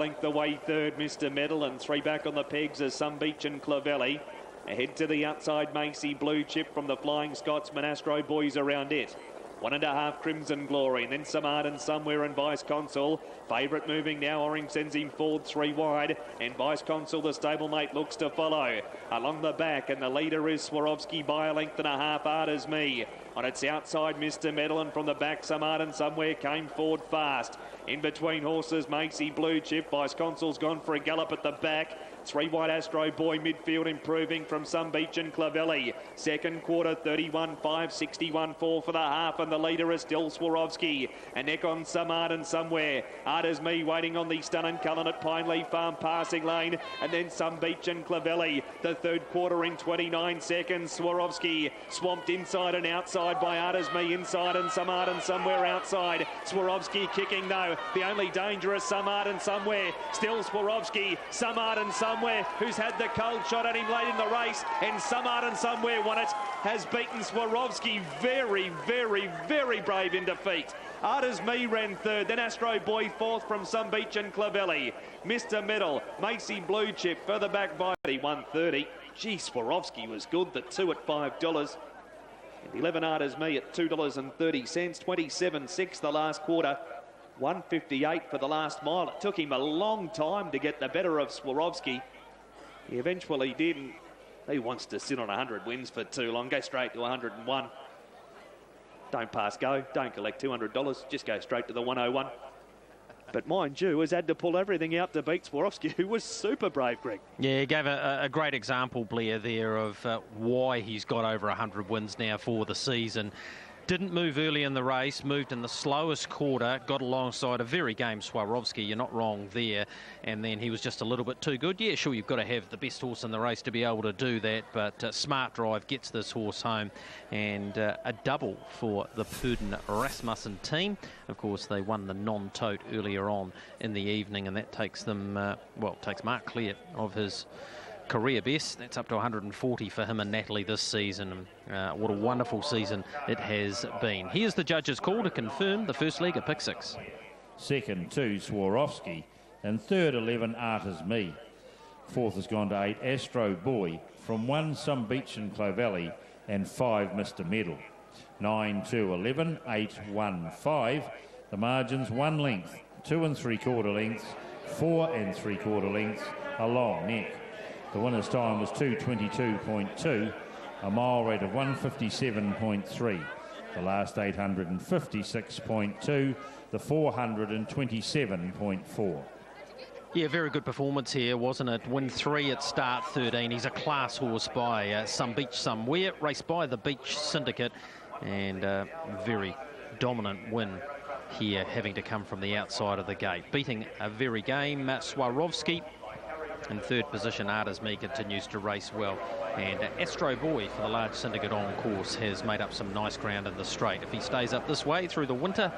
length away third, Mr. Medal, and 3 back on the pegs as Some Beach and Clavelli. Ahead to the outside, Macy Blue Chip from the Flying Scotsman. Astro Boys around it. 1.5 Crimson Glory, and then Some Art and Somewhere and Vice Consul. Favourite moving now, Orange sends him forward 3 wide, and Vice Consul, the stablemate, looks to follow. Along the back, and the leader is Swarovski by a length and a half. Art as Me. On its outside, Mr. Medal, and from the back, Some Art and Somewhere came forward fast. In between horses, Macy Blue Chip. Vice Consul's gone for a gallop at the back. 3 wide Astro Boy, midfield improving from Some Beach and Clavelli. Second quarter, 31.5, 61.4 for the half, and the leader is still Swarovski. And neck on Some Art and Somewhere. Art as Me waiting on the Stun and Cullen at Pineleaf Farm passing lane, and then Some Beach and Clavelli. The third quarter in 29 seconds. Swarovski swamped inside and outside by Art as Me, inside, and Some Art and Somewhere outside. Swarovski kicking though. The only danger is Some Art and Somewhere. Still Swarovski. Some Art and Somewhere, who's had the cold shot at him late in the race, and Some Art and Somewhere won it, has beaten Swarovski. Very, very, very brave in defeat. Art as Me ran third, then Astro Boy fourth from Some Beach and Clavelli. Mr. Medal, Macy Blue Chip, further back by 130. Gee, Swarovski was good, the 2 at $5. And 11 Art as Me at $2.30, 27.6 the last quarter. 158 for the last mile. It took him a long time to get the better of Swarovski. He eventually did. And he wants to sit on 100 wins for too long. Go straight to 101. Don't pass go. Don't collect $200. Just go straight to the 101. But mind you, has had to pull everything out to beat Swarovski, who was super brave, Greg. Yeah, he gave a great example, Blair, there of why he's got over 100 wins now for the season. Didn't move early in the race, moved in the slowest quarter, got alongside a very game Swarovski, you're not wrong there, and then he was just a little bit too good. Yeah, sure, you've got to have the best horse in the race to be able to do that, but Smart Drive gets this horse home, and a double for the Purden Rasmussen team. Of course, they won the non-tote earlier on in the evening, and that takes them, takes Mark clear of his career best. That's up to 140 for him and Natalie this season. What a wonderful season it has been. Here's the judge's call to confirm the first leg of pick 6. Second 2 Swarovski, and third 11 Art as Me. Fourth has gone to 8 Astro Boy, from 1 Some Beach and Clavelli, and 5 Mr. Medal. 9 2 11, 8 1 5. The margins 1 length, 2 3/4 lengths, 4 3/4 lengths, a long neck. The winner's time was 2:22.2, a mile rate of 1:57.3. The last 856.2, the 427.4. Yeah, very good performance here, wasn't it? Win 3 at start 13. He's a class horse by Some Beach Somewhere, raced by the Beach Syndicate, and very dominant win here, having to come from the outside of the gate. Beating a very game Swarovski. In third position, Art as Me continues to race well. And Astro Boy for the large syndicate on course has made up some nice ground in the straight. If he stays up this way through the winter,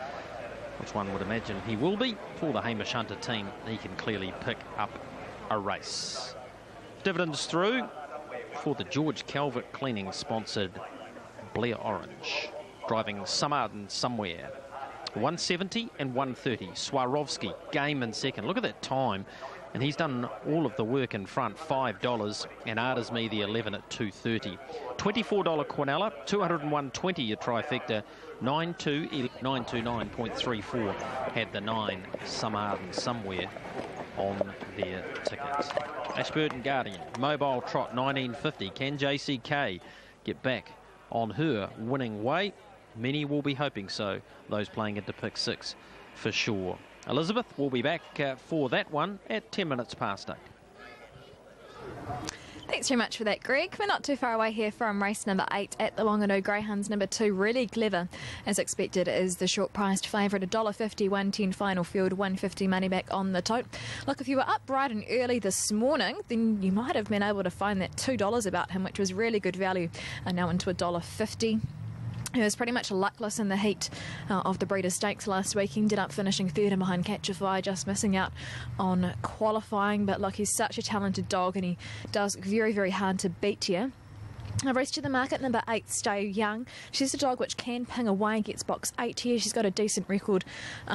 which one would imagine he will be, for the Hamish Hunter team, he can clearly pick up a race. Dividends through for the George Calvert Cleaning sponsored Blair Orange. Driving Some Art and Somewhere. 170 and 130. Swarovski, game in second. Look at that time. And he's done all of the work in front, $5, and Art as Me the 11 at $2.30. $24 Quinella, 201.20 your trifecta, 929.34 had the 9 Some Art and Somewhere on their tickets. Ashburton Guardian, Mobile Trot, 1950. Can JCK get back on her winning way? Many will be hoping so, those playing into pick 6 for sure. Elizabeth will be back for that one at 10 minutes past 8. Thanks very much for that, Greg. We're not too far away here from race number 8 at the Whanganui. Greyhounds number 2, Really Clever, as expected, is the short-priced favourite. $1.50, 110 final field, 150 money back on the tote. Look, if you were up bright and early this morning, then you might have been able to find that $2 about him, which was really good value, and now into $1.50. He was pretty much luckless in the heat of the Breeders' Stakes last week. He ended up finishing third and behind Catch a Fire, just missing out on qualifying. But look, he's such a talented dog, and he does very, very hard to beat here. A race to the market, number 8, Stay Young. She's a dog which can ping away, gets box 8 here. She's got a decent record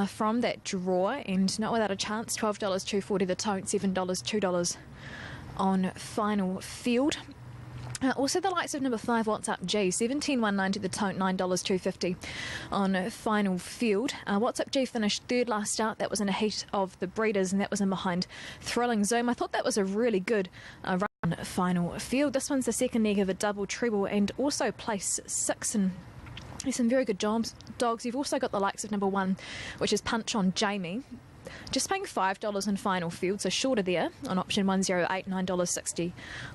from that draw and not without a chance. $12, $2.40 the tote, $7, $2 on final field. Also the likes of number 5, What's Up G, $17.190 the tote, $9, $2.50 on final field. What's Up G finished third last start. That was in a heat of the breeders, and that was in behind Thrilling Zoom. I thought that was a really good run on final field. This one's the second leg of a double treble and also place 6, and there's some very good dogs. You've also got the likes of number 1, which is Punch on Jamie. Just paying $5 in final field, so shorter there on option 108, $9.60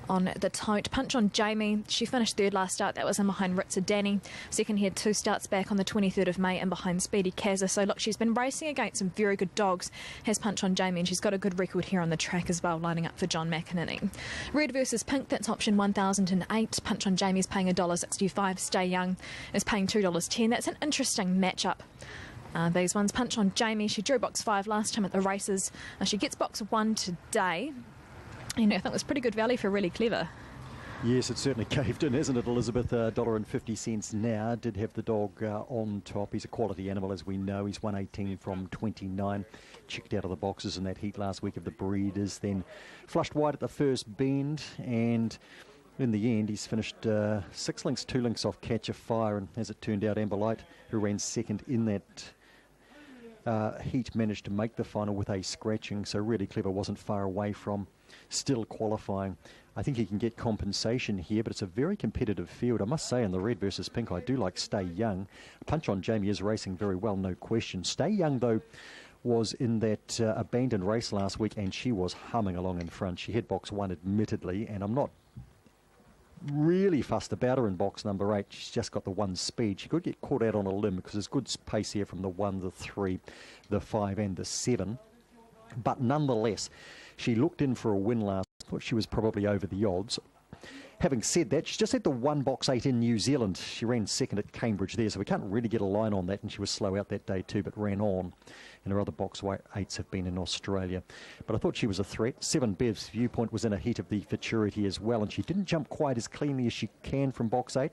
on the tote. Punch on Jamie, she finished third last start. That was in behind Ritzer Danny. Second, he had 2 starts back on the 23rd of May and behind Speedy Kazza. So look, she's been racing against some very good dogs, has Punch on Jamie, and she's got a good record here on the track as well, lining up for John McInerney. Red versus Pink, that's option 1008. Punch on Jamie's paying $1.65. Stay Young is paying $2.10. That's an interesting matchup. These ones. Punch on Jamie, she drew box 5 last time at the races. She gets box 1 today. You know, I think it was pretty good value for Really Clever. Yes, it certainly caved in, hasn't it, Elizabeth? $1.50 now. Did have the dog on top. He's a quality animal, as we know. He's 118 from 29. Checked out of the boxes in that heat last week of the breeders. Then flushed wide at the first bend, and in the end, he's finished 6 lengths, 2 lengths off Catch a Fire. And as it turned out, Amber Light, who ran second in that heat, managed to make the final with a scratching, so Really Clever wasn't far away from still qualifying. I think he can get compensation here, but it's a very competitive field. I must say, in the red versus pink, I do like Stay Young. Punch on Jamie is racing very well, no question. Stay Young, though, was in that abandoned race last week, and she was humming along in front. She had box 1, admittedly, and I'm not really fussed about her in box number 8. She's just got the 1 speed. She could get caught out on a limb because there's good pace here from the 1, the 3, the 5 and the 7. But nonetheless, she looked in for a win last. Thought she was probably over the odds. Having said that, she just had the 1 box 8 in New Zealand. She ran second at Cambridge there, so we can't really get a line on that, and she was slow out that day too, but ran on. And her other box 8s have been in Australia. But I thought she was a threat. 7 Bev's Viewpoint was in a heat of the futurity as well, and she didn't jump quite as cleanly as she can from box 8.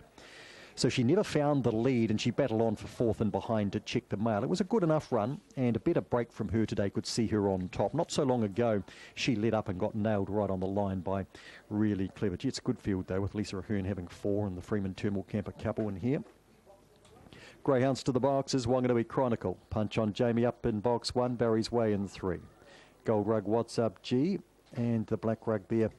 So she never found the lead, and she battled on for 4th and behind to Check the Mail. It was a good enough run, and a better break from her today could see her on top. Not so long ago, she led up and got nailed right on the line by Really Clever. Gee, it's a good field, though, with Lisa Ahern having 4 and the Freeman Turnbull Camper couple in here. Greyhounds to the boxes, Wanganui Chronicle. Punch on Jamie up in box 1, Barry's Way in 3. Gold Rug, What's Up G, and the black rug there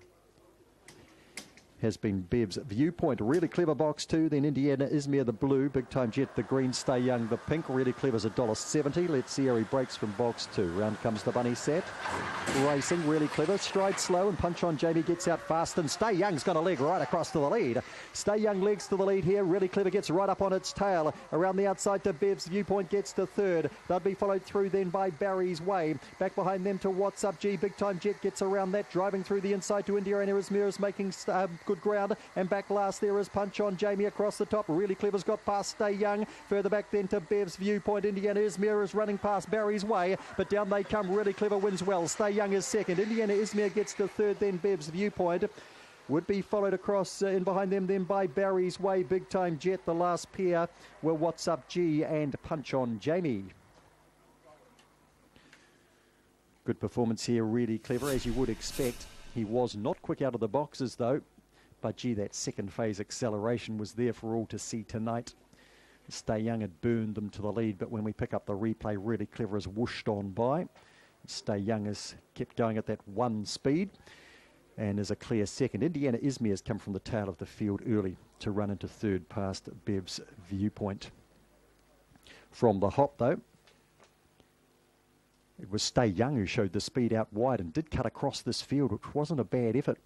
has been Bev's Viewpoint. Really Clever box 2, then Indiana Izmir the blue, Big Time Jet the green, Stay Young the pink. Really Clever's $1.70. Let's see how he breaks from box 2. Round comes the bunny set. Racing, Really Clever, stride slow, and Punch on Jamie gets out fast, and Stay Young's got a leg right across to the lead. Stay Young legs to the lead here. Really Clever gets right up on its tail. Around the outside to Bev's Viewpoint, gets to 3rd. They'll be followed through then by Barry's Way. Back behind them to What's Up G. Big Time Jet gets around that, driving through the inside to Indiana Izmir, is making good ground, and back last there is Punch on Jamie across the top. Really Clever's got past Stay Young. Further back then to Bev's Viewpoint. Indiana Izmir is running past Barry's Way, but down they come. Really Clever wins well. Stay Young is second. Indiana Izmir gets to 3rd, then Bev's Viewpoint would be followed across in behind them then by Barry's Way. Big Time Jet, the last pair were What's Up G and Punch on Jamie. Good performance here, Really Clever, as you would expect. He was not quick out of the boxes, though. But gee, that second phase acceleration was there for all to see tonight. Stay Young had burned them to the lead, but when we pick up the replay, Really Clever has whooshed on by. Stay Young has kept going at that 1 speed and is a clear second. Indiana Izmir has come from the tail of the field early to run into 3rd past Bev's Viewpoint. From the hop, though, it was Stay Young who showed the speed out wide and did cut across this field, which wasn't a bad effort.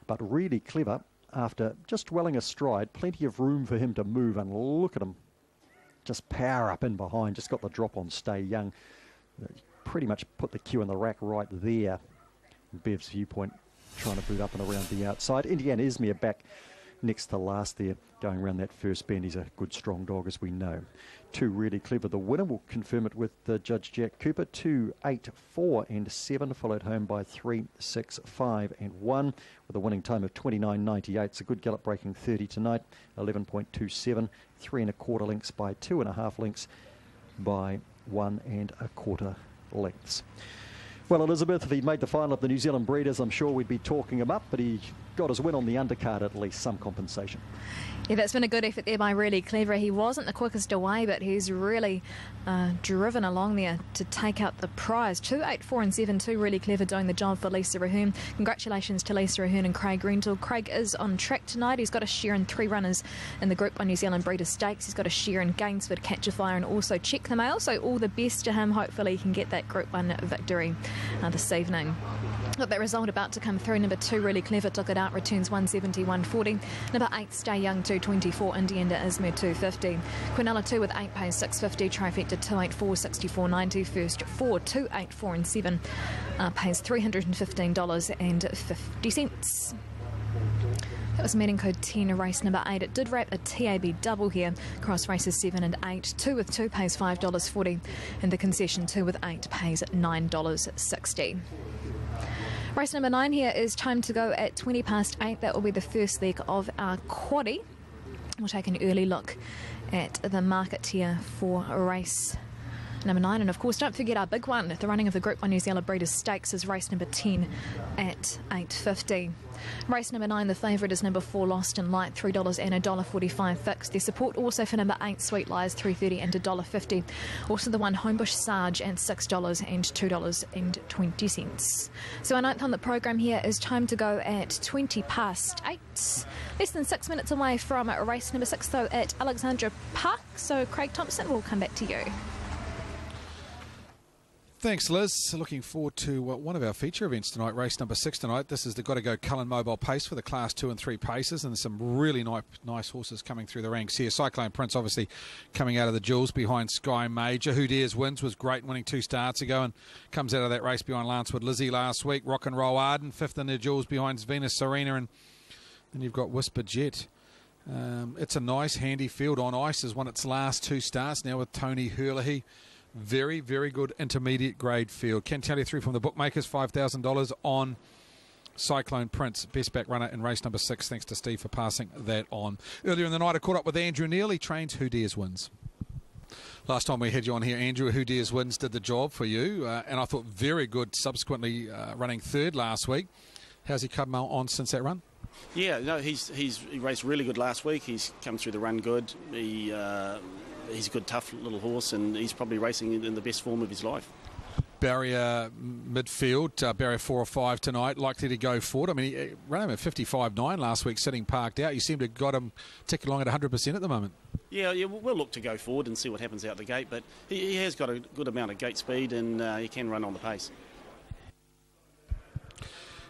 But Really Clever, after just dwelling astride, plenty of room for him to move, and look at him. Just power up in behind, just got the drop on Stay Young. Pretty much put the cue in the rack right there. Bev's Viewpoint trying to boot up and around the outside. Indiana Izmir back next to last there, going around that first bend. He's a good strong dog, as we know. 2 Really Clever, the winner. We'll confirm it with Judge Jack Cooper. 2, 8, 4 and 7, followed home by 3, 6, 5 and 1, with a winning time of 29.98. It's a good gallop, breaking 30 tonight. 11.27, 3 1/4 lengths by 2 1/2 lengths by 1 1/4 lengths. Well, Elizabeth, if he'd made the final of the New Zealand Breeders, I'm sure we'd be talking him up, but he got his win on the undercard, at least some compensation. Yeah, that's been a good effort there by Really Clever. He wasn't the quickest away, but he's really driven along there to take out the prize. 2, 8, 4 and 7, 2 Really Clever doing the job for Lisa Rahun. Congratulations to Lisa Rahun and Craig Rental. Craig is on track tonight. He's got a share in 3 runners in the Group 1 New Zealand Breeders' Stakes. He's got a share in Gainsford, Catch a Fire and also Check the Mail. So all the best to him. Hopefully he can get that Group 1 victory this evening. Got that result about to come through. Number 2 Really Clever took it out, returns 170, 140. Number 8 Stay Young 224, Indiana Izmir 250. Quinella 2 with 8 pays 650, Trifecta 284, 64.90. First 4, 2, 8, 4 and 7 pays $315.50. That was meeting code 10, race number 8. It did wrap a TAB double here. Cross races 7 and 8. 2 with 2 pays $5.40, and the concession 2 with 8 pays $9.60. Race number 9 here is time to go at 20 past 8. That will be the first leg of our quaddie. We'll take an early look at the market here for race number 9. And of course, don't forget our big one. The running of the Group 1 New Zealand Breeders' Stakes is race number 10 at 8:50. Race number 9, the favourite is number 4 Lost in Light, $3 and $1.45 fixed. Their support also for number 8 Sweet Lies, $3.30 and $1.50. Also the one Homebush Sarge and $6 and $2.20. So our 9th on the programme here is time to go at 20 past 8. Less than 6 minutes away from race number 6 though at Alexandra Park. So Craig Thompson, will come back to you. Thanks, Liz. Looking forward to one of our feature events tonight, race number 6 tonight. This is the Gotta Go Cullen Mobile Pace for the Class 2 and 3 paces, and there's some really nice horses coming through the ranks here. Cyclone Prince obviously coming out of the jewels behind Sky Major. Who Dares Wins was great, winning 2 starts ago, and comes out of that race behind Lancewood Lizzie last week. Rock and Roll Arden, 5th in the jewels behind Venus Serena, and then you've got Whisper Jet. It's a nice, handy field on ice. Has won its last 2 starts now with Tony Hurley. Very, very good intermediate grade field. Can tell you through from the bookmakers, $5,000 on Cyclone Prince, best back runner in race number 6. Thanks to Steve for passing that on. Earlier in the night, I caught up with Andrew Neal. He trains Who Dares Wins. Last time we had you on here, Andrew, Who Dares Wins did the job for you, and I thought very good, subsequently running 3rd last week. How's he come on since that run? Yeah, no, he raced really good last week. He's come through the run good. He's a good, tough little horse, and he's probably racing in the best form of his life. Barrier midfield, barrier 4 or 5 tonight, likely to go forward. I mean, he ran him at 55.9 last week, sitting parked out. You seem to have got him ticking along at 100% at the moment. Yeah, we'll look to go forward and see what happens out the gate, but he has got a good amount of gate speed, and he can run on the pace.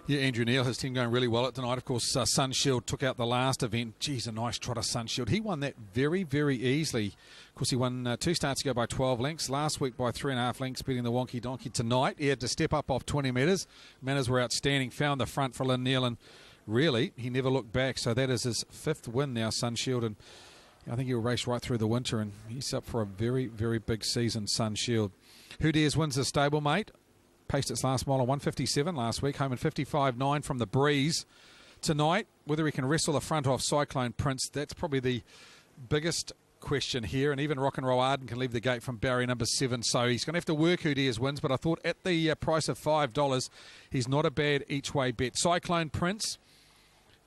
Yeah, Andrew Neal, his team going really well at tonight. Of course, Sunshield took out the last event. Geez, a nice trotter, Sunshield. He won that very, very easily. Of course, he won 2 starts ago by 12 lengths. Last week by 3.5 lengths, beating the Wonky Donkey tonight. He had to step up off 20 metres. Manners were outstanding. Found the front for Lynn Neal, and really, he never looked back. So that is his 5th win now, Sunshield. And I think he'll race right through the winter, and he's up for a very, very big season, Sunshield. Who Dares Wins the stablemate. Paced its last mile on 157 last week, home in 55.9 from the breeze. Tonight, whether he can wrestle the front off Cyclone Prince, that's probably the biggest question here. And even Rock and Roll Arden can leave the gate from barrier number 7. So he's going to have to work Who Dares Wins. But I thought at the price of $5, he's not a bad each-way bet. Cyclone Prince,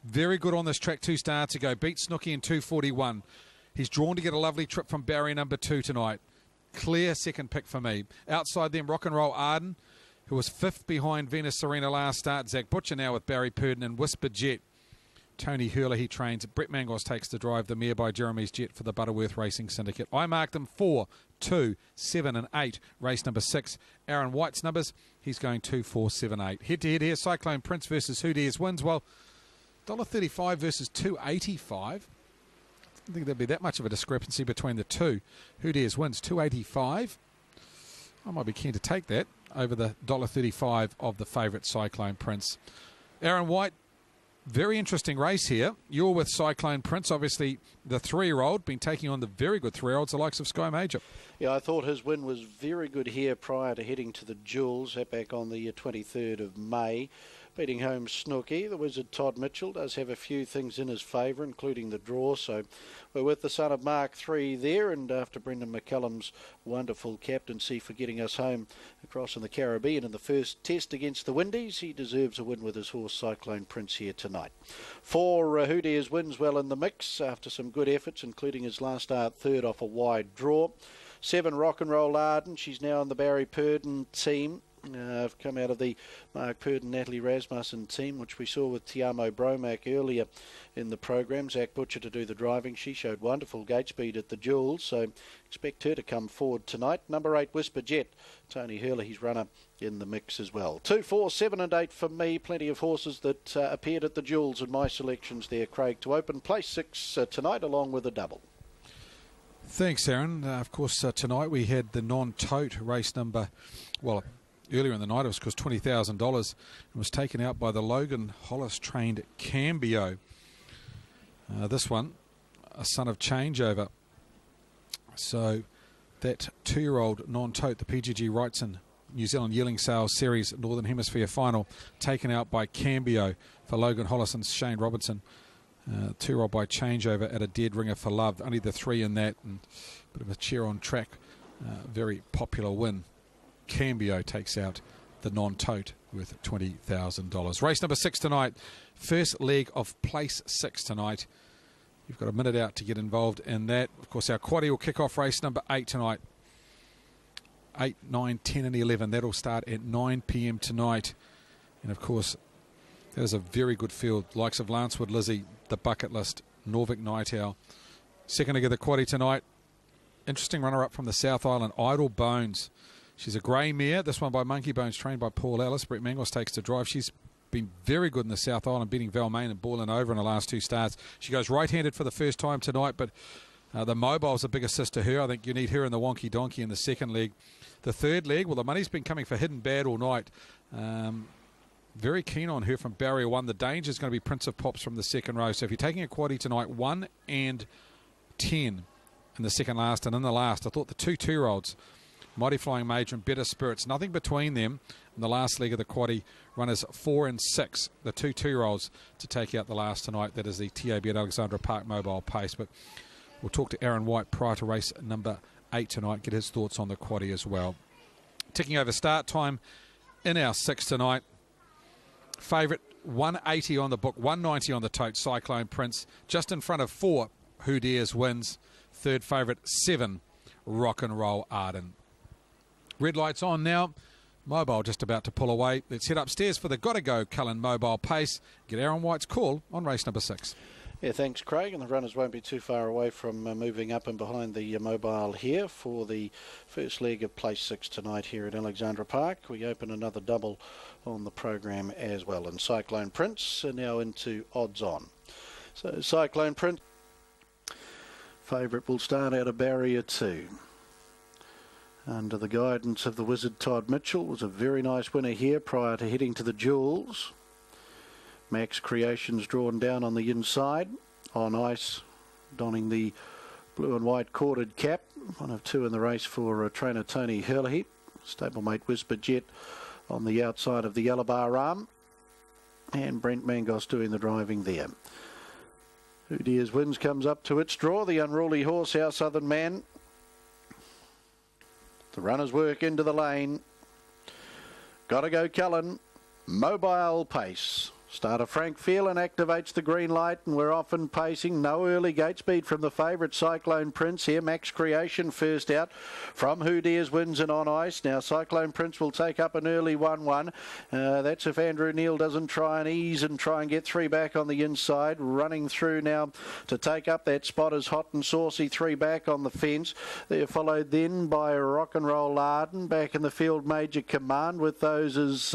very good on this track 2 starts ago. Beat Snooky in 2:41. He's drawn to get a lovely trip from barrier number 2 tonight. Clear second pick for me. Outside them, Rock and Roll Arden, who was 5th behind Venus Serena last start. Zach Butcher now with Barry Purdon and Whisper Jet. Tony Hurley, he trains. Brett Mangos takes the drive. The mare by Jeremy's Jet for the Butterworth Racing Syndicate. I marked them 4, 2, 7 and 8. Race number 6. Aaron White's numbers. He's going 2, 4, 7, 8. Head-to-head here, Cyclone Prince versus Who Dares Wins. Well, $1.35 versus $2.85. I don't think there'd be that much of a discrepancy between the two. Who Dares Wins, $2.85. I might be keen to take that over the $1.35 of the favourite Cyclone Prince. Aaron White, Very interesting race here. You're with Cyclone Prince, obviously the 3-year-old, been taking on the very good 3-year-olds, the likes of Sky Major. Yeah, I thought his win was very good here prior to heading to the Jewels, back on the 23rd of May. Beating home Snooky. The Wizard Todd Mitchell does have a few things in his favour, including the draw. So we're with the son of Mark III there, and after Brendan McCullum's wonderful captaincy for getting us home across in the Caribbean in the first test against the Windies, he deserves a win with his horse Cyclone Prince here tonight. 4 Who Dares wins well in the mix after some good efforts, including his last start third off a wide draw. 7 Rock and Roll Arden. She's now in the Barry Purdon team. I've come out of the Mark Purdon, Natalie Rasmussen team, which we saw with Tiamo Bromack earlier in the program. Zach Butcher to do the driving. She showed wonderful gate speed at the Jewels, so expect her to come forward tonight. Number 8, Whisper Jet. Tony Hurley, his runner, in the mix as well. 2, 4, 7 and 8 for me. Plenty of horses that appeared at the Jewels in my selections there, Craig, to open place 6 tonight, along with a double. Thanks, Aaron. Of course, tonight we had the non-tote race number, earlier in the night it was cost $20,000 and was taken out by the Logan Hollis trained Cambio. This one, a son of Changeover. So that 2-year-old non-tote, the PGG Wrightson New Zealand Yearling Sales Series Northern Hemisphere Final, taken out by Cambio for Logan Hollis and Shane Robertson. 2-year-old by Changeover at a dead ringer for love. Only the 3 in that, and a bit of a cheer on track. Very popular win. Cambio takes out the non-tote with $20,000. Race number 6 tonight. First leg of place 6 tonight. You've got a minute out to get involved in that. Of course, our quaddie will kick off race number 8 tonight. 8, 9, 10 and 11. That'll start at 9 p.m. tonight. And, of course, that is a very good field. Likes of Lancewood Lizzie, the Bucket List, Norvik Night Owl. Second leg of the quaddie tonight. Interesting runner-up from the South Island, Idle Bones. She's a grey mare. This one by Monkey Bones, trained by Paul Ellis. Brett Mangos takes to drive. She's been very good in the South Island, beating Valmain and Ballin over in the last 2 starts. She goes right-handed for the first time tonight, but the Mobile's a big assist to her. I think you need her in the Wonky Donkey in the second leg. The third leg, well, the money's been coming for Hidden Bad all night. Very keen on her from Barrier 1. The danger is going to be Prince of Pops from the second row. So if you're taking a quaddie tonight, 1 and 10 in the second last, and in the last, I thought the 2 2-year-olds, Mighty Flying Major and Better Spirits, nothing between them in the last leg of the quaddie. Runners 4 and 6, the 2 2-year-olds to take out the last tonight. That is the TAB at Alexandra Park Mobile Pace. But we'll talk to Aaron White prior to race number 8 tonight, get his thoughts on the quaddie as well. Ticking over start time in our 6 tonight. Favourite 180 on the book, 190 on the tote, Cyclone Prince. Just in front of 4, Who Dares wins. Third favourite, 7, Rock and Roll Arden. Red lights on now. Mobile just about to pull away. Let's head upstairs for the Gotta Go Cullen Mobile Pace. Get Aaron White's call on race number 6. Yeah, thanks, Craig. And the runners won't be too far away from moving up and behind the mobile here for the first leg of place 6 tonight here at Alexandra Park. We open another double on the program as well. And Cyclone Prince are now into odds on. So Cyclone Prince, favourite, will start out of barrier 2. Under the guidance of the Wizard Todd Mitchell, was a very nice winner here prior to heading to the Jewels. Max Creations drawn down on the inside, on ice, donning the blue and white corded cap. 1 of 2 in the race for trainer Tony Hurley. Stablemate Whisper Jet on the outside of the yellow bar arm. And Brent Mangos doing the driving there. Who Dares wins comes up to its draw. The unruly horse, Our Southern Man. The runners work into the lane. Gotta Go Cullen. Mobile Pace. Starter Frank Phelan activates the green light, and we're off and pacing. No early gate speed from the favourite Cyclone Prince here. Max Creation first out from Who Dares wins and on ice. Now Cyclone Prince will take up an early 1-1. That's if Andrew Neil doesn't try and ease and try and get 3 back on the inside. Running through now to take up that spot is Hot and Saucy, 3 back on the fence. They're followed then by Rock and Roll Arden. Back in the field, Major Command, with those is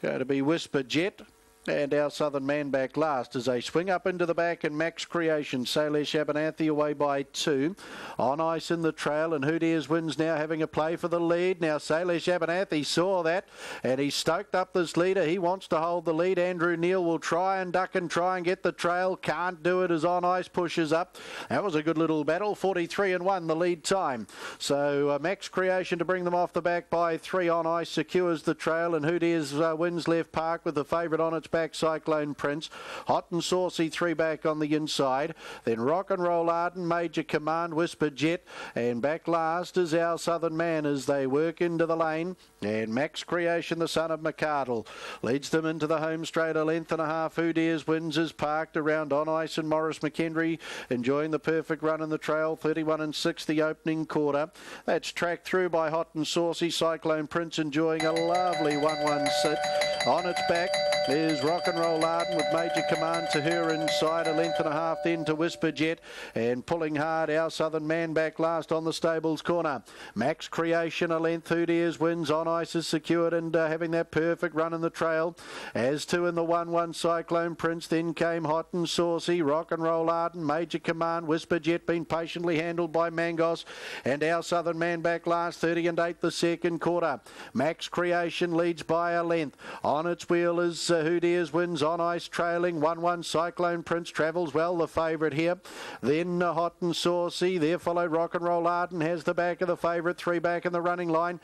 going to be Whisper Jet. And our Southern Man back last as they swing up into the back, and Max Creation, Salish Abernathy away by 2. On ice in the trail, and Who Dares Wins now having a play for the lead. Now Salish Abernathy saw that, and he stoked up this leader. He wants to hold the lead. Andrew Neal will try and duck and try and get the trail. Can't do it as On Ice pushes up. That was a good little battle. 43-1 the lead time. So Max Creation to bring them off the back by 3. On Ice secures the trail, and Who Dares Wins left park with the favourite on its back, Cyclone Prince. Hot and Saucy 3 back on the inside. Then Rock and Roll Arden, Major Command, Whisper Jet, and back last is our Southern Man as they work into the lane. And Max Creation, the son of McArdle, leads them into the home straight, a length and a half. Who Dares Wins is parked around On Ice, and Morris McHenry enjoying the perfect run in the trail. 31-6 the opening quarter. That's tracked through by Hot and Saucy. Cyclone Prince enjoying a lovely 1-1 sit. On its back is Rock and Roll Arden with Major Command to her inside, a length and a half then to Whisper Jet, and pulling hard our Southern Man back last on the stables corner. Max Creation a length. Who Dares Wins. On Ice is secured and having that perfect run in the trail. As to in the 1-1 Cyclone Prince, then came Hot and Saucy, Rock and Roll Arden, Major Command, Whisper Jet being patiently handled by Mangos, and our Southern Man back last. 30-8 the second quarter. Max Creation leads by a length. On its wheel is Who Dares Wins. On Ice trailing 1-1 Cyclone Prince travels well, the favourite here. Then Hot and Saucy, there followed Rock and Roll Arden, has the back of the favourite. 3 back in the running line.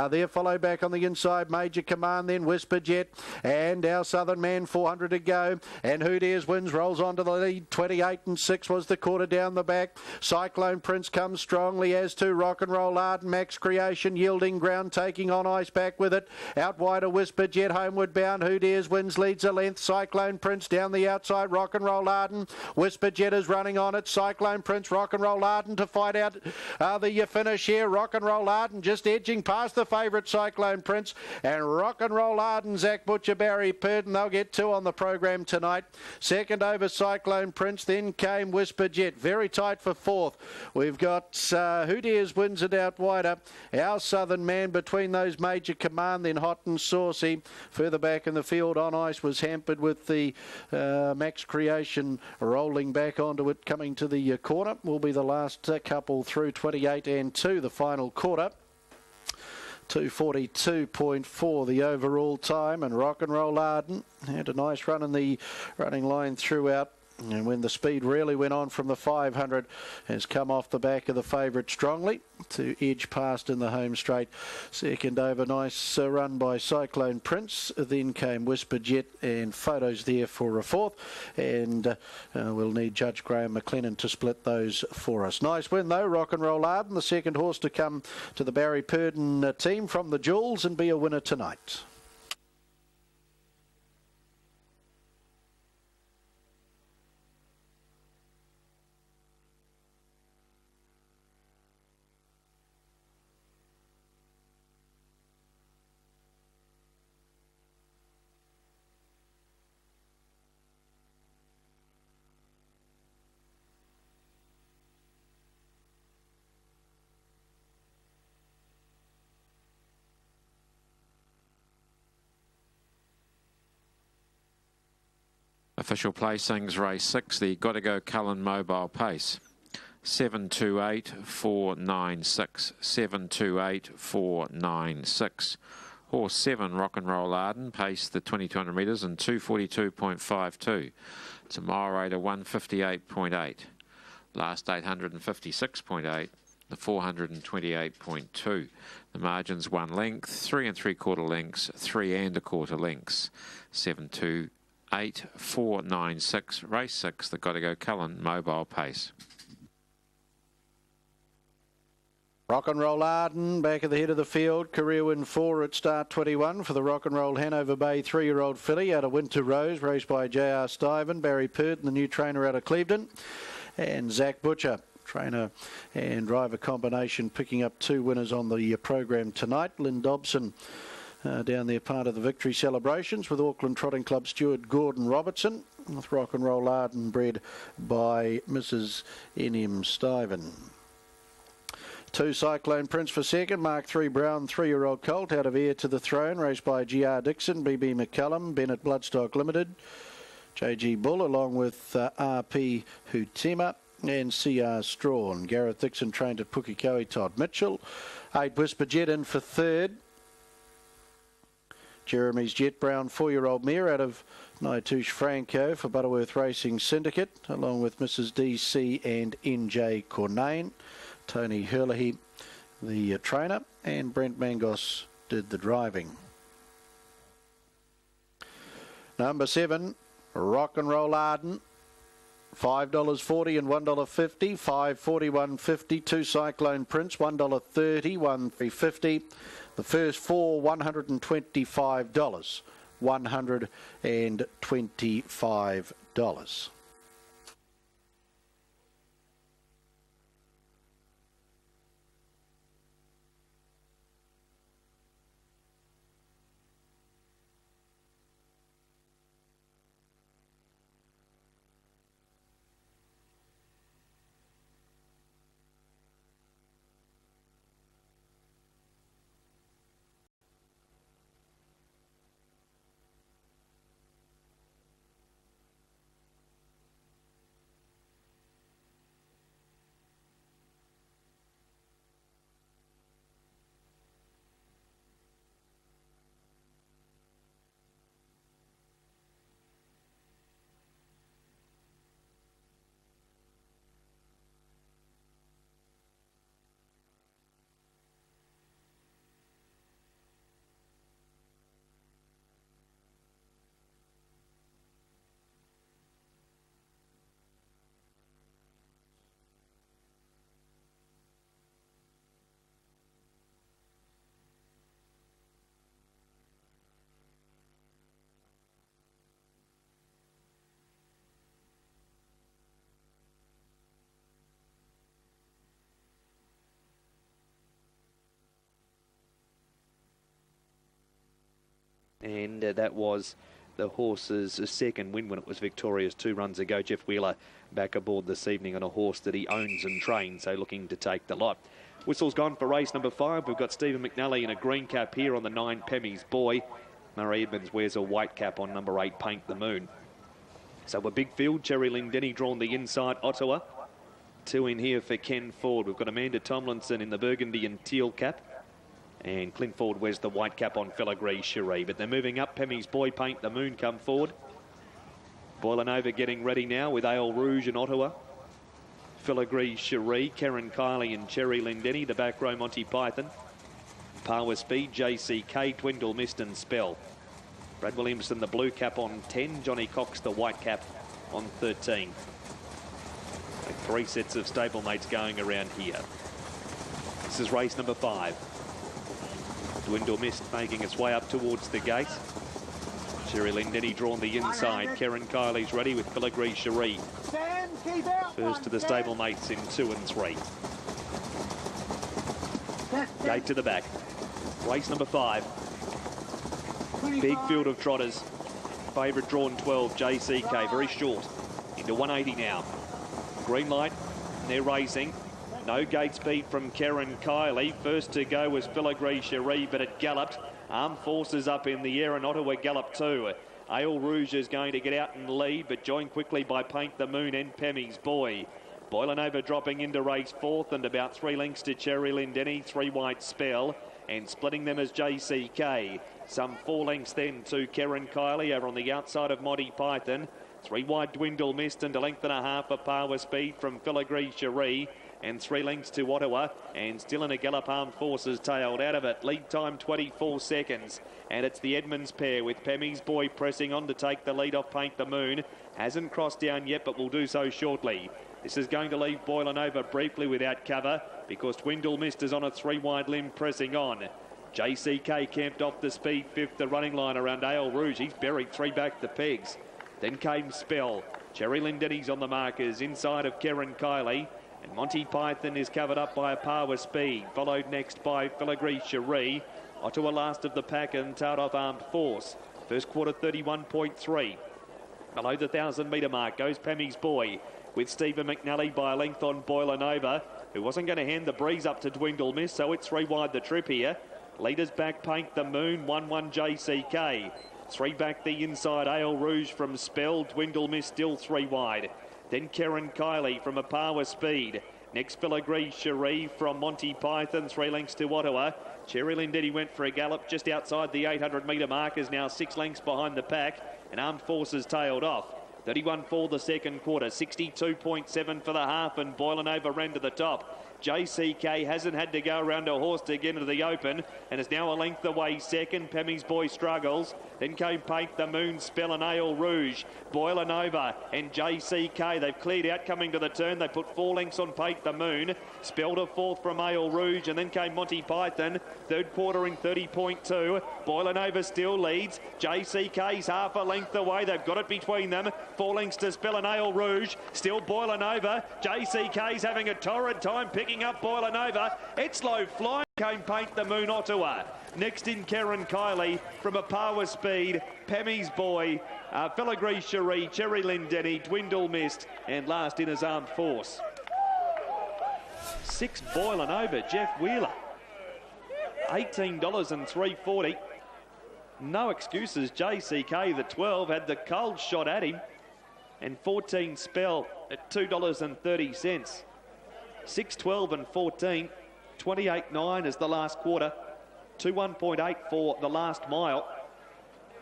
There followed back on the inside Major Command, then Whisper Jet, and our Southern Man. 400 to go, and Who Dares Wins rolls on to the lead. 28-6 was the quarter down the back. Cyclone Prince comes strongly, as to Rock and Roll Arden. Max Creation yielding ground, taking On Ice back with it. Out wide a Whisper Jet, homeward bound. Who Dares Wins leads a length. Cyclone Prince down the outside. Rock and Roll Arden. Whisper Jet is running on it. Cyclone Prince, Rock and Roll Arden to fight out the finish here. Rock and Roll Arden just edging past the favourite Cyclone Prince, and Rock and Roll Arden, Zach Butcher, Barry Purdon, they'll get 2 on the program tonight. Second over Cyclone Prince, then came Whisper Jet, very tight for 4th. We've got Who Dares Wins it out wider. Our Southern Man between those Major Command, then Hot and Saucy. Further back in the field, On Ice was hampered with the Max Creation rolling back onto it, coming to the corner. Will be the last couple through. 28-2 the final quarter. 2:42.4 the overall time, and Rock and Roll Arden had a nice run in the running line throughout. And when the speed really went on from the 500, has come off the back of the favourite strongly to edge past in the home straight. Second over, nice run by Cyclone Prince. Then came Whisper Jet, and photos there for a 4th. And we'll need Judge Graham McLennan to split those for us. Nice win though, Rock and Roll Arden, the second horse to come to the Barry Purdon team from the Jewels and be a winner tonight. Official placings, race 6, the Gotta Go Cullen Mobile Pace. 728-496, 728-496. Horse 7, Rock and Roll Arden, pace the 2200 metres in 242.52. It's a mile rate of 158.8. Last 856.8. The 428.2. The margins 1 length, 3 3/4 lengths, 3 1/4 lengths. 728-496, race 6, the Gotta Go Cullen Mobile Pace. Rock and Roll Arden back at the head of the field. Career win 4 at start 21 for the Rock and Roll Hanover Bay 3-year-old filly out of Winter Rose, raced by J.R. Stiven. Barry Purdon, the new trainer out of Clevedon, and Zach Butcher, trainer and driver combination, picking up 2 winners on the program tonight. Lynn Dobson down there, part of the victory celebrations with Auckland Trotting Club steward Gordon Robertson, with Rock and Roll Arden bred by Mrs. N.M. Stiven. 2 Cyclone Prince for second. Mark 3 Brown, 3-year-old colt out of Heir to the Throne, raced by GR Dixon, BB McCullum, Bennett Bloodstock Limited, JG Bull, along with RP Hutema and CR Strawn. Gareth Dixon trained at Pukekohe, Todd Mitchell. 8 Whisper Jet in for third. Jeremy's Jet Brown, 4-year-old mare out of Naitush Franco for Butterworth Racing Syndicate, along with Mrs. DC and NJ Cornane. Tony Herlihy, the trainer, and Brent Mangos did the driving. Number 7, Rock and Roll Arden, $5.40 and $1.50, $5.40, $1.50. 2 Cyclone Prince, $1.30, $1.50. The first 4, $125, $125. And that was the horse's second win when it was victorious 2 runs ago. Jeff Wheeler back aboard this evening on a horse that he owns and trains, so looking to take the lot. Whistle's gone for race number 5. We've got Stephen McNally in a green cap here on the 9 Pemmy's Boy. Murray Edmonds wears a white cap on number 8 Paint the Moon. So a big field. Cherry Ling Denny drawn the inside. Ottawa. 2 in here for Ken Ford. We've got Amanda Tomlinson in the burgundy and teal cap. And Clint Ford wears the white cap on Filigree Cherie. But they're moving up. Pemmy's Boy, Paint the Moon come forward. Boiling over, getting ready now with Ale Rouge and Ottawa. Filigree Cherie, Karen Kiley and Cherry Lendenny. The back row, Monty Python. Power Speed, JCK, Dwindle Mist and Spell. Brad Williamson, the blue cap on 10. Johnny Cox, the white cap on 13. With 3 sets of stablemates going around here. This is race number 5. Dwindle Mist making its way up towards the gate. Cherry Lendenny drawn the inside. Karen Kiley's ready with Filigree Cherie. First to the stablemates in 2 and 3. Gate to the back. Race number 5. Big field of trotters. Favourite drawn 12, JCK, very short. Into 180 now. Green light, they're racing. No gate speed from Karen Kiley. First to go was Filigree Cherie, but it galloped. Armed Forces up in the air and Ottawa galloped too. Ale Rouge is going to get out and lead, but joined quickly by Paint the Moon and Pemmy's Boy. Boiling over dropping into race 4th and about 3 lengths to Cherry Lendenny, 3 wide Spell, and splitting them as JCK. Some 4 lengths then to Karen Kiley over on the outside of Monty Python. 3 wide Dwindle Mist and a length and a half of Power Speed from Filigree Cherie. And 3 lengths to Ottawa, and still in a gallop. Armed Forces tailed out of it. Lead time 24 seconds, and it's the Edmonds pair with Pemmy's Boy pressing on to take the lead off Paint the Moon. Hasn't crossed down yet, but will do so shortly. This is going to leave Boiling Over briefly without cover because Dwindle Mist is on a 3 wide limb pressing on. JCK camped off the speed 5th, the running line around Ale Rouge. He's buried 3 back the pegs. Then came Spell. Cherry Lendenny's on the markers inside of Karen Kiley. And Monty Python is covered up by a Power Speed, followed next by Filigree Cherie. Ottawa last of the pack and tailed off Armed Force. First quarter 31.3. Below the 1,000 metre mark goes Pemmy's Boy with Stephen McNally by a length on Boiling Over. who wasn't going to hand the breeze up to Dwindle Miss, so it's 3 wide the trip here. Leaders back Paint the Moon, 1-1 JCK. 3 back the inside, Ale Rouge from Spell. Dwindle Miss still 3 wide. Then Karen Kiley from A Power Speed. Next, Filigree Cherie from Monty Python, 3 lengths to Ottawa. Cherry Lindetti went for a gallop just outside the 800-metre mark, is now 6 lengths behind the pack, and Armed Forces tailed off. 31 for the second quarter, 62.7 for the half, and Boiling Over ran to the top. JCK hasn't had to go around a horse to get into the open and is now a length away second. Pemmy's Boy struggles. Then came Paint the Moon, Spell and Ale Rouge. Boiling Over and JCK. They've cleared out coming to the turn. They put 4 lengths on Paint the Moon. Spell to fourth from Ale Rouge, and then came Monty Python. Third quarter in 30.2. Boiling Over still leads. JCK's half a length away. They've got it between them. 4 lengths to Spell and Ale Rouge. Still Boiling Over. JCK's having a torrid time picking up Boiling Over. It's low flying. Came Paint the Moon, Ottawa. Next in Karen Kiley from A Power Speed. Pemmy's Boy, Filigree Cherie, Cherry Lindetti, Dwindle Mist, and last in is Armed Force. 6 Boiling Over, Jeff Wheeler. $18 and $3.40. No excuses. JCK, the 12, had the cold shot at him. And 14 Spell at $2.30. 6, 12 and 14. 28.9 is the last quarter. 21.8 for the last mile.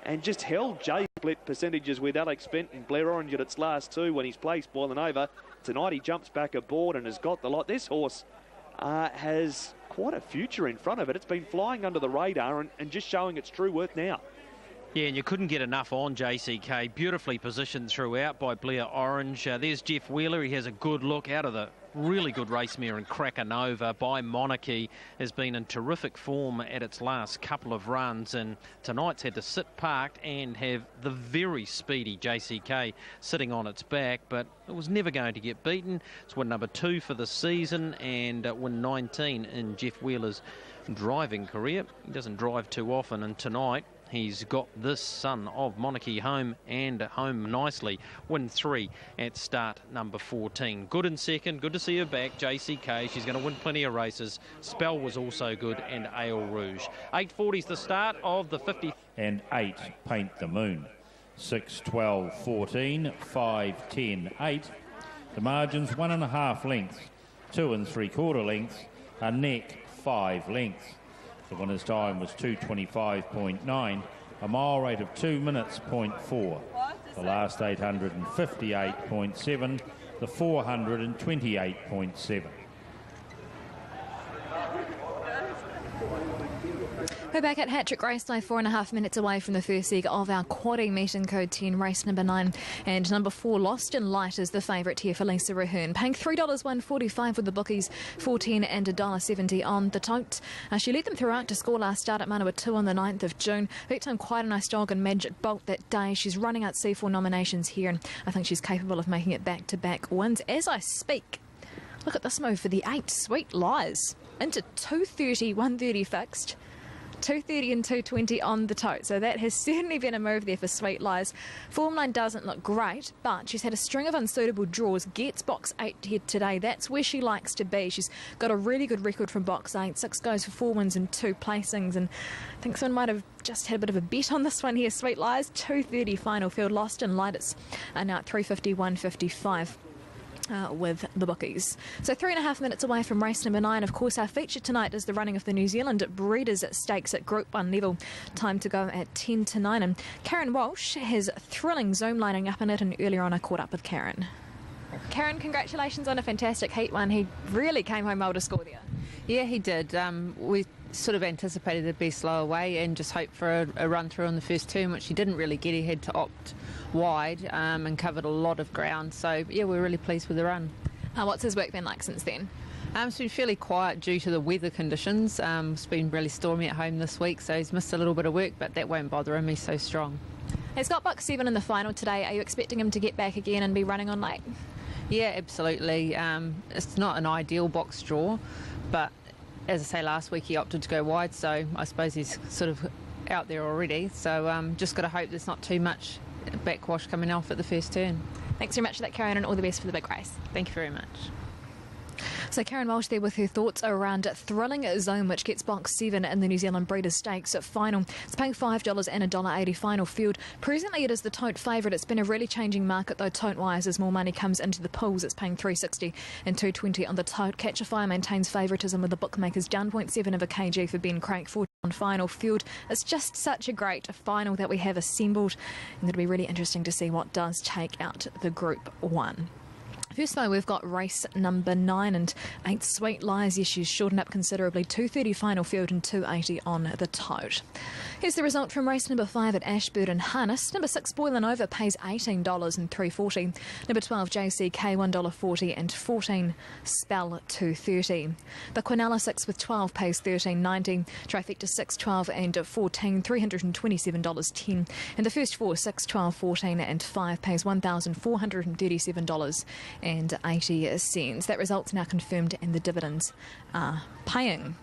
And just held J split percentages with Alex Benton, Blair Orange at its last 2 when he's placed Boiling Over. Tonight he jumps back aboard and has got the lot. This horse has quite a future in front of it. It's been flying under the radar and just showing its true worth now. Yeah, and you couldn't get enough on JCK. Beautifully positioned throughout by Blair Orange. There's Jeff Wheeler. He has a good look out of the really good race mare in Cracker Nova by Monarchy. Has been in terrific form at its last couple of runs, and tonight's had to sit parked and have the very speedy JCK sitting on its back, but it was never going to get beaten. It's win number 2 for the season and win 19 in Jeff Wheeler's driving career. He doesn't drive too often, and tonight he's got this son of Monarchy home and home nicely. Win 3 at start number 14. Good in second. Good to see her back. JCK. She's going to win plenty of races. Spell was also good, and Ale Rouge. 8:40's the start of the 50. And 8 Paint the Moon. 6, 12, 14, 5, 10, 8. The margins 1.5 lengths. 2 3/4 lengths. A neck 5 lengths. The winner's time was 2:25.9, a mile rate of 2 minutes, 0.4. The last 858.7, the 428.7. We're back at Hattrick Raceway, 4.5 minutes away from the first leg of our quadding meet in code 10, race number 9. And number 4, Lost in Light, is the favourite here for Lisa Rahern. Paying $3.145 with the bookies, $14 and $1.70 on the tote. She led them throughout to score last start at Manawa 2 on the 9th of June. Hooked on quite a nice dog and Magic Bolt that day. She's running out C4 nominations here, and I think she's capable of making it back-to-back wins. As I speak, look at this move for the 8, Sweet Lies. Into 230, 130 fixed. 230 and 220 on the tote, so that has certainly been a move there for Sweet Lies. Form line doesn't look great, but she's had a string of unsuitable draws. Gets box 8 here today. That's where she likes to be. She's got a really good record from box 8. 6 goes for 4 wins and 2 placings, and I think someone might have just had a bit of a bet on this one here. Sweet Lies, 230 final field. Lost in Light, it's now at 350, 155. With the bookies. So 3.5 minutes away from race number 9. Of course, our feature tonight is the running of the New Zealand Breeders' Stakes at Group 1 level. Time to go at 10 to 9. And Karen Walsh has thrilling Zoom lining up in it, and earlier on I caught up with Karen. Karen, congratulations on a fantastic heat one. He really came home well to score there. Yeah, he did. We sort of anticipated it'd be slow away and just hoped for a run through on the first turn, which he didn't really get. He had to opt wide and covered a lot of ground. So, yeah, we're really pleased with the run. What's his work been like since then? It's been fairly quiet due to the weather conditions. It's been really stormy at home this week, so he's missed a little bit of work, but that won't bother him. He's so strong. He's got box 7 in the final today. Are you expecting him to get back again and be running on late? Yeah, absolutely. It's not an ideal box draw, but as I say, last week he opted to go wide, so I suppose he's sort of out there already. So just got to hope there's not too much backwash coming off at the first turn. Thanks very much for that, Karen, and all the best for the big race. Thank you very much. So Karen Walsh there with her thoughts around Thrilling Zone, which gets box 7 in the New Zealand Breeders' Stakes at final. It's paying $5 and $1.80 final field. Presently it is the tote favourite. It's been a really changing market though tote-wise as more money comes into the pools. It's paying $3.60 and $2.20 on the tote. Catch a Fire maintains favouritism with the bookmakers down 0.7 of a kg for Ben Craig, 40 on final field. It's just such a great final that we have assembled, and it'll be really interesting to see what does take out the Group 1. First though, we've got race number 9 and 8 Sweet Lies. Yes, she's shortened up considerably. 2.30 final field and 2.80 on the tote. Here's the result from race number 5 at Ashburton Harness. Number 6 Boiling Over pays $18 and $3.40. Number 12 JCK $1.40 and 14 Spell $2.30. The Quinella 6 with 12 pays $13.90. Trifecta 6, 12 and 14 $327.10. And the first 4 6, 12, 14 and 5 pays $1,437 and 80 cents. That result's now confirmed and the dividends are paying.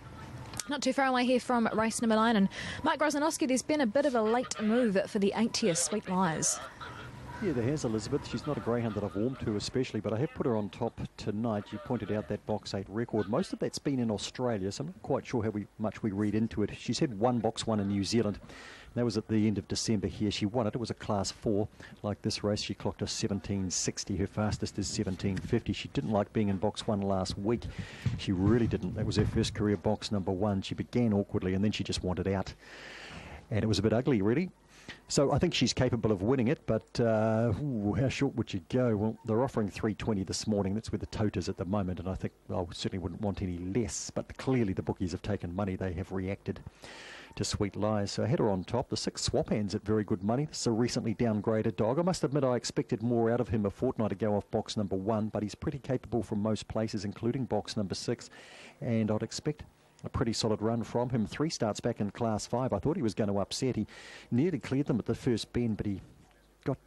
Not too far away here from race number 9, and Mike Rosanowski, there's been a bit of a late move for the 8-tier Sweet Lies. Yeah, there has, Elizabeth. She's not a greyhound that I've warmed to especially, but I have put her on top tonight. You pointed out that box 8 record. Most of that's been in Australia, so I'm not quite sure how much we read into it. She's had one box 1 in New Zealand. That was at the end of December here. She won it. It was a class 4. Like this race, she clocked a 17.60. Her fastest is 17.50. She didn't like being in box 1 last week. She really didn't. That was her first career box number 1. She began awkwardly and then she just wanted out. And it was a bit ugly, really. So I think she's capable of winning it, but how short would you go? Well, they're offering $3.20 this morning. That's where the tote is at the moment, and I think I certainly wouldn't want any less. But clearly the bookies have taken money. They have reacted to Sweet Lies. So I had her on top. The 6 Swap Hands at very good money. This is a recently downgraded dog. I must admit I expected more out of him a fortnight ago off box number 1, but he's pretty capable from most places, including box number 6, and I'd expect a pretty solid run from him. 3 starts back in class 5. I thought he was going to upset. He nearly cleared them at the first bend, but he got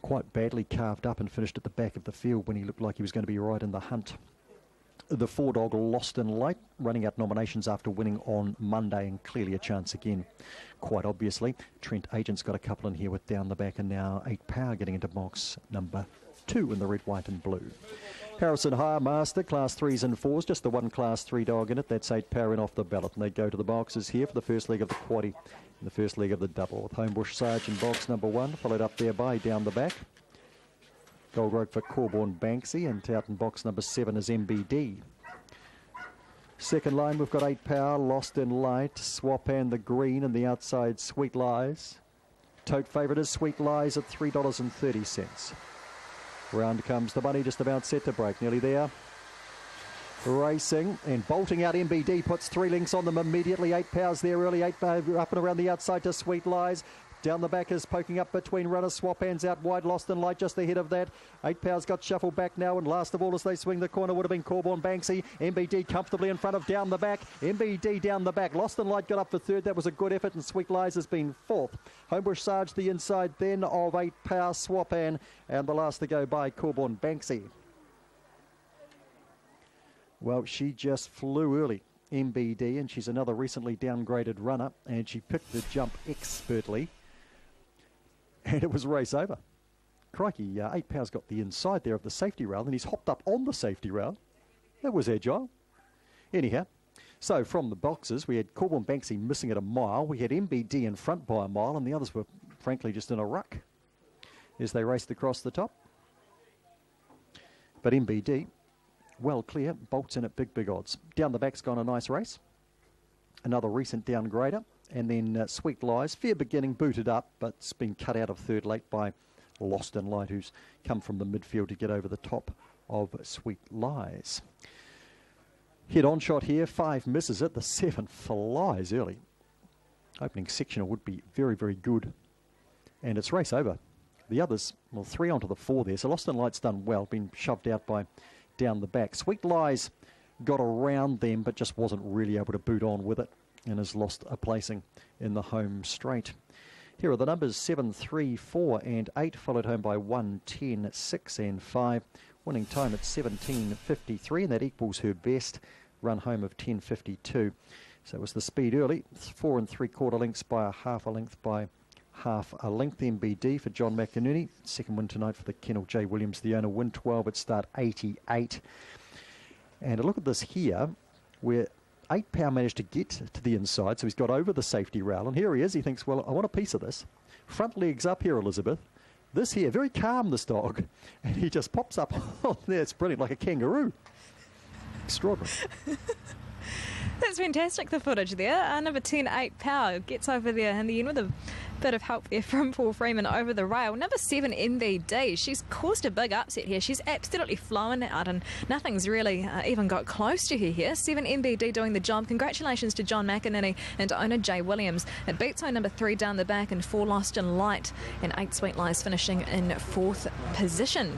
quite badly carved up and finished at the back of the field when he looked like he was going to be right in the hunt. The 4 dog Lost in Light, running out nominations after winning on Monday, and clearly a chance again, quite obviously. Trent Agent's got a couple in here with Down the Back, and now 8 Power getting into box number 2 in the red, white and blue. Harrison Hire Master, class 3s and 4s, just the 1 class 3 dog in it. That's 8 Power in off the ballot, and they go to the boxes here for the first leg of the quaddie and the first leg of the double, with Homebush Sarge in box number 1, followed up there by Down the Back. Gold Rogue for Corborn Banksy, and out in box number 7 is MBD. Second line, we've got 8 Power, Lost in Light, Swap and the Green, and the outside Sweet Lies. Tote favourite is Sweet Lies at $3.30. Round comes the money, just about set to break, nearly there. Racing and bolting out MBD, puts 3 links on them immediately. 8 Powers there early, 8 up and around the outside to Sweet Lies. Down the back is poking up between runners. Swap Hands out wide, Lost in Light just ahead of that. 8 Powers got shuffled back now, and last of all as they swing the corner would have been Corborn Banksy. MBD comfortably in front of Down the Back. MBD down the back. Lost in Light got up for 3rd. That was a good effort, and Sweet Lies has been 4th. Homebush Sarge the inside then of 8 Power, Swap Hand, and the last to go by Corborn Banksy. Well, she just flew early, MBD, and she's another recently downgraded runner, and she picked the jump expertly. And it was race over. Crikey, 8 Power's got the inside there of the safety rail, and he's hopped up on the safety rail. That was agile. Anyhow, so from the boxes, we had Corborn Banksy missing at a mile. We had MBD in front by a mile, and the others were, frankly, just in a ruck as they raced across the top. But MBD, well clear, bolts in at big odds. Down the Back's gone a nice race. Another recent downgrader. And then Sweet Lies, fair beginning, booted up, but it's been cut out of 3rd late by Lost in Light, who's come from the midfield to get over the top of Sweet Lies. Head-on shot here, 5 misses it, the 7 flies early. Opening sectional would be very, very good. And it's race over. The others, well, 3 onto the 4 there, so Lost in Light's done well, been shoved out by Down the Back. Sweet Lies got around them, but just wasn't really able to boot on with it, and has lost a placing in the home straight. Here are the numbers: 7, 3, 4 and 8, followed home by 1, 10, 6 and 5. Winning time at 17.53, and that equals her best run home of 10.52. So it was the speed early, 4 3/4 lengths by a half a length by half a length. MBD for John McInerney. Second win tonight for the Kennel. J. Williams, the owner, win 12 at start 88. And a look at this here, where 8 Power managed to get to the inside, so he's got over the safety rail. And here he is. He thinks, well, I want a piece of this. Front legs up here, Elizabeth. This here, very calm, this dog. And he just pops up on there. It's brilliant, like a kangaroo. Extraordinary. That's fantastic, the footage there. Number 10, 8 Power, gets over there in the end with a bit of help there from Paul Freeman over the rail. Number 7, MBD, she's caused a big upset here. She's absolutely flown out and nothing's really even got close to her here. 7, MBD doing the job. Congratulations to John McInerney and owner Jay Williams. It beats home number 3 down the back and 4 Lost in Light, and 8 Sweet Lies finishing in 4th position.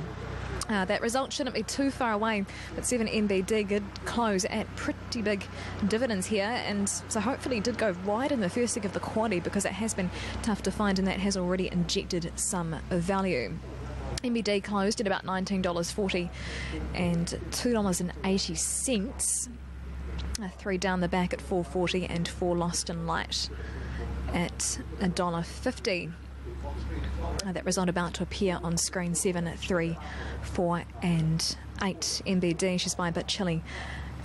That result shouldn't be too far away, but 7 MBD did close at pretty big dividends here, and so hopefully did go wide in the first leg of the quaddie, because it has been tough to find and that has already injected some value. MBD closed at about $19.40 and $2.80. 3 down the back at $4.40 and 4 Lost in Light at $1.50. That result about to appear on screen. 7, 3, 4 and 8 MBD. She's by a bit chilly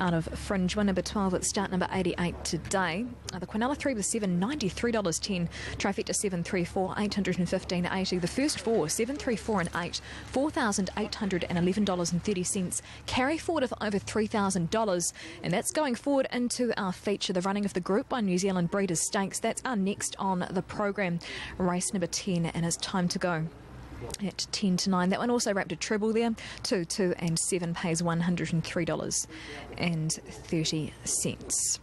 out of Fringe. Win number 12 at start number 88 today. The Quinella 3 with 7, $93.10. Trifecta 7, 3, 4, $815.80. The first 4, 7, 3, 4 and 8, $4,811.30. Carry forward of over $3,000, and that's going forward into our feature, the running of the Group 1 New Zealand Breeders' Stakes. That's our next on the program, race number 10, and it's time to go. At 10 to 9. That one also wrapped a treble there. 2, 2 and 7 pays $103.30.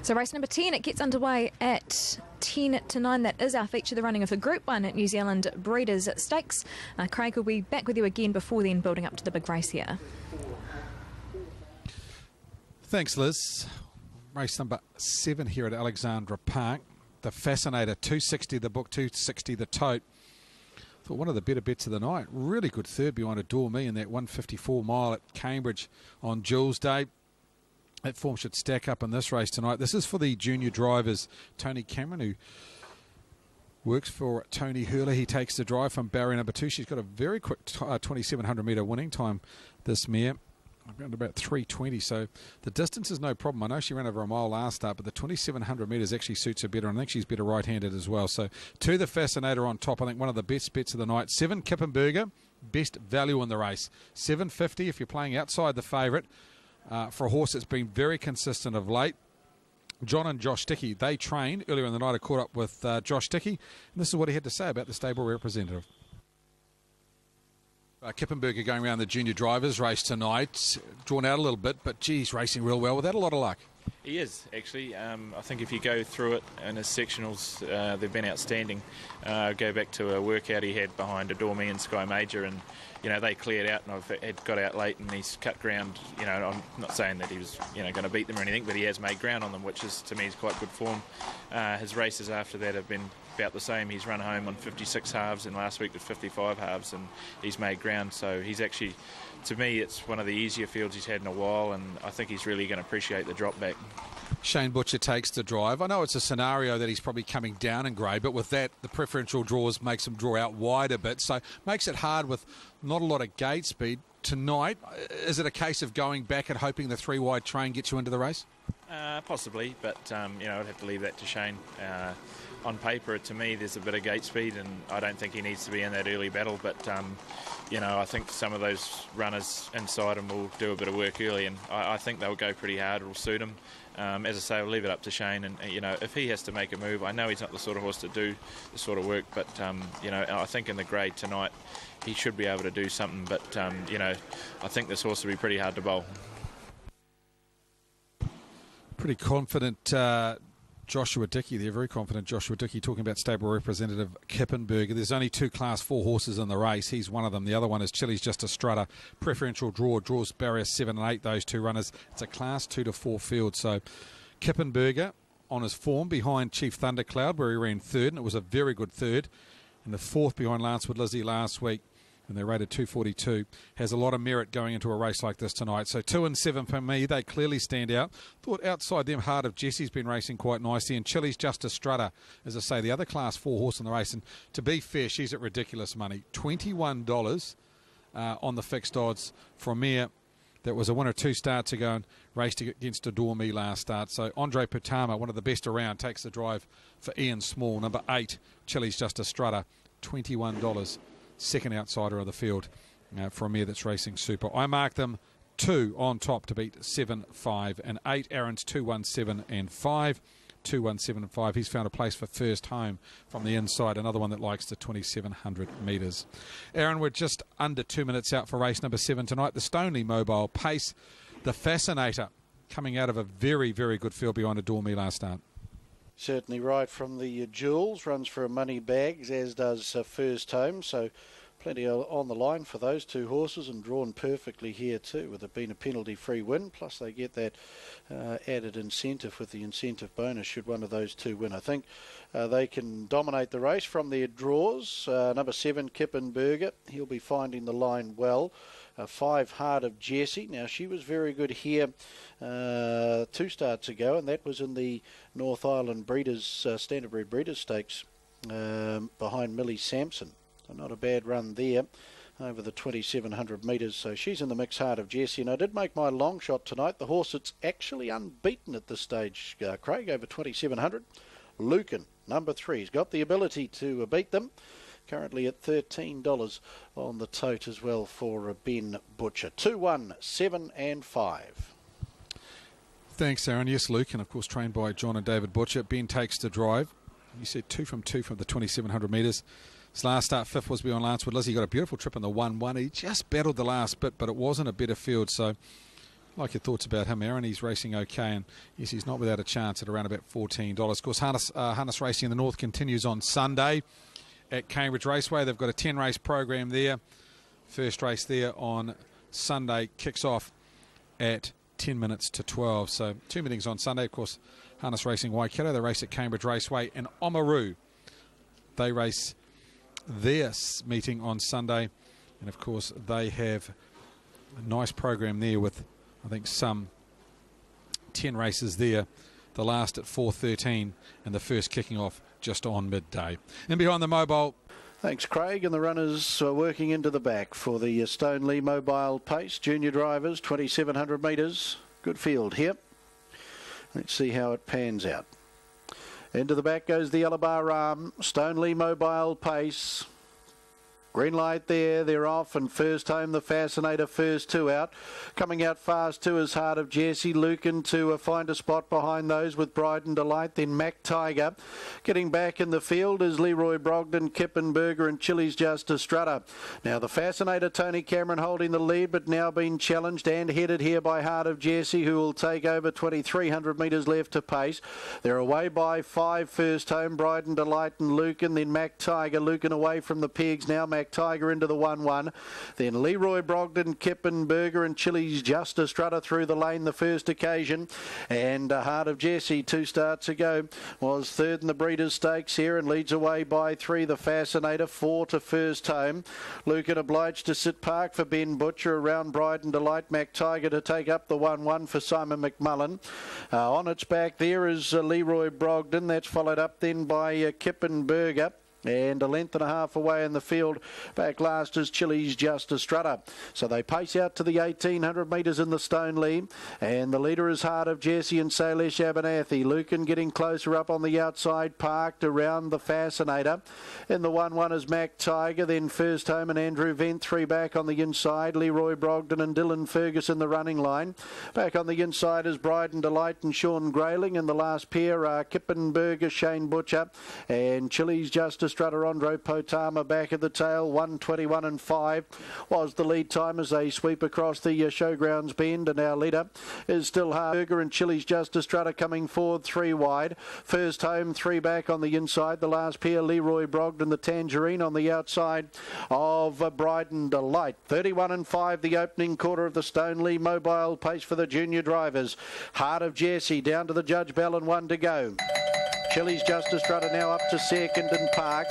So race number 10, it gets underway at 10 to 9. That is our feature, the running of the Group 1 at New Zealand Breeders' Stakes. Craig will be back with you again before then, building up to the big race here. Thanks, Liz. Race number 7 here at Alexandra Park. The Fascinator, 260 the book, 260 the tote. Thought one of the better bets of the night. Really good third behind Adore Me in that 154 mile at Cambridge on Jules Day. That form should stack up in this race tonight. This is for the junior drivers. Tony Cameron, who works for Tony Hurley. He takes the drive from barrier number 2. She's got a very quick 2,700 metre winning time, this mare. Around about 3:20, so the distance is no problem. I know she ran over a mile last start, but the 2,700 metres actually suits her better, and I think she's better right-handed as well. So to the Fascinator on top, I think one of the best bets of the night. 7 Kippenberger, best value in the race. $7.50 if you're playing outside the favourite for a horse that's been very consistent of late. John and Josh Dickey, they trained earlier in the night. I caught up with Josh Dickey, and this is what he had to say about the stable representative. Kippenberger going around the junior drivers race tonight, drawn out a little bit, but geez, racing real well without a lot of luck. He is, actually. I think if you go through it in his sectionals, they've been outstanding. Go back to a workout he had behind Adore Me and Sky Major, and they cleared out, and I've got out late, and he's cut ground. I'm not saying that he was going to beat them or anything, but he has made ground on them, which is, to me, is quite good form. His races after that have been about the same. He's run home on 56 halves, and last week with 55 halves, and he's made ground. So he's actually, to me, it's one of the easier fields he's had in a while, and I think he's really going to appreciate the drop back. Shane Butcher takes the drive. I know it's a scenario that he's probably coming down in grade, but with that, the preferential draws makes him draw out wide a bit, so makes it hard with not a lot of gate speed. Tonight, is it a case of going back and hoping the 3 wide train gets you into the race? Possibly, but I'd have to leave that to Shane. On paper, to me, there's a bit of gate speed, and I don't think he needs to be in that early battle, but I think some of those runners inside him will do a bit of work early, and I think they'll go pretty hard. It'll suit him. As I say, I'll leave it up to Shane, and if he has to make a move, I know he's not the sort of horse to do the sort of work, but I think in the grade tonight he should be able to do something, but I think this horse will be pretty hard to bowl. Pretty confident Joshua Dickey there, very confident Joshua Dickey, talking about stable representative Kippenberger. There's only 2 Class 4 horses in the race. He's one of them. The other one is Chili's Just a Strutter. Preferential draws barrier 7 and 8, those 2 runners. It's a Class 2 to 4 field. So Kippenberger on his form behind Chief Thundercloud, where he ran 3rd, and it was a very good 3rd. And the 4th behind Lancewood Lizzie last week, and they rated 242, has a lot of merit going into a race like this tonight. So 2 and 7 for me, they clearly stand out. Thought outside them, Heart of Jesse's been racing quite nicely, and Chili's Just a Strutter, as I say, the other Class 4 horse in the race. And to be fair, she's at ridiculous money, $21 on the fixed odds for a mare that was a winner 2 starts ago and raced against Adore Me last start. So Andre Putama, one of the best around, takes the drive for Ian Small. Number 8, Chili's Just a Strutter, $21. Second outsider of the field for a mare that's racing super. I mark them 2 on top to beat 7, 5 and 8. Aaron's 2, 1, 7 and 5. 2, 1, 7 and 5. He's found a place for first home from the inside. Another one that likes the 2,700 metres. Aaron, we're just under 2 minutes out for race number 7 tonight. The Stoneleigh Mobile Pace, the Fascinator, coming out of a very, very good field behind Adore Me last start. Certainly right from the Jewels, runs for a money bags, as does First Home, so plenty on the line for those 2 horses, and drawn perfectly here too, with it being a penalty-free win, plus they get that added incentive with the incentive bonus should one of those 2 win. I think they can dominate the race from their draws. Number 7, Kippenberger, he'll be finding the line well. 5, Heart of Jesse. Now, she was very good here 2 starts ago, and that was in the North Island Breeders, Standardbred Breeders Stakes behind Millie Sampson. So not a bad run there over the 2,700 metres. So she's in the mix, Heart of Jesse. And I did make my long shot tonight. The horse that's actually unbeaten at this stage, Craig, over 2,700. Lucan, number 3. He's got the ability to beat them. Currently at $13 on the tote as well for Ben Butcher. 2, 1, 7 and 5. Thanks, Aaron. Yes, Lucan, of course, trained by John and David Butcher. Ben takes the drive. You said 2 from 2 from the 2,700 metres. His last start, 5th, was beyond Lancewood. Lizzie got a beautiful trip in the 1-1. He just battled the last bit, but it wasn't a better field. So, I like your thoughts about him, Aaron. He's racing okay, and yes, he's not without a chance at around about $14. Of course, harness racing in the north continues on Sunday at Cambridge Raceway. They've got a 10-race program there. First race there on Sunday kicks off at 10 minutes to 12. So 2 meetings on Sunday. Of course, harness racing Waikato, they race at Cambridge Raceway, and Oamaru, they race their meeting on Sunday. And of course, they have a nice program there with, I think, some 10 races there. The last at 4:13 and the first kicking off just on midday. And behind the mobile. Thanks, Craig. And the runners are working into the back for the Stoneleigh Mobile Pace. Junior drivers, 2,700 metres. Good field here. Let's see how it pans out. Into the back goes the Alabar Arm. Stoneleigh Mobile Pace. Green light there, they're off, and First Home, the Fascinator, first 2 out. Coming out fast too is Heart of Jesse. Lucan to find a spot behind those with Bride and Delight. Then Mac Tiger. Getting back in the field is Leroy Brogden, Kippenberger and Chili's Just a Strutter. Now the Fascinator, Tony Cameron holding the lead, but now being challenged and headed here by Heart of Jesse, who will take over 2,300 metres left to pace. They're away by 5, First Home, Bride and Delight and Lucan. Then Mac Tiger. Lucan away from the pegs now. Mac Tiger into the 1-1. Then Leroy Brogden, Kippenberger and Chili's Just a Strutter through the lane the first occasion. And Heart of Jesse 2 starts ago was third in the Breeders' Stakes here and leads away by 3, the Fascinator, 4 to First Home. Lucan obliged to sit park for Ben Butcher. Around Bride and Delight. Mac Tiger to take up the 1-1 for Simon McMullen. On its back there is Leroy Brogden. That's followed up then by Kippenberger. And a length and a half away in the field. Back last is Chili's Just a Strutter. So they pace out to the 1,800 metres in the Stoneleigh. And the leader is Heart of Jesse and Salish Abernathy. Lucan getting closer up on the outside, parked around the Fascinator. In the 1-1 is Mac Tiger. Then First Home and Andrew Vent. 3 back on the inside. Leroy Brogden and Dylan Ferguson the running line. Back on the inside is Bride and Delight and Sean Grayling. And the last pair are Kippenberger, Shane Butcher and Chili's Just a Strutter, Andre Potama back at the tail. 1:21 and 5 was the lead time as they sweep across the showgrounds bend. And our leader is still Harburger and Chili's Just a Strutter coming forward 3 wide. First Home 3 back on the inside. The last pair, Leroy Brogden, the Tangerine on the outside of Bride and Delight. 31 and 5 the opening quarter of the Stoneleigh Mobile Pace for the junior drivers. Heart of Jesse down to the Judge Bell and 1 to go. Chili's Just a Strutter now up to second and park.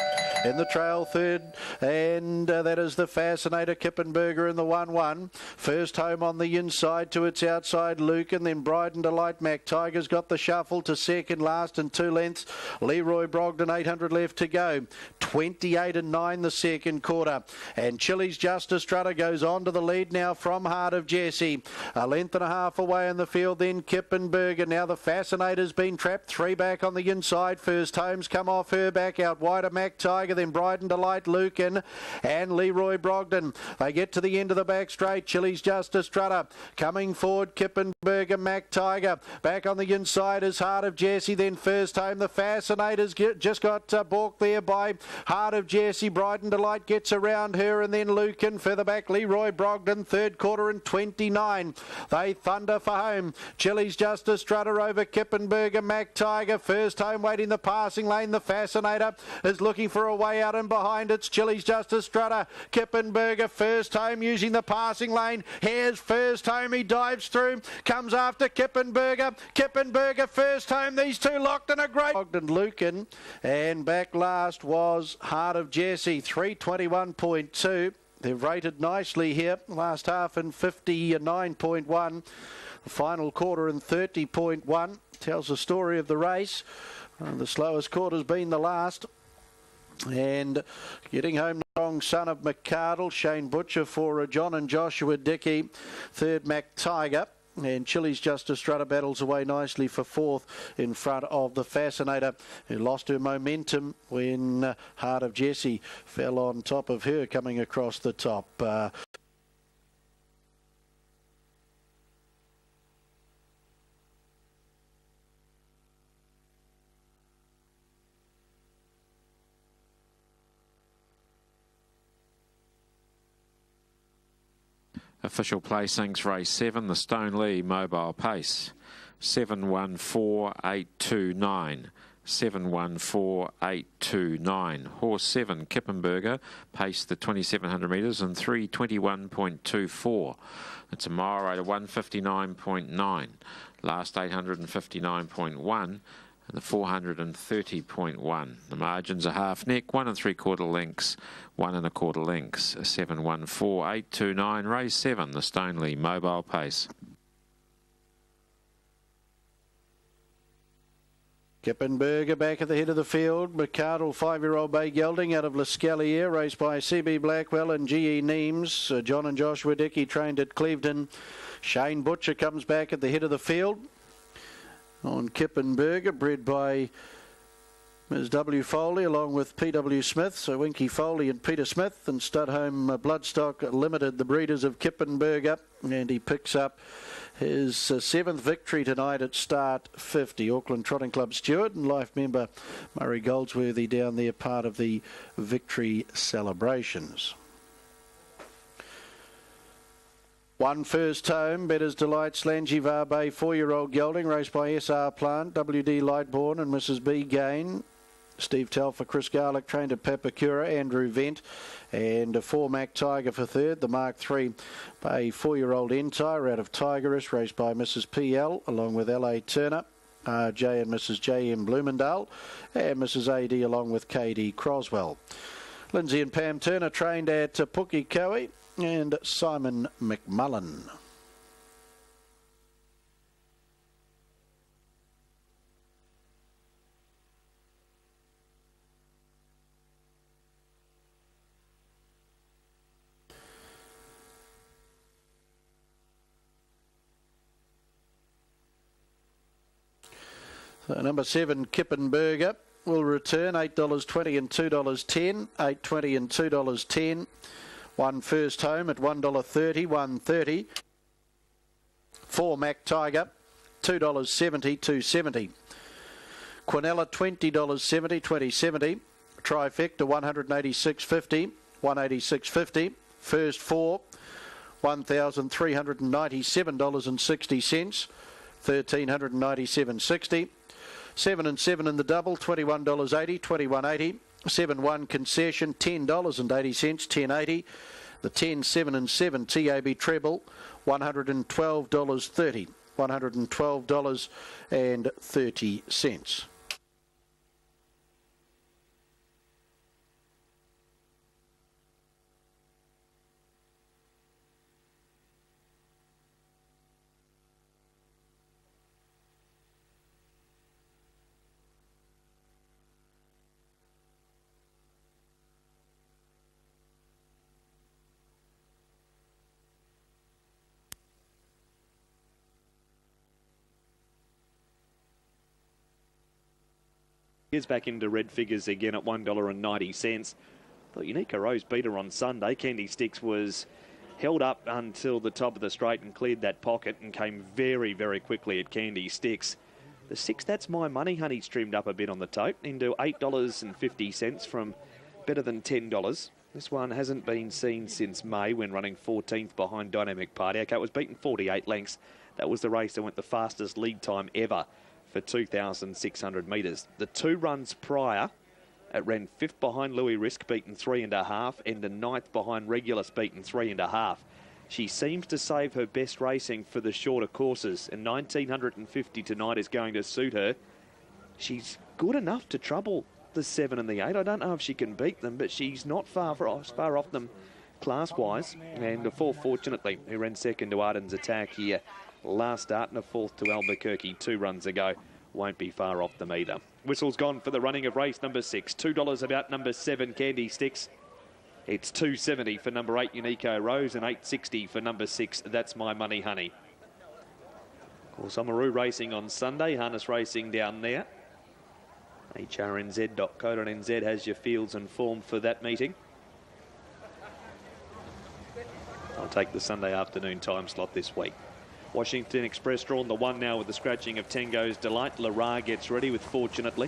In the trail third, and that is the Fascinator Kippenberger in the 1-1. First home on the inside to its outside, Luke, and then Bryden Delight. Mac Tiger's got the shuffle to second last and 2 lengths. Leroy Brogden, 800 left to go. 28 and 9 the second quarter. And Chili's Justice Strutter goes on to the lead now from Heart of Jesse. A length and a half away in the field, then Kippenberger. Now the Fascinator's been trapped. 3 back on the inside. First home's come off her back out wider. Mac Tiger, then Bryden Delight, Lucan, and Leroy Brogden. They get to the end of the back straight. Chili's Justice Strutter coming forward. Kippenberger, Mac Tiger. Back on the inside is Heart of Jesse. Then first home, the Fascinators just got balked there by Heart of Jesse. Bryden Delight gets around her, and then Lucan. Further back, Leroy Brogden. Third quarter and 29. They thunder for home. Chili's Justice Strutter over Kippenberger, Mac Tiger. First home waiting the passing lane. The Fascinator is looking for a way out, and behind it's Chili's Justice Strutter. Kippenberger first home using the passing lane. Here's first home. He dives through. Comes after Kippenberger. Kippenberger first home. These two locked in a great. And Lucan. And back last was Heart of Jesse. 321.2. They've rated nicely here. Last half in 59.1. The final quarter in 30.1. Tells the story of the race. The slowest quarter's been the last. And getting home, strong son of McCardle, Shane Butcher for John and Joshua Dickey. Third, Mac Tiger. And Chili's Justice Strutter battles away nicely for fourth in front of the Fascinator, who lost her momentum when Heart of Jesse fell on top of her coming across the top. Official placings, race 7, the Stone Lee Mobile Pace, 714829. 714829. Horse 7, Kippenberger, paced the 2700 metres in 321.24. It's a mile rate of 159.9. Last 859.1. And the 430.1. The margins are half neck, 1 3/4 lengths, 1 1/4 lengths. 714829, race 7, the Stone Lee Mobile Pace. Kippenberger back at the head of the field. McCardle, 5-year-old Bay Gelding out of L'Escalier, raced by CB Blackwell and GE Neems. John and Joshua Dickey trained at Clevedon. Shane Butcher comes back at the head of the field on Kippenberger, bred by Ms. W. Foley along with P.W. Smith, so Winky Foley and Peter Smith, and Studholme Bloodstock Limited, the breeders of Kippenberger, and he picks up his 7th victory tonight at start 50. Auckland Trotting Club steward and life member Murray Goldsworthy down there, part of the victory celebrations. One first home, Better's Delight, Slangy Bay, 4-year-old gelding, raced by SR Plant, WD Lightbourne and Mrs. B Gain. Steve Telfer, Chris Garlick, trained at Papakura, Andrew Vent, and a 4 Mac Tiger for third. The Mark 3 by 4-year-old Entire out of Tigerist, raced by Mrs. PL along with LA Turner, RJ and Mrs. JM Bloomendale, and Mrs. AD along with KD Croswell. Lindsay and Pam Turner trained at Pukekohe, and Simon McMullen. So number 7, Kippenberger, will return $8.20 and $2.10, $8.20 and $2.10. One first home at $1.30, $1.30. 4 Mac Tiger, $2.70, $2.70. Quinella, $20.70, $20.70. Trifecta, $186.50, $186.50. First 4, $1,397.60, $1,397.60. 7 and 7 in the double, $21.80, $21.80. 7-1 concession, $10.80, $10.80. The 10, 7 and 7 TAB treble, $112.30, $112.30. Here's back into red figures again at $1.90. Thought Unica Rose beat her on Sunday. Candy Sticks was held up until the top of the straight and cleared that pocket and came very, very quickly at Candy Sticks. The 6, That's My Money, Honey, trimmed up a bit on the tote into $8.50 from better than $10. This one hasn't been seen since May when running 14th behind Dynamic Party. Okay, it was beaten 48 lengths. That was the race that went the fastest lead time ever for 2,600 metres. The 2 runs prior, it ran 5th behind Louis Risk, beaten 3.5, and the 9th behind Regulus, beaten 3.5. She seems to save her best racing for the shorter courses, and 1,950 tonight is going to suit her. She's good enough to trouble the 7 and the 8. I don't know if she can beat them, but she's not far off them class-wise. And the 4, Fortunately, who ran second to Arden's Attack here last start, and a 4th to Albuquerque 2 runs ago, won't be far off them either. Whistle's gone for the running of race number 6. $2 about number 7, Candy Sticks. It's $2.70 for number 8, Unico Rose, and $8.60 for number 6, That's My Money, Honey. Of course, Oamaru racing on Sunday, harness racing down there. hrnz.co.nz has your fields and form for that meeting. I'll take the Sunday afternoon time slot this week. Washington Express drawn the 1 now with the scratching of Tango's Delight. Lara gets ready with Fortunately.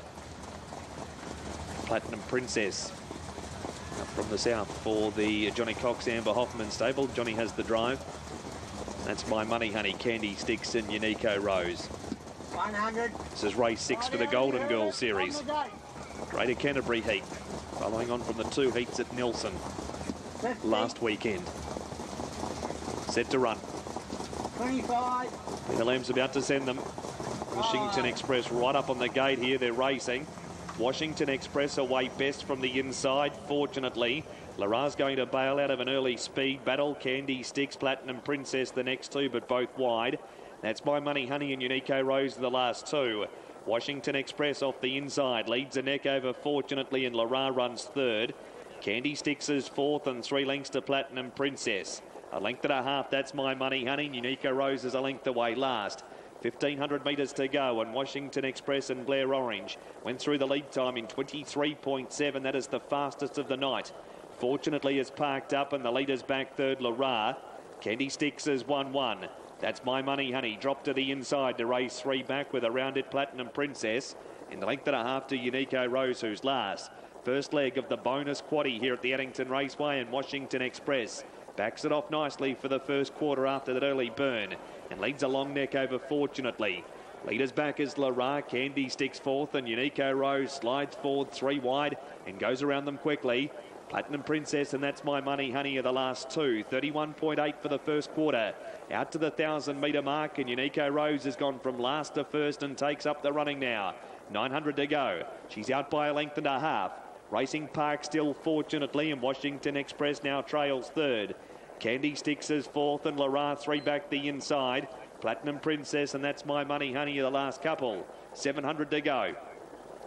Platinum Princess up from the south for the Johnny Cox Amber Hoffman stable. Johnny has the drive. That's My Money, Honey, Candy Sticks and Unico Rose. 100. This is race 6 for the Golden Girl Series. Greater Canterbury Heat, following on from the 2 heats at Nelson last weekend. Set to run. 25. Peter Lamb's about to send them. Washington Express right up on the gate here. They're racing. Washington Express away best from the inside, Fortunately. Lara's going to bail out of an early speed battle. Candy Sticks, Platinum Princess the next 2, but both wide. That's My Money, Honey and Unico Rose the last 2. Washington Express off the inside leads a neck over Fortunately, and Lara runs 3rd. Candy Sticks is 4th and 3 lengths to Platinum Princess. A length and a half, That's My Money, Honey. Unico Rose is a length away last. 1,500 metres to go, and Washington Express and Blair Orange went through the lead time in 23.7. That is the fastest of the night. Fortunately is parked up, and the leader's back 3rd, Lara. Candy Sticks is 1-1. That's My Money, Honey. Dropped to the inside to race 3 back with a rounded Platinum Princess. In the length and a half to Unico Rose, who's last. First leg of the bonus quaddie here at the Addington Raceway, and Washington Express backs it off nicely for the first quarter after that early burn, and leads a long neck over Fortunately. Leaders back is Lara. Candy Sticks 4th, and Unico Rose slides forward 3 wide and goes around them quickly. Platinum Princess and That's My Money, Honey are the last 2. 31.8 for the first quarter. Out to the 1,000-metre mark, and Unico Rose has gone from last to first and takes up the running now. 900 to go. She's out by a length and a half. Racing Park still Fortunately, and Washington Express now trails 3rd. Candy Sticks is 4th, and Lara 3 back the inside. Platinum Princess and That's My Money, Honey are the last couple. 700 to go.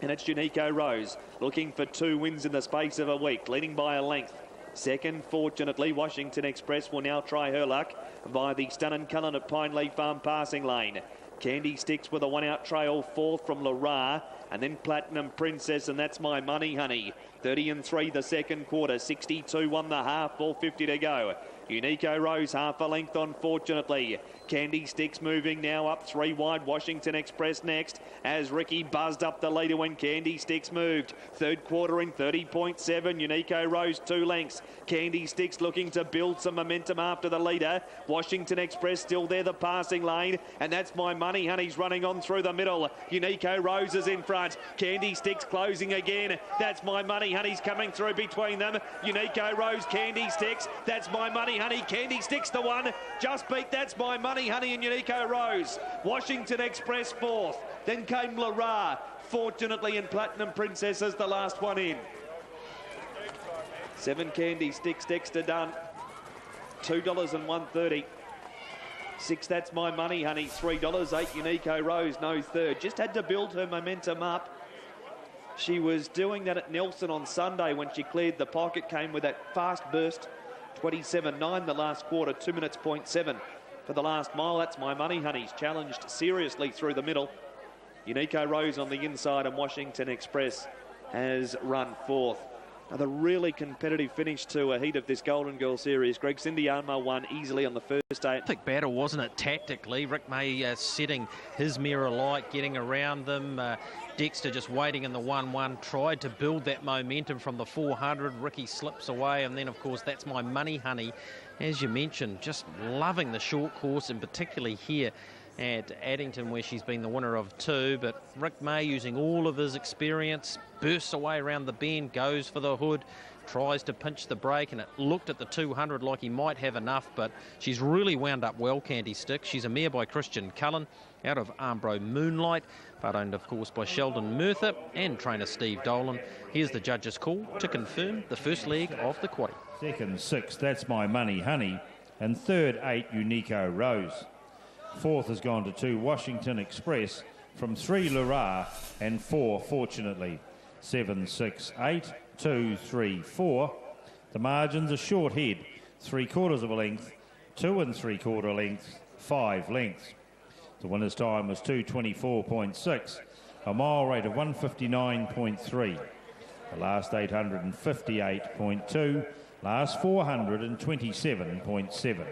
And it's Unico Rose looking for 2 wins in the space of a week, leading by a length. Second, Fortunately, Washington Express will now try her luck via the Stunnin' Cullen at Pine Leaf Farm passing lane. Candy Sticks with a 1-out trail, 4th from Lara, and then Platinum Princess and That's My Money, Honey. 30 and 3 the second quarter, 62 1 the half, 450 to go. Unico Rose half a length on Fortunately. Candy Sticks moving now up 3 wide. Washington Express next as Ricky buzzed up the leader when Candy Sticks moved. Third quarter in 30.7. Unico Rose 2 lengths. Candy Sticks looking to build some momentum after the leader. Washington Express still there, the passing lane, and That's My Money, Honey's running on through the middle. Unico Rose is in front. Candy Sticks closing again. That's My Money, Honey's coming through between them. Unico Rose, Candy Sticks. That's My Money, Honey. Candy Sticks the 1. Just beat That's My Money, Honey and Unico Rose. Washington Express 4th. Then came Lara, Fortunately, and Platinum Princess as the last one in. 7 Candy Sticks, Dexter Dunn. $2 and $1.30. 6 That's My Money, Honey. $3. 8 Unico Rose, no third. Just had to build her momentum up. She was doing that at Nelson on Sunday when she cleared the pocket, came with that fast burst. 27.9 the last quarter, 2 minutes, 0.7 for the last mile. That's My Money, Honey's challenged seriously through the middle. Unico Rose on the inside, and Washington Express has run fourth. Another really competitive finish to a heat of this Golden Girl Series. Greg Cindiarmo won easily on the first 8. Perfect battle, wasn't it, tactically? Rick May setting his mare alight, getting around them. Dexter just waiting in the 1-1, tried to build that momentum from the 400. Ricky slips away, and then, of course, That's My Money Honey. As you mentioned, just loving the short course, and particularly here at Addington, where she's been the winner of 2. But Rick May, using all of his experience, bursts away around the bend, goes for the hood, tries to pinch the brake, and it looked at the 200 like he might have enough, but she's really wound up well, Candy Stick. She's a mare by Christian Cullen out of Armbro Moonlight, but owned, of course, by Sheldon Murtha and trainer Steve Dolan. Here's the judge's call to confirm the first leg of the quaddie. Second, 6, That's My Money Honey, and third, 8, Unico Rose. Fourth has gone to 2, Washington Express, from 3, Lura, and 4, Fortunately. 7, 6, 8, 2, 3, 4. The margins are short head, 3/4 of a length, 2 3/4 lengths, 5 lengths. The winner's time was 2:24.6, a mile rate of 1:59.3. The last 858.2, last 427.7.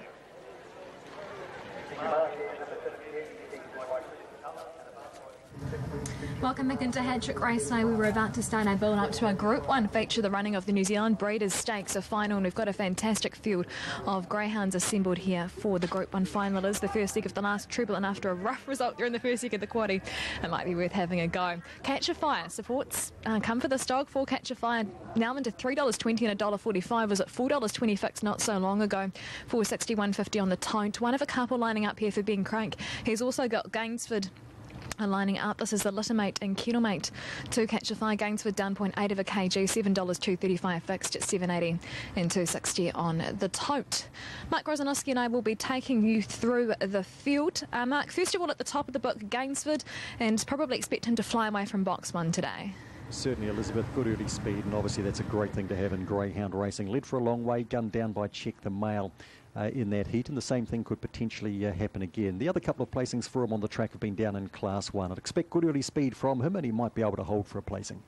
Welcome back into Hat-Trick Raceway. We were about to start our build up to our Group 1 feature, the running of the New Zealand Breeders' Stakes, a final, and we've got a fantastic field of greyhounds assembled here for the Group 1 final. It is the first leg of the last treble, and after a rough result during the first leg of the quaddie, it might be worth having a go. Catch a Fire supports come for this dog. For Catch a Fire now into $3.20 and $1.45. Was at $4.20 fixed not so long ago. $4.61.50 on the Tont. One of a couple lining up here for Ben Crank. He's also got Gainsford lining up. This is the Littermate and Kettlemate to Catch a Fire. Gainsford down 0.8 of a kg, $7.235 fixed at $7.80 and $2.60 on the Tote. Mark Rosanowski and I will be taking you through the field. Mark, first of all, at the top of the book, Gainsford, and probably expect him to fly away from box 1 today. Certainly, Elizabeth, good early speed, and obviously that's a great thing to have in greyhound racing. Led for a long way, gunned down by Check the Mail in that heat, and the same thing could potentially happen again. The other couple of placings for him on the track have been down in Class 1. I'd expect good early speed from him, and he might be able to hold for a placing.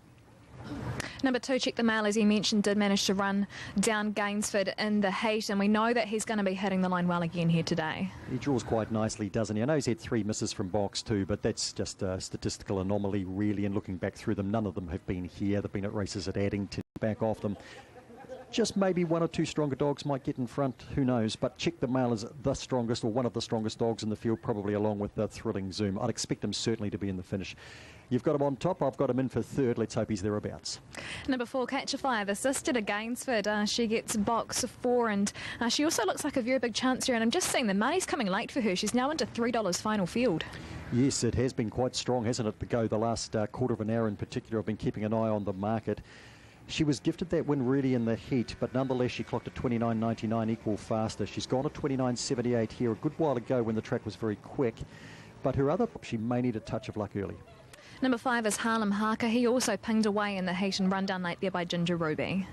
Number 2, Check the Mail, as he mentioned, did manage to run down Gainsford in the heat, and we know that he's going to be hitting the line well again here today. He draws quite nicely, doesn't he? I know he's had 3 misses from box 2, but that's just a statistical anomaly, really, and looking back through them, none of them have been here. They've been at races at Addington, back off them. Just maybe 1 or 2 stronger dogs might get in front, who knows, but Check the Mail is the strongest, or one of the strongest dogs in the field, probably along with the Thrilling Zoom. I'd expect him certainly to be in the finish. You've got him on top, I've got him in for 3rd. Let's hope he's thereabouts. Number 4, Catch a Fire, the sister to Gainsford. She gets box 4, and she also looks like a very big chance here, and I'm just seeing the money's coming late for her. She's now into $3 final field. Yes, it has been quite strong, hasn't it, to go the last quarter of an hour in particular. I've been keeping an eye on the market. She was gifted that win really in the heat, but nonetheless she clocked at 29.99, equal faster. She's gone at 29.78 here a good while ago when the track was very quick, but her other, she may need a touch of luck early. Number 5 is Harlem Harker. He also pinged away in the heat and run down late there by Ginger Ruby.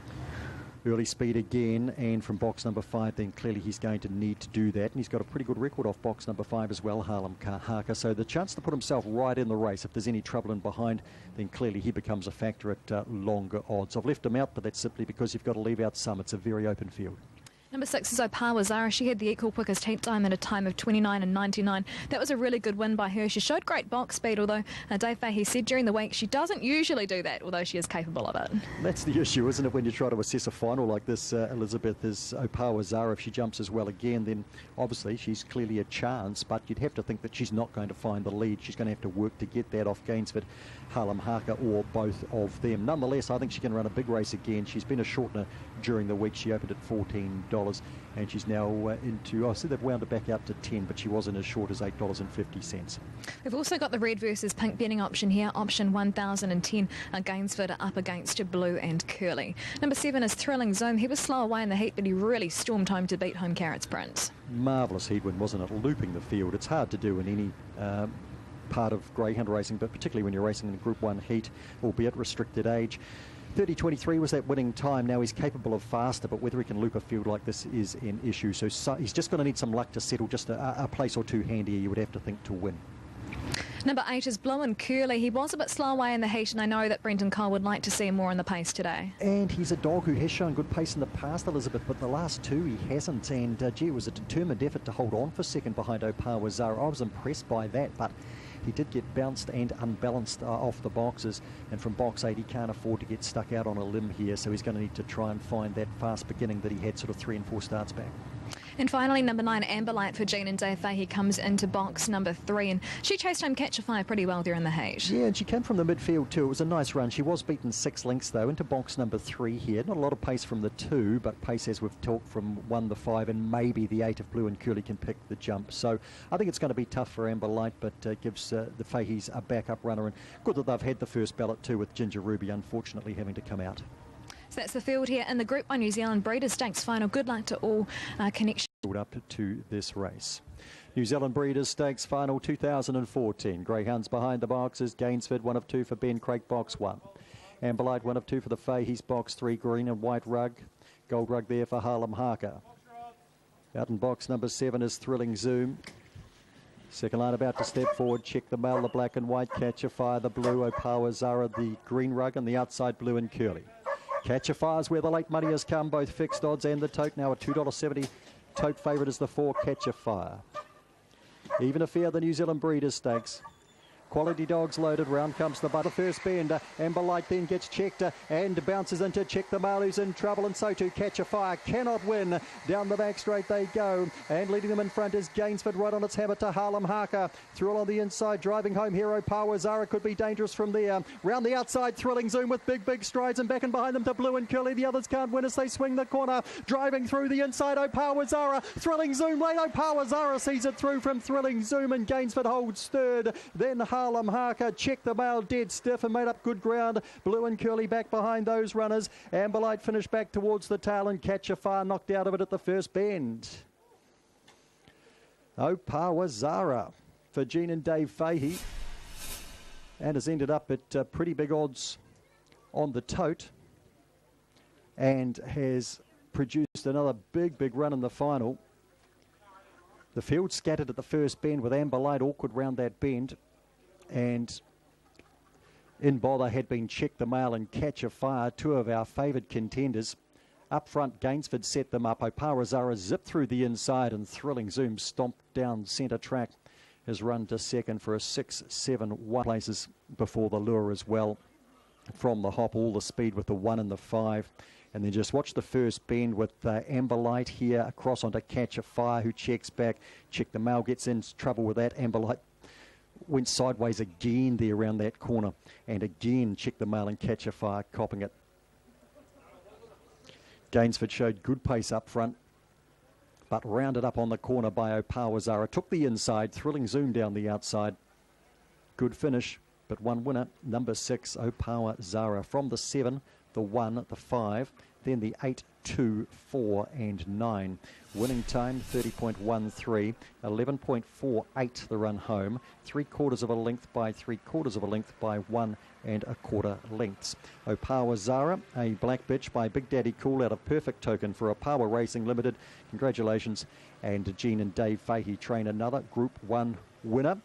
Early speed again, and from box number 5, then clearly he's going to need to do that, and he's got a pretty good record off box number 5 as well, Harlem Harker. So the chance to put himself right in the race, if there's any trouble in behind, then clearly he becomes a factor at longer odds. I've left him out, but that's simply because you've got to leave out some. It's a very open field. Number 6 is Opawa Zara. She had the equal quickest heat time at a time of 29.99. That was a really good win by her. She showed great box speed, although Dave Fahey said during the week she doesn't usually do that, although she is capable of it. That's the issue, isn't it, when you try to assess a final like this, Elizabeth, is Opawa Zara. If she jumps as well again, then obviously she's clearly a chance, but you'd have to think that she's not going to find the lead. She's going to have to work to get that off Gainsford, Harlem Harker, or both of them. Nonetheless, I think she can run a big race again. She's been a shortener during the week. She opened at $14. And she's now into, I see they've wound it back out to 10, but she wasn't as short as $8.50. We've also got the red versus pink betting option here, option 1010, Gainsford up against blue and curly. Number 7 is Thrilling Zoom. He was slow away in the heat, but he really stormed home to beat Home Carrot's Prince. Marvellous heat win, wasn't it? Looping the field. It's hard to do in any part of greyhound racing, but particularly when you're racing in Group 1 heat, albeit restricted age. 30.23 was that winning time. Now he's capable of faster, but whether he can loop a field like this is an issue. So he's just going to need some luck to settle just a place or two handier, you would have to think, to win. Number 8 is Blue and Curly. He was a bit slow away in the heat, and I know that Brenton Cole would like to see him more in the pace today. And he's a dog who has shown good pace in the past, Elizabeth, but the last two he hasn't. And gee, it was a determined effort to hold on for second behind Opawa Zara. I was impressed by that, but he did get bounced and unbalanced off the boxes, and from box 8 he can't afford to get stuck out on a limb here, so he's going to need to try and find that fast beginning that he had sort of 3 and 4 starts back. And finally, number 9, Amberlight for Jean and Dave Fahey comes into box number 3, and she chased home Catch a Fire pretty well there in the heat. Yeah, and she came from the midfield too. It was a nice run. She was beaten 6 lengths though into box number 3 here. Not a lot of pace from the 2, but pace, as we've talked, from 1, the 5, and maybe the 8 if Blue and Curly can pick the jump. So I think it's going to be tough for Amberlight, but gives the Faheys a backup runner, and good that they've had the first ballot too, with Ginger Ruby unfortunately having to come out. So that's the field here in the Group 1 New Zealand Breeders' Stakes final. Good luck to all connections. Up to this race. New Zealand Breeders' Stakes final 2014. Greyhounds behind the boxes. Gainsford 1 of 2 for Ben Craig, box 1. Amberlight 1 of 2 for the Faheys, box 3. Green and white rug. Gold rug there for Harlem Harker. Out in box number 7 is Thrilling Zoom. Second line about to step forward. Check the Mail, the black and white. Catch a Fire, the blue. Opawa Zara, the green rug, and the outside Blue and Curly. Catch a Fire's where the late money has come, both fixed odds and the tote. Now a $2.70 tote favourite is the 4, Catch a Fire. Even affair, the New Zealand Breeders' Stakes. Quality dogs loaded. Round comes the butter. First bend. Amberlight then gets checked and bounces into Check the Mail, who's in trouble, and so too Catch a Fire cannot win. Down the back straight they go, and leading them in front is Gainsford, right on its hammer to Harlem Harker. Through on the inside, driving home Hero Power. Zara could be dangerous from there. Round the outside, Thrilling Zoom with big strides, and back and behind them to Blue and Curly. The others can't win as they swing the corner. Driving through the inside, Opawa Zara. Thrilling Zoom late. Opawa Zara sees it through from Thrilling Zoom, and Gainsford holds third. Then Harlem Harker, Check the Mail dead stiff and made up good ground. Blue and Curly back behind those runners. Amberlight finished back towards the tail, and Catch a Fire knocked out of it at the first bend. Opawa Zara for Jean and Dave Fahey, and has ended up at pretty big odds on the tote, and has produced another big run in the final. The field scattered at the first bend, with Amberlight awkward round that bend, and in bother had been Check the Mail and Catch a Fire, 2 of our favoured contenders. Up front, Gainsford set them up. Opawa Zara zipped through the inside, and Thrilling Zoom stomped down centre track. Has run to second for a 6-7-1 places before the lure as well. From the hop, all the speed with the 1 and the 5. And then just watch the first bend with Amberlight here across onto Catch a Fire, who checks back. Check the Mail gets in trouble with that. Amberlight went sideways again there around that corner, and again Check the Mail and Catch a Fire copping it. Gainsford showed good pace up front, but rounded up on the corner by Opawa Zara. Took the inside, Thrilling Zoom down the outside. Good finish, but one winner, number 6, Opawa Zara. From the 7, the 1, the 5, then the 8, 2, 4 and 9. Winning time 30.13, 11.48 the run home, 3/4 of a length by 3/4 of a length by 1 1/4 lengths. Opawa Zara, a black bitch by Big Daddy Cool, out of Perfect Token for Opawa Racing Limited. Congratulations. And Jean and Dave Fahey train another Group 1 winner.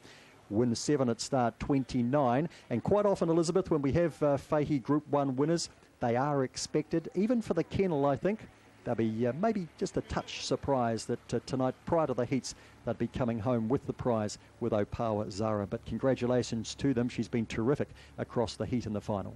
Win 7 at start 29, and quite often, Elizabeth, when we have Fahey Group 1 winners, they are expected, even for the kennel, I think. They'll be maybe just a touch surprised that tonight, prior to the heats, they'd be coming home with the prize with Opawa Zara. But congratulations to them. She's been terrific across the heat and the final.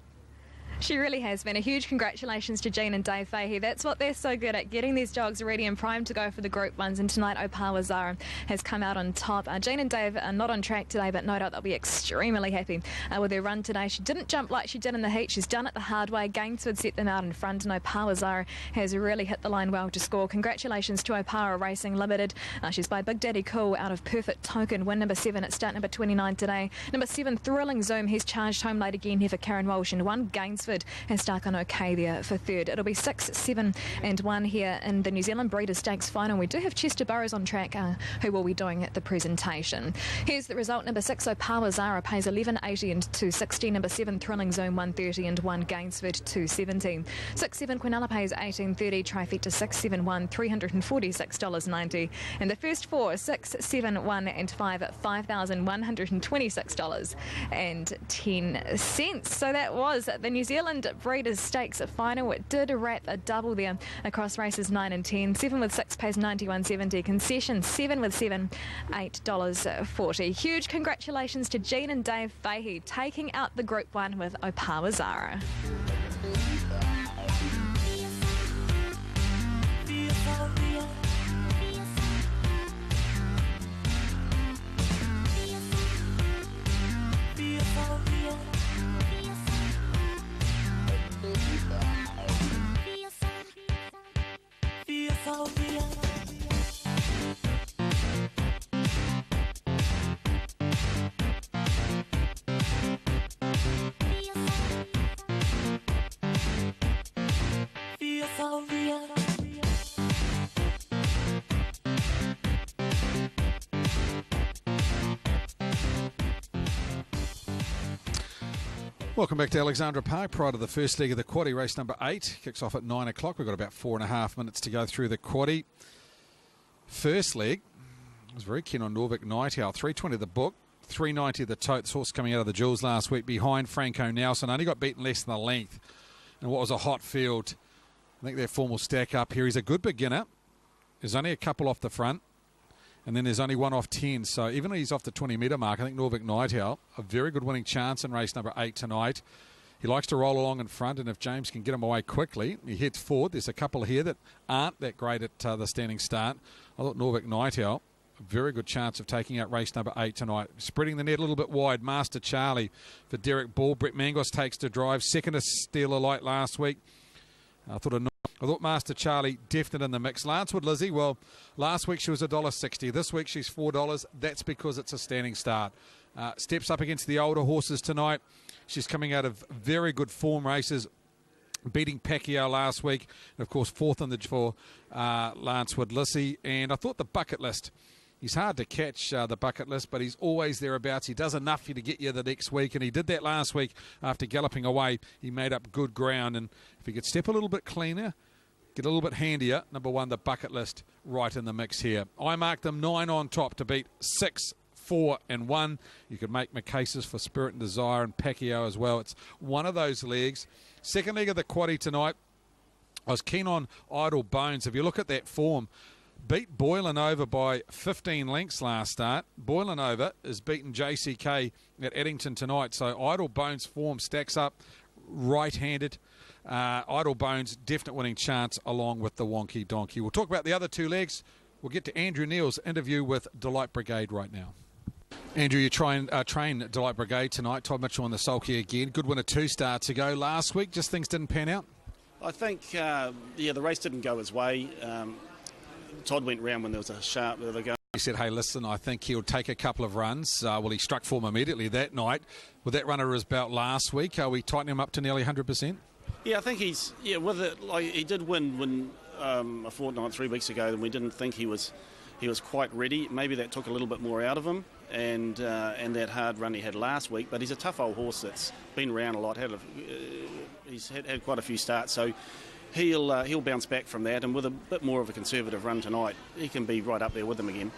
She really has been. A huge congratulations to Jean and Dave Fahey. That's what they're so good at, getting these dogs ready and primed to go for the Group 1s. And tonight, Opawa Zara has come out on top. Jean and Dave are not on track today, but no doubt they'll be extremely happy with their run today. She didn't jump like she did in the heat. She's done it the hard way. Gainsford set them out in front, and Opawa Zara has really hit the line well to score. Congratulations to Opawa Racing Limited. She's by Big Daddy Cool out of Perfect Token. Win number 7 at start number 29 today. Number 7, Thrilling Zoom. He's charged home late again here for Karen Walsh, and 1, Gainsford Gainsford has stuck on okay there for third. It'll be 6, 7 and 1 here in the New Zealand Breeders' Stakes final. We do have Chester Burrows on track who will be doing the presentation. Here's the result. Number 6, Opawa Zara pays 11.80 and 2.60. Number 7, Thrilling Zone 1.30 and 1 Gainsford 2.17. 6, 7 Quinella pays 18.30. Trifecta 6, 7, 1 $346.90. And the first 4, 6, 7, 1 and 5 $5,126.10. So that was the New Zealand Breeders' Stakes final. It did wrap a double there across races 9 and 10. 7 with 6 pays $91.70. Concession 7 with 7, $8.40. Huge congratulations to Jean and Dave Fahey taking out the Group 1 with Opawa Zara. Welcome back to Alexandra Park. Prior to the first leg of the quaddie, race number 8 kicks off at 9 o'clock. We've got about 4.5 minutes to go through the quaddie. First leg, I was very keen on Norvik Nightowl. 320 the book, 390 the tote. This horse coming out of the Jewels last week behind Franco Nelson. Only got beaten less than the length in what was a hot field. I think their form will stack up here. He's a good beginner. There's only a couple off the front. And then there's only one off 10. So even though he's off the 20-metre mark, I think Norvik Nightowl, a very good winning chance in race number 8 tonight. He likes to roll along in front, and if James can get him away quickly, he heads forward. There's a couple here that aren't that great at the standing start. I thought Norvik Nightowl, a very good chance of taking out race number 8 tonight. Spreading the net a little bit wide, Master Charlie for Derek Ball. Brett Mangos takes to drive. Second to Steal a Light last week. I thought Master Charlie definite in the mix. Lancewood Lizzie, well, last week she was $1.60. This week she's $4. That's because it's a standing start. Steps up against the older horses tonight. She's coming out of very good form races, beating Pacquiao last week. And, of course, fourth in the for Lancewood Lizzie. And I thought the bucket list. He's hard to catch, the bucket list, but he's always thereabouts. He does enough to get you the next week, and he did that last week after galloping away. He made up good ground, and if he could step a little bit cleaner, get a little bit handier, number 1, the bucket list, right in the mix here. I marked them 9 on top to beat 6, 4 and 1. You could make my cases for Spirit and Desire and Pacquiao as well. It's one of those legs. Second leg of the quaddie tonight, I was keen on Idle Bones. If you look at that form, beat Boylan over by 15 lengths last start. Boylan over is beaten JCK at Eddington tonight. So Idle Bones' form stacks up right-handed. Idle Bones, definite winning chance along with the Wonky Donkey. We'll talk about the other 2 legs. We'll get to Andrew Neal's interview with Delight Brigade right now. Andrew, you train Delight Brigade tonight. Todd Mitchell on the sulky again. Good winner 2 starts ago. Last week, just things didn't pan out? I think, the race didn't go his way. Todd went round when there was a sharp the go. He said, hey, listen, I think he'll take a couple of runs. Well, he struck form immediately that night. With that run under his belt last week, are we tightening him up to nearly 100%? Yeah, I think he's, with it, like he did win when a fortnight, 3 weeks ago, and we didn't think he was quite ready. Maybe that took a little bit more out of him, and that hard run he had last week. But he's a tough old horse that's been around a lot. He's had quite a few starts, so he'll bounce back from that, and with a bit more of a conservative run tonight, he can be right up there with them again.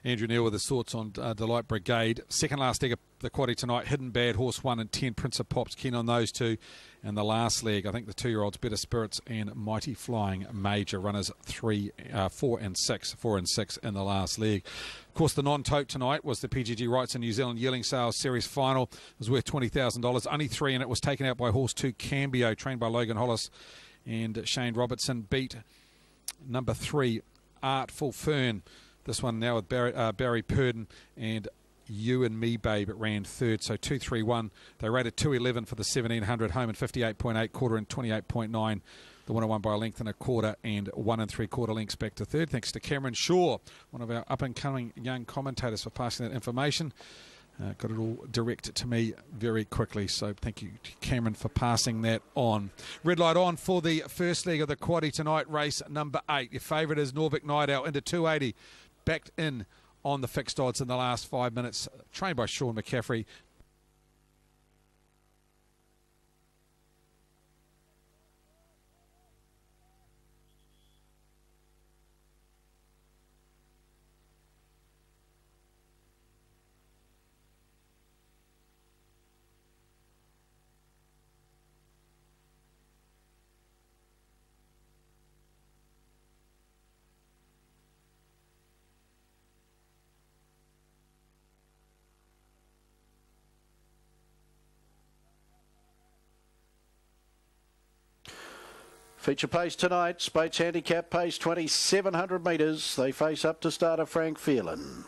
Andrew Neal with his thoughts on Delight Brigade. Second last leg of the quaddie tonight, Hidden Bad, Horse 1 and 10, Prince of Pops, keen on those 2. And the last leg, I think the 2-year-olds, Better Spirits and Mighty Flying Major, runners 4 and 6 in the last leg. Of course, the non-tote tonight was the PGG Wrights and New Zealand Yearling Sales Series final. It was worth $20,000, only 3, and it was taken out by horse 2, Cambio, trained by Logan Hollis and Shane Robertson, beat number 3, Artful Fern. This one now with Barry Purdon and You and Me Babe. It ran third, so 2-3-1. They rated 2.11 for the 1700, home in 58.8, quarter in 28.9. The winner won by a length and a quarter and 1 3/4 lengths back to third. Thanks to Cameron Shaw, one of our up-and-coming young commentators, for passing that information. got it all directed to me very quickly, so thank you to Cameron for passing that on. Red light on for the first leg of the quaddie tonight, race number 8. Your favourite is Norvik Night Owl into 280, backed in on the fixed odds in the last 5 minutes, trained by Sean McCaffrey. Feature pace tonight, Spates handicap pace 2,700 metres. They face up to starter Frank Phelan.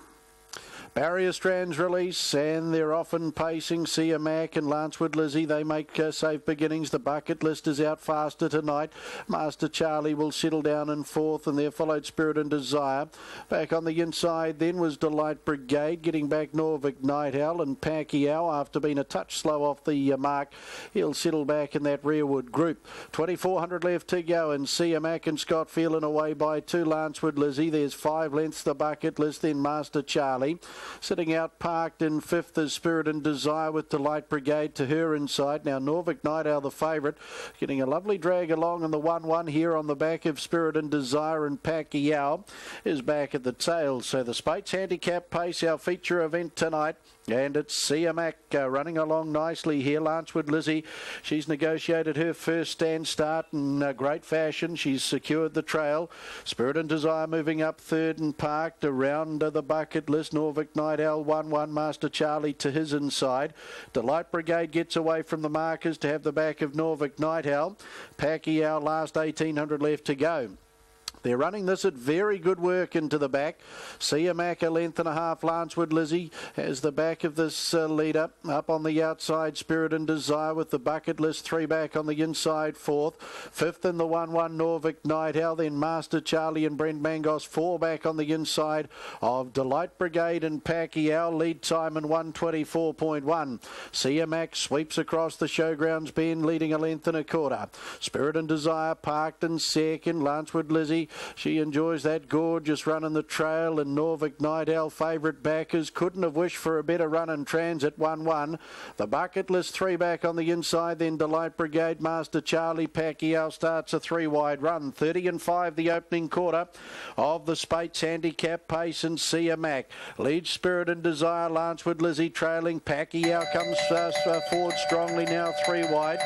Barrier strands release, and they're often pacing. Sia Mac and Lancewood Lizzie, they make safe beginnings. The bucket list is out faster tonight. Master Charlie will settle down in fourth, and there followed Spirit and Desire. Back on the inside then was Delight Brigade, getting back Norvik Night Owl, and Pacquiao, after being a touch slow off the mark, he'll settle back in that rearward group. 2,400 left to go, and Sia Mac and Scott Phelan away by 2. Lancewood Lizzie, there's 5 lengths the bucket list, then Master Charlie. Sitting out parked in 5th is Spirit and Desire with Delight Brigade to her inside. Now Norvik Night Owl, the favourite, getting a lovely drag along in the 1-1 here on the back of Spirit and Desire, and Pacquiao is back at the tail. So the Spates handicap pace, our feature event tonight. And it's Sia Mac running along nicely here. Lancewood Lizzie, she's negotiated her first stand start in great fashion. She's secured the trail. Spirit and Desire moving up third and parked around the bucket list. Norvik Night Owl 1-1, Master Charlie to his inside. Delight Brigade gets away from the markers to have the back of Norvik Night Owl. Pacquiao last 1,800 left to go. They're running this at very good work into the back. Sia Mac a length and a half. Lancewood Lizzie has the back of this leader. Up on the outside, Spirit and Desire with the bucket list. 3 back on the inside, 4th. 5th in the 1-1, Norvik Night Owl. Then Master Charlie and Brent Mangos 4 back on the inside of Delight Brigade and Pacquiao. Lead time in 1:24.1. Sia Mac sweeps across the showgrounds bend, leading a length and a quarter. Spirit and Desire parked in second. Lancewood Lizzie, she enjoys that gorgeous run in the trail, and Norvik Night Owl favourite backers couldn't have wished for a better run in transit. 1-1. The bucket list 3 back on the inside, then Delight Brigade, Master Charlie. Pacquiao starts a 3-wide run. 30-5 the opening quarter of the Spates handicap pace, and Sia Mac leads Spirit and Desire. Lancewood Lizzie trailing. Pacquiao comes forward strongly now, 3 wide.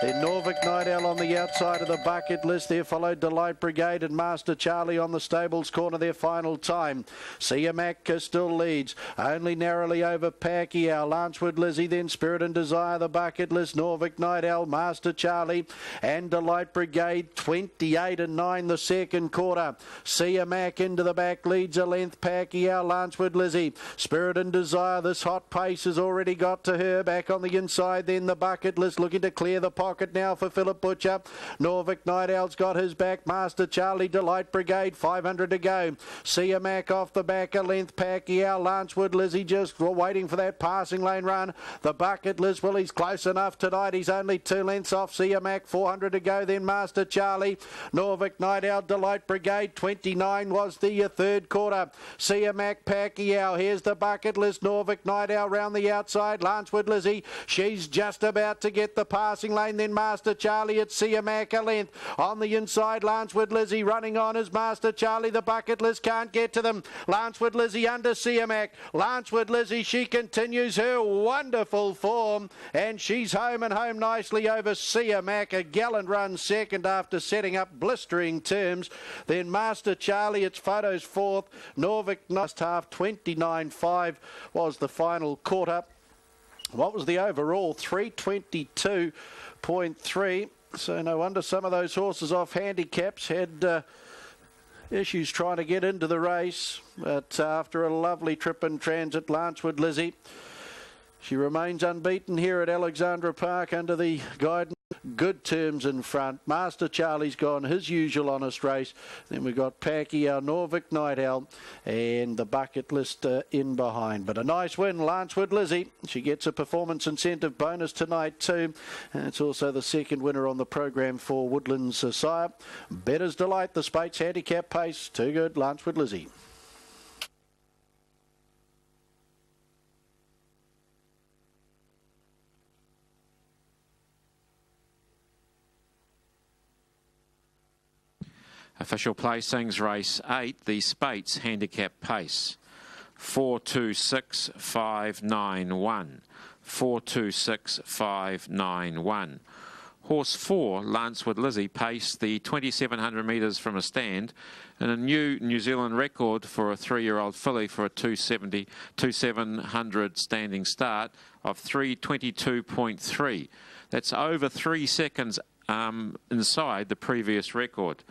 Then Norvik Night Owl on the outside of the bucket list. There followed Delight Brigade and Master Charlie on the stables corner, their final time. Sia Mac still leads, only narrowly over Pacquiao. Lancewood Lizzie, then Spirit and Desire, the bucket list. Norvik Night Owl, Master Charlie and Delight Brigade. 28-9 the second quarter. Sia Mac into the back, leads a length. Pacquiao, Lancewood Lizzie, Spirit and Desire. This hot pace has already got to her. Back on the inside then the bucket list, looking to clear the pocket now for Philip Butcher. Norvik Night Owl's got his back. Master Charlie, Delight Brigade, 500 to go. Sia Mac off the back a length. Pacquiao, Lancewood Lizzie just waiting for that passing lane run. The bucket list, well, he's close enough tonight. He's only 2 lengths off Sia Mac, 400 to go. Then Master Charlie, Norvik Night Owl, Delight Brigade. 29 was the third quarter. Sia Mac, Pacquiao, here's the bucket list. Norvik Night Owl round the outside. Lancewood Lizzie, she's just about to get the passing lane. Then Master Charlie at Sia Mac a length. On the inside, Lancewood Lizzie running on as Master Charlie. The bucket list can't get to them. Lancewood Lizzie under Sia Mac. Lancewood Lizzie, she continues her wonderful form, and she's home and home nicely over Sia Mac. A gallant run second after setting up blistering terms. Then Master Charlie, it's photos 4th. Norvik last half, 29-5 was the final quarter. What was the overall? 322.3. So no wonder some of those horses off handicaps had issues trying to get into the race. But after a lovely trip in transit, Lancewood Lizzie, she remains unbeaten here at Alexandra Park under the guidance Good terms in front. Master Charlie's gone his usual honest race. Then we've got Packy, our Norvik Night Owl, and the bucket list in behind. But a nice win, Lancewood Lizzie. She gets a performance incentive bonus tonight too. And it's also the second winner on the program for Woodlands Sire. Better's Delight, the Spates handicap pace. Too good, Lancewood Lizzie. Official placings, race 8, the Spates handicap pace. 426591. 426591. Horse 4, Lancewood Lizzie, paced the 2,700 metres from a stand and a new New Zealand record for a 3-year-old filly for a 2,700 standing start of 3:22.3. That's over 3 seconds inside the previous record.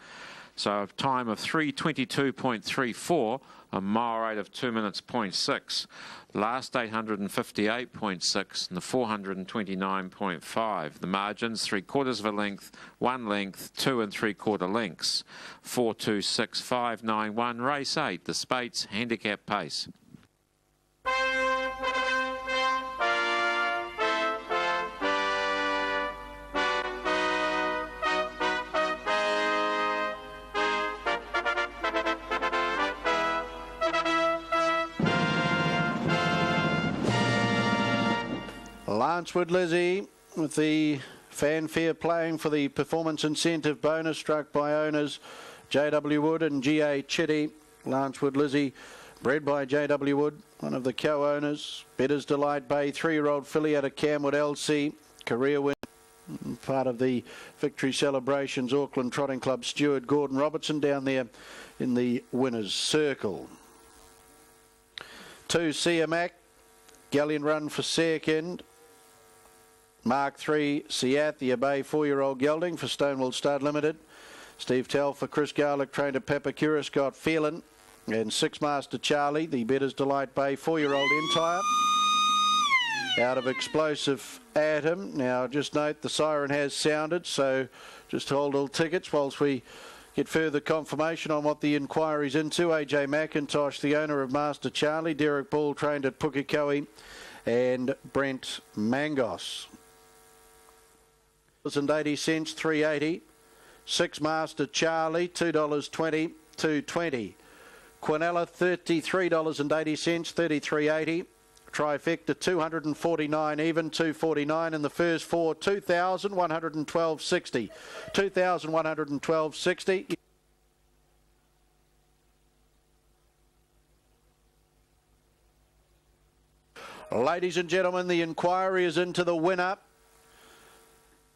So a time of 3:22.34, a mile rate of 2 minutes 0.6. Last 858.6 and the 429.5. The margins 3/4 of a length, 1 length, 2 3/4 lengths. 426591, race 8, the Spates handicap pace. Lancewood Lizzie with the fanfare playing for the performance incentive bonus, struck by owners J.W. Wood and G.A. Chitty. Lancewood Lizzie, bred by J.W. Wood, one of the co-owners. Better's Delight Bay, 3-year-old filly out of Camwood LC. Career win, part of the victory celebrations. Auckland Trotting Club steward Gordon Robertson down there in the winner's circle. 2, Siamac, Galleon Run for second. Mark 3, Siathia Bay, 4-year-old gelding for Stonewall Stud Limited. Steve Telfer, Chris Garlick, trained at Papakura, Scott Phelan. And 6, Master Charlie, the Better's Delight Bay, 4-year-old Entire. Out of Explosive Atom. Now, just note the siren has sounded, so just hold all tickets whilst we get further confirmation on what the inquiry's into. AJ McIntosh, the owner of Master Charlie. Derek Ball, trained at Pukekohe. And Brent Mangos. $2.80, $3.80. 6, Master Charlie, $2.20, $2.20. Quinella, $33.80, $33.80. Trifecta, $249 even, $249 in the first 4, $2,112.60. $2,112.60. Ladies and gentlemen, the inquiry is into the winner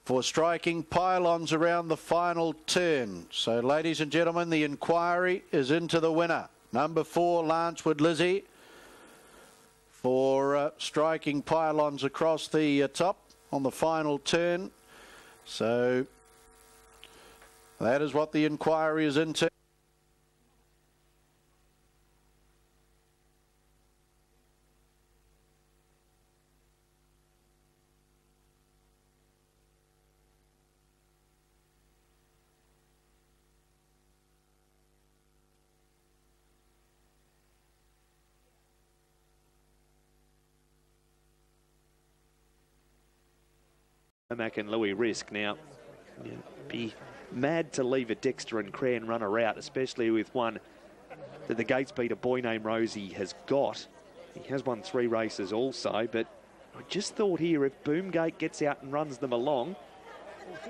for striking pylons around the final turn. So, ladies and gentlemen, the inquiry is into the winner. Number 4, Lancewood Lizzie, for striking pylons across the top on the final turn. So, that is what the inquiry is into. Mac and Louis Risk. Now, be mad to leave a Dexter and Cran runner out, especially with one that the Gates beater boy named Rosie has got. He has won 3 races also, but I just thought here if Boomgate gets out and runs them along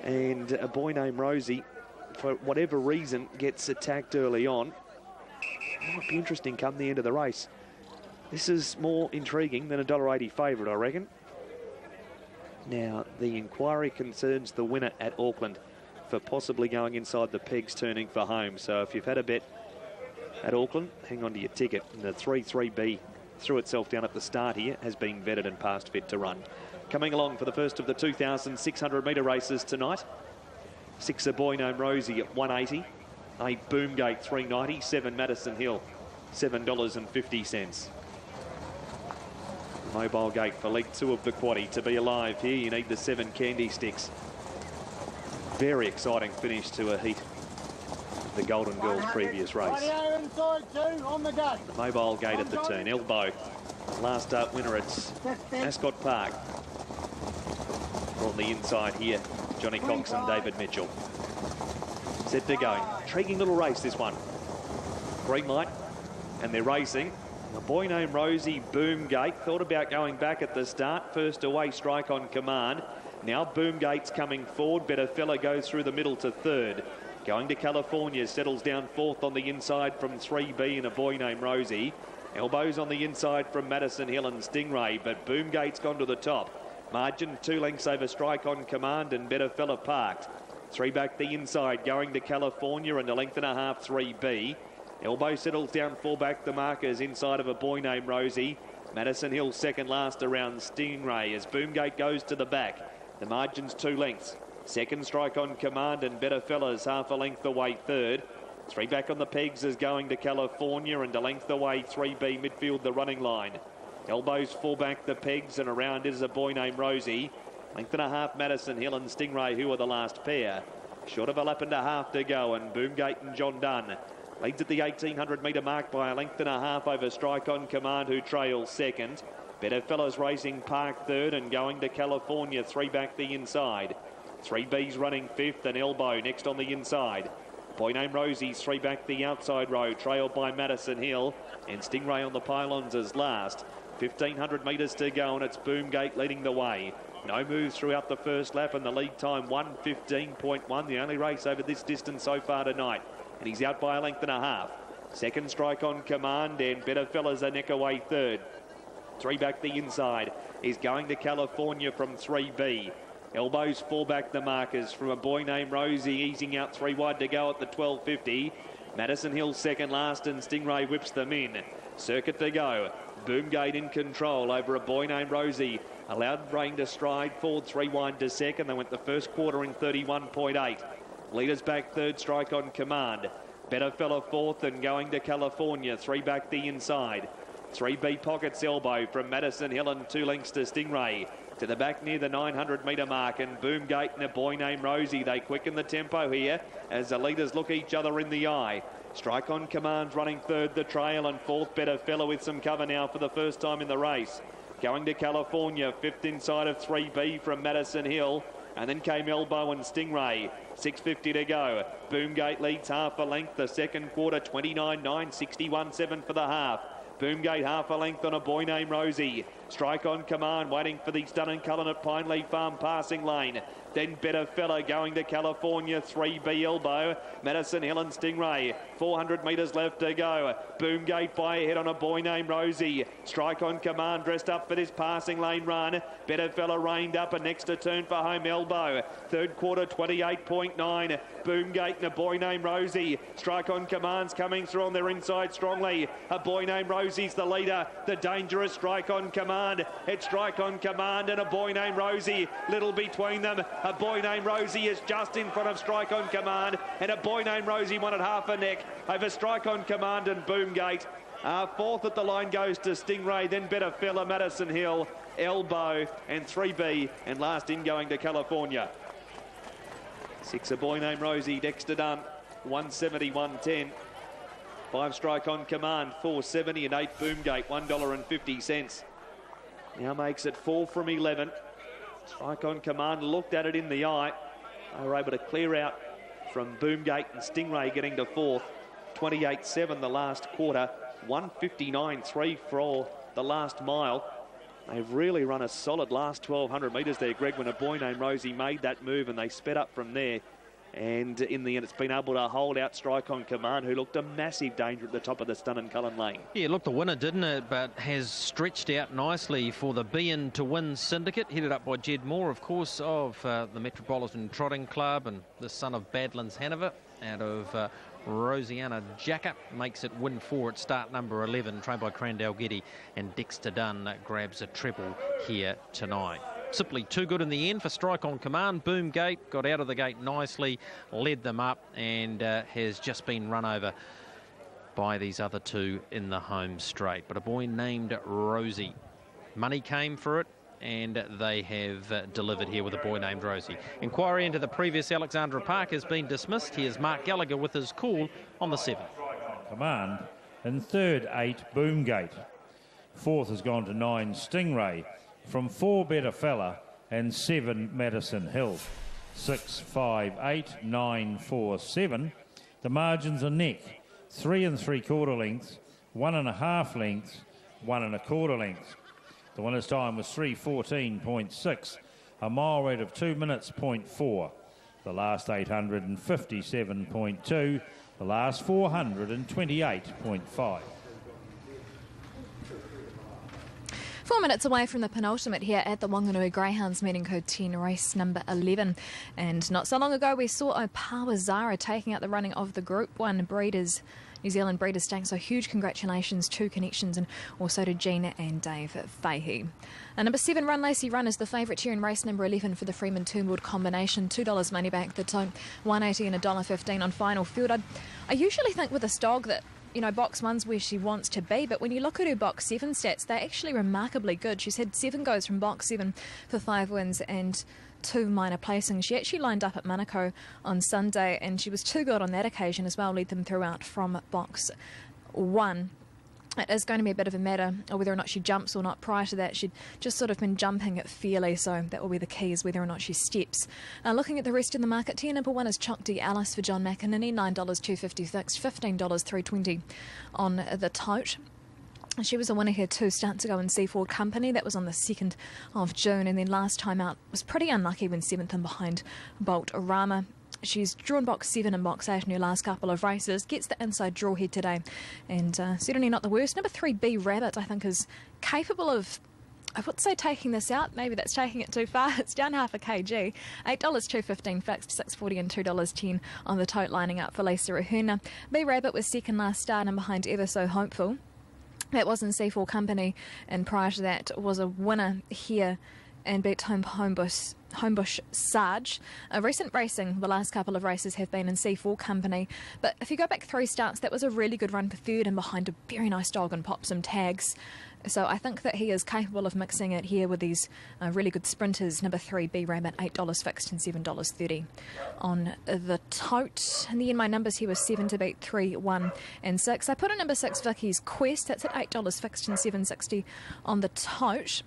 and a boy named Rosie, for whatever reason, gets attacked early on, it might be interesting come the end of the race. This is more intriguing than a $1.80 favourite, I reckon. Now, the inquiry concerns the winner at Auckland for possibly going inside the pegs, turning for home. So if you've had a bet at Auckland, hang on to your ticket. And the 3-3B threw itself down at the start here, has been vetted and passed fit to run. Coming along for the first of the 2,600 metre races tonight. 6, a boy named Rosie at $1.80. 8, Boomgate, $3.90. 7, Madison Hill, $7.50. Mobile Gate for leg 2 of the quaddie. To be alive here, you need the 7 Candy Sticks. very exciting finish to a heat. The Golden Girls previous race. On the gate. The mobile gate at the turn. Elbow. Last start winner at Ascot Park. On the inside here, Johnny Cox and David Mitchell. Set to go. Intriguing little race, this one. Green light, and they're racing. A boy named Rosie Boomgate thought about going back at the start. First away, Strike on Command. Now Boomgate's coming forward. Better Fella goes through the middle to third. Going to California, settles down fourth on the inside from 3B and a boy named Rosie. Elbows on the inside from Madison Hill and Stingray, but Boomgate's gone to the top. Margin 2 lengths over Strike on Command and Better Fella parked. 3 back the inside, going to California and a length and a half 3B. Elbow settles down 4 back the markers inside of a boy named Rosie. Madison Hill second last around Stingray as Boomgate goes to the back. The margin's 2 lengths. Second Strike on Command and Better Fellas half a length away third. 3 back on the pegs is going to California and a length away 3B midfield the running line. Elbows 4 back the pegs and around is a boy named Rosie. Length and a half Madison Hill and Stingray who are the last pair. Short of a lap and a half to go and Boomgate and John Dunn leads at the 1800 metre mark by a length and a half over Strike on Command who trails second. Better Fellas Racing Park third and going to California 3 back the inside. 3B's running fifth and Elbow next on the inside. Boy named Rosie's 3 back the outside row, trailed by Madison Hill and Stingray on the pylons as last. 1500 metres to go and it's Boomgate leading the way. No moves throughout the first lap and the lead time 1:15.1, the only race over this distance so far tonight. And he's out by a length and a half. Second Strike on Command and Better Fellas a neck away third. 3 back the inside is going to California from 3B. Elbows 4 back the markers from a boy named Rosie, easing out 3 wide to go at the 12.50. Madison Hill second last and Stingray whips them in. Circuit to go. Boomgate in control over a boy named Rosie. Allowed Rain to stride forward 3 wide to second. They went the first quarter in 31.8. Leaders back third, Strike on Command. Better Fella fourth and going to California. 3 back the inside. 3B Pockets Elbow from Madison Hill and 2 lengths to Stingray. To the back near the 900 metre mark and Boomgate and a boy named Rosie. They quicken the tempo here as the leaders look each other in the eye. Strike on Command running third the trail and fourth Better Fella with some cover now for the first time in the race. Going to California, fifth inside of 3B from Madison Hill. And then came Elbow and Stingray. 6.50 to go. Boomgate leads half a length. The second quarter 29.9, 61.7 for the half. Boomgate half a length on a boy named Rosie. Strike on Command waiting for the Stunning Cullen at Pineleaf Farm passing lane. Then Better Fella going to California, 3B Elbow. Madison Hill and Stingray. 400 metres left to go. Boomgate by ahead on a boy named Rosie. Strike on Command dressed up for this passing lane run. Better Fella reined up and next to turn for home Elbow. Third quarter 28.9. Boomgate and a boy named Rosie. Strike on Command's coming through on their inside strongly. A boy named Rosie's the leader. The dangerous Strike on Command. It's Strike on Command and a boy named Rosie. Little between them. A boy named Rosie is just in front of Strike on Command and a boy named Rosie won at half a neck over Strike on Command and Boomgate. Fourth at the line goes to Stingray, then Better Fella, Madison Hill, Elbow and 3B and last in going to California. 6 a boy named Rosie, Dexter Dunn, 170, 110. 5 Strike on Command, 470 and 8 Boomgate, $1.50. Now makes it 4 from 11. Strike on Command looked at it in the eye. They were able to clear out from Boomgate and Stingray getting to fourth. 28.7 the last quarter. 159.3 for the last mile. They've really run a solid last 1,200 metres there, Greg, when a boy named Rosie made that move and they sped up from there. And in the end, it's been able to hold out Strike on Command, who looked a massive danger at the top of the Stunning Cullen lane. Yeah, looked the winner, didn't it? But has stretched out nicely for the Be-In to Win syndicate, headed up by Jed Moore, of course, of the Metropolitan Trotting Club and the son of Badlands Hanover out of Rosiana Jacka. Makes it win 4 at start number 11, trained by Crandell Getty, and Dexter Dunn grabs a treble here tonight. Simply too good in the end for Strike on Command. Boomgate got out of the gate nicely, led them up and has just been run over by these other 2 in the home straight. But a boy named Rosie. Money came for it. and they have delivered here with a boy named Rosie. Inquiry into the previous Alexandra Park has been dismissed. Here's Mark Gallagher with his call on the 7th. Command. In third, 8, Boomgate. Fourth has gone to 9, Stingray. From 4, Better Fella, and 7, Madison Hill. 6, 5, 8, 9, 4, 7. The margins are neck. 3 3/4 lengths, 1 1/2 lengths, 1 1/4 lengths. The winner's time was 3:14.6, a mile rate of 2 minutes, 0.4. The last 857.2, the last 428.5. 4 minutes away from the penultimate here at the Wanganui Greyhounds meeting code 10, race number 11. And not so long ago we saw Opawa Zara taking out the running of the Group 1 Breeders, New Zealand Breeders' Stakes. So huge congratulations to Connections and also to Gina and Dave Fahey. Number 7, Run Lacey Run, is the favourite here in race number 11 for the Freeman Turnwood combination. $2 money back, the tote $1.80 and $1.15 on final field. I usually think with this dog that, you know, box 1's where she wants to be, but when you look at her box 7 stats, they're actually remarkably good. She's had 7 goes from box 7 for 5 wins and 2 minor placings. She actually lined up at Monaco on Sunday and she was too good on that occasion as well, lead them throughout from box 1. It is going to be a bit of a matter of whether or not she jumps or not. Prior to that, she'd just sort of been jumping it fairly, so that will be the key, is whether or not she steps. Looking at the rest of the market, tier number 1 is Choc D Alice for John McInerney, $9.250 fixed, $15.320 on the tote. She was a winner here 2 starts ago in Seaford Company. That was on the 2nd of June, and then last time out was pretty unlucky when 7th and behind Bolt Rama. She's drawn box 7 and box 8 in her last couple of races. Gets the inside draw here today, and certainly not the worst. Number 3, B Rabbit, I think is capable of, I would say, taking this out. Maybe that's taking it too far. It's down half a kg. $8.215 fixed, $6.40 and $2.10 on the tote, lining up for Lisa Rahuna. B Rabbit was second last start and behind Ever So Hopeful. That was in C4 Company, and prior to that was a winner here and beat Homebush Sarge. Recent racing, the last couple of races have been in C4 Company, but if you go back 3 starts, that was a really good run for third and behind a very nice dog and Pop Some Tags. So I think that he is capable of mixing it here with these really good sprinters. Number 3, B Rabbit, $8 fixed and $7.30 on the tote. And then my numbers here was 7 to beat, 3, 1 and 6. I put in number 6, Vicky's Quest. That's at $8 fixed and $7.60 on the tote.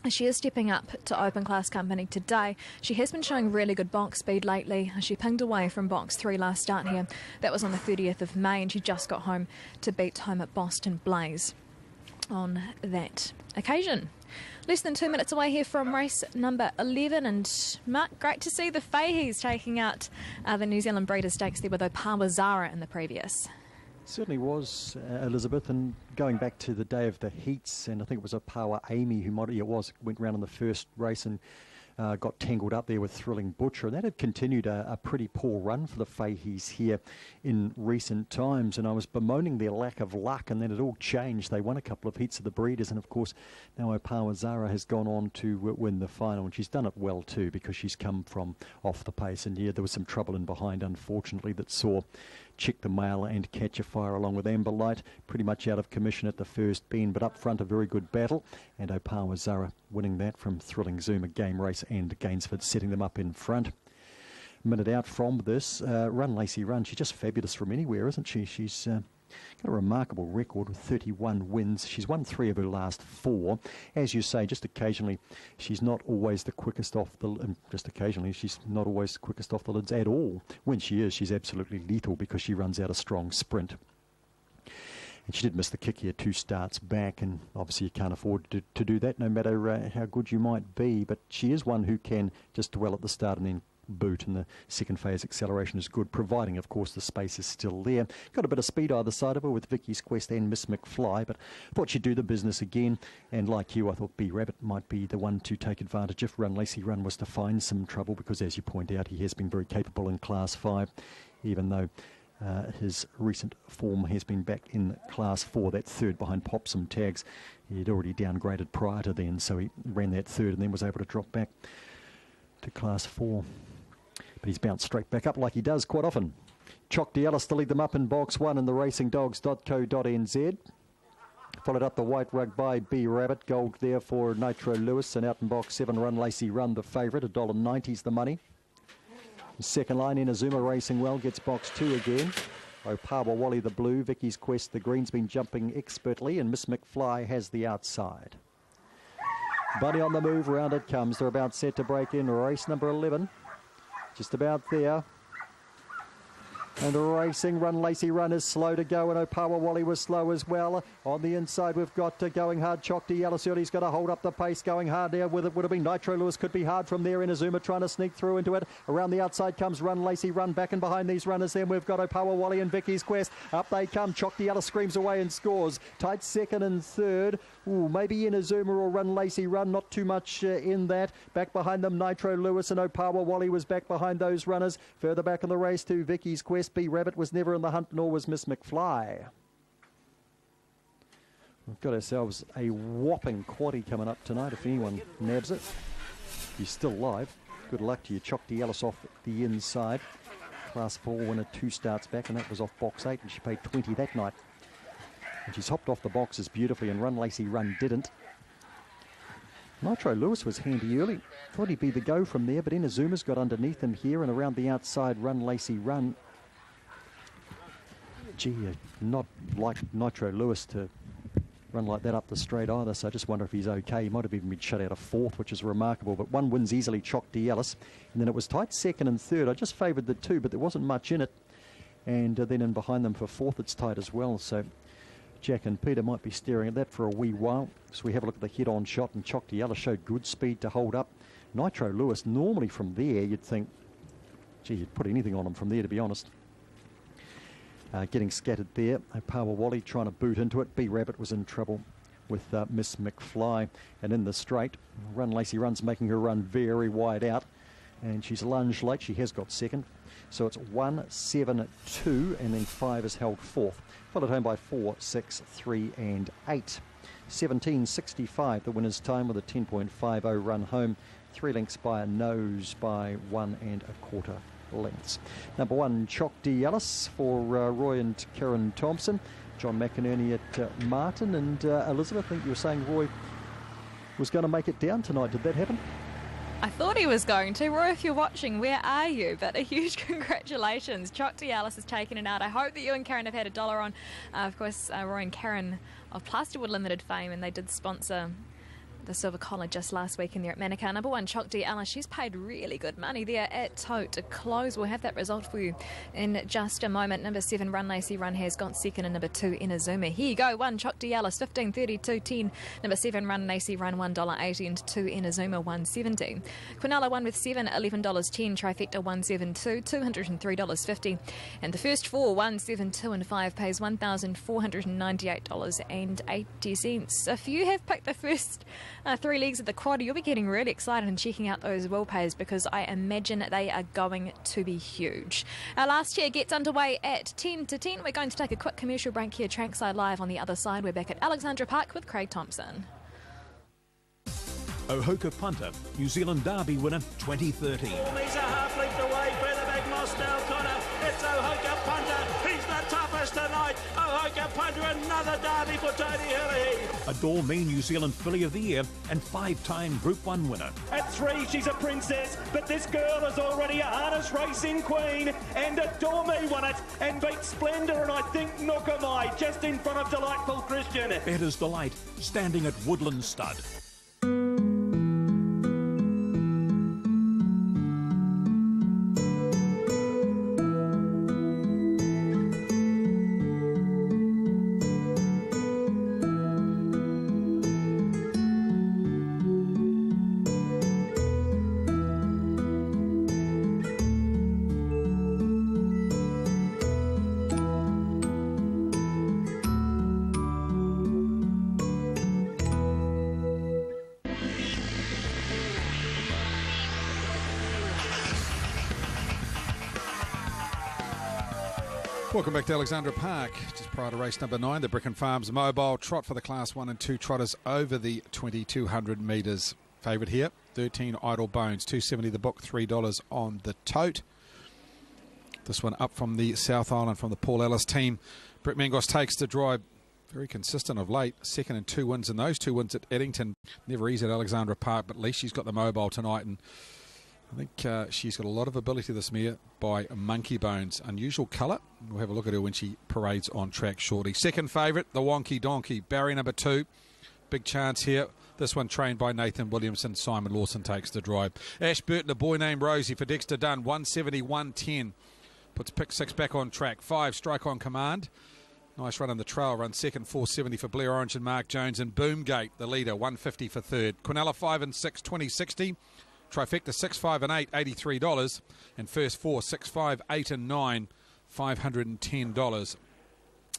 She is stepping up to Open Class Company today. She has been showing really good box speed lately. She pinged away from box 3 last start here. That was on the 30th of May, and she just got home to beat home at Boston Blaze on that occasion. Less than 2 minutes away here from race number 11, and Mark, great to see the Faheys taking out the New Zealand Breeders' Stakes there with Opawa Zara in the previous. Certainly was, Elizabeth, and going back to the day of the heats, and I think it was Opawa Amy who went round in the first race and got tangled up there with Thrilling Butcher, and that had continued a pretty poor run for the Faheys here in recent times, and I was bemoaning their lack of luck, and then it all changed. They won a couple of heats of the Breeders, and of course now Opawa Zara has gone on to win the final, and she's done it well too, because she's come from off the pace, and yeah, there was some trouble in behind, unfortunately, that saw Chick the Mail and Catch a Fire along with Amber Light pretty much out of commission at the first bend, but up front a very good battle, and Opawa Zara winning that from Thrilling Zuma, Game Race and Gainsford setting them up in front. A minute out from this, Run Lacey Run, she's just fabulous from anywhere, isn't she? She's got a remarkable record with 31 wins. She's won 3 of her last 4. As you say, just occasionally she's not always the quickest off the she's not always the quickest off the lids at all. When she is, she's absolutely lethal because she runs out a strong sprint. And she did miss the kick here 2 starts back, and obviously you can't afford to do that no matter how good you might be, but she is one who can just dwell at the start and then boot, and the second phase acceleration is good, providing of course the space is still there. Got a bit of speed either side of her with Vicky's Quest and Miss McFly, but thought she'd do the business again, and like you, I thought B Rabbit might be the one to take advantage if Run Lacey Run was to find some trouble, because as you point out, he has been very capable in Class 5, even though his recent form has been back in Class 4, that third behind Pop Some Tags. He'd already downgraded prior to then, so he ran that third and then was able to drop back to Class 4. But he's bounced straight back up like he does quite often. Choc D Alice to lead them up in box 1 in the racingdogs.co.nz. followed up the white rug by B Rabbit. Gold there for Nitro Lewis, and out in box 7, Run Lacey Run, the favourite. $1.90's the money. Second line, Inazuma racing well, gets box 2 again. Opawa Wally the blue, Vicky's Quest the green's been jumping expertly, and Miss McFly has the outside. Bunny on the move, round it comes. They're about set to break in. Race number 11, just about there. And the racing Run Lacey Run is slow to go, and Opawa Wally was slow as well. On the inside, we've got Going Hard, Chokti Yellow. He's got to hold up the pace. Going Hard there with it would have been Nitro Lewis, could be hard from there. Inazuma trying to sneak through into it. Around the outside comes Run Lacey Run, back and behind these runners. Then we've got Opawa Wally and Vicky's Quest. Up they come. Chokti Yellow screams away and scores. Tight second and third. Ooh, maybe Inazuma or Run Lacey Run, not too much in that. Back behind them, Nitro Lewis, and Opawa Wally was back behind those runners. Further back in the race to Vicky's Quest. B Rabbit was never in the hunt, nor was Miss McFly. We've got ourselves a whopping quaddie coming up tonight if anyone nabs it. He's still live. Good luck to you. Chokti Ellis off the inside. Class 4 winner 2 starts back, and that was off box 8, and she paid 20 that night. And she's hopped off the boxes beautifully, and Run Lacey Run didn't. Nitro Lewis was handy early. Thought he'd be the go from there, but Inazuma's got underneath him here, and around the outside, Run Lacey Run. Gee, not like Nitro Lewis to run like that up the straight either, so I just wonder if he's okay. He might have even been shut out of 4th, which is remarkable, but 1 wins easily, Chokti Ellis. And then it was tight 2nd and 3rd. I just favoured the 2, but there wasn't much in it. And then in behind them for 4th, it's tight as well, so Jack and Peter might be staring at that for a wee while. So we have a look at the head-on shot, and Chokti Ellis showed good speed to hold up. Nitro Lewis, normally from there, you'd think, gee, you'd put anything on him from there, to be honest. Getting scattered there. Opawa Wally trying to boot into it. B Rabbit was in trouble with Miss McFly. And in the straight, Run Lacey Run's making her run very wide out. And she's lunged late. She has got 2nd. So it's 1, 7, 2, and then 5 is held 4th. Followed home by 4, 6, 3, and 8. 17.65 the winner's time with a 10.50 run home. 3 lengths by a nose by 1 1/4 lengths. Number 1, Chokti Ellis for Roy and Karen Thompson. John McInerney at Martin, and Elizabeth, I think you were saying Roy was going to make it down tonight. Did that happen? I thought he was going to. Roy, if you're watching, where are you? But a huge congratulations. Chokti Ellis has taken it out. I hope that you and Karen have had $1 on. Of course, Roy and Karen of Plasterwood Limited fame, and they did sponsor the Silver Collar just last week in there at Manukau. Number 1, Chokti Ellis. She's paid really good money there at Tote to close. We'll have that result for you in just a moment. Number 7, Run Lacey Run has got 2nd, and number 2, Inazuma. Here you go. 1, Chokti Ellis, 15.32.10. Number 7, Run Lacey Run, $1.80, and 2, Inazuma, $1.70. Quinella 1 with 7, $11.10. Trifecta 172, $203.50. And the first 4, 1, 7, 2, and 5 pays $1,498.80. If you have picked the first 3 legs of the quad, you'll be getting really excited and checking out those will pays, because I imagine they are going to be huge. Our last year gets underway at 10 to 10. We're going to take a quick commercial break here, Trackside Live. On the other side, we're back at Alexandra Park with Craig Thompson. Ohoka punter, New Zealand Derby winner 2013. He's a half length away, further back Mosdale Connor. It's Ohoka punter, he's the toughest tonight. Ohoka punter, another Derby for Tony Hillery. A Dormee New Zealand Filly of the Year and 5-time Group 1 winner. At 3, she's a princess, but this girl is already a harness racing queen. And a Dormee won it and beat Splendour, and I think Nookamai just in front of Delightful Christian. Bettor's Delight, standing at Woodland Stud. Welcome back to Alexandra Park. Just prior to race number 9, the Bricken Farms Mobile Trot for the Class 1 and 2 trotters over the 2,200 metres. Favourite here, 13 Idle Bones, $2.70 the book, $3 on the tote. This one up from the South Island from the Paul Ellis team. Brett Mangos takes the drive. Very consistent of late. Second and 2 wins, and those 2 wins at Addington. Never easy at Alexandra Park, but at least she's got the mobile tonight, and I think she's got a lot of ability, this mare, by Monkey Bones. Unusual colour. We'll have a look at her when she parades on track shortly. Second favourite, the Wonky Donkey. Barrier number 2. Big chance here. This one trained by Nathan Williamson. Simon Lawson takes the drive. Ash Burton, a boy named Rosie for Dexter Dunn. 170-110. Puts pick 6 back on track. 5, Strike on Command. Nice run on the trail. Run second, 470 for Blair Orange and Mark Jones. And Boomgate, the leader, 150 for third. Quinella 5 and 6, 2060. Trifecta 6, 5 and 8, $83. And first 4, 6, 5, 8 and 9, $510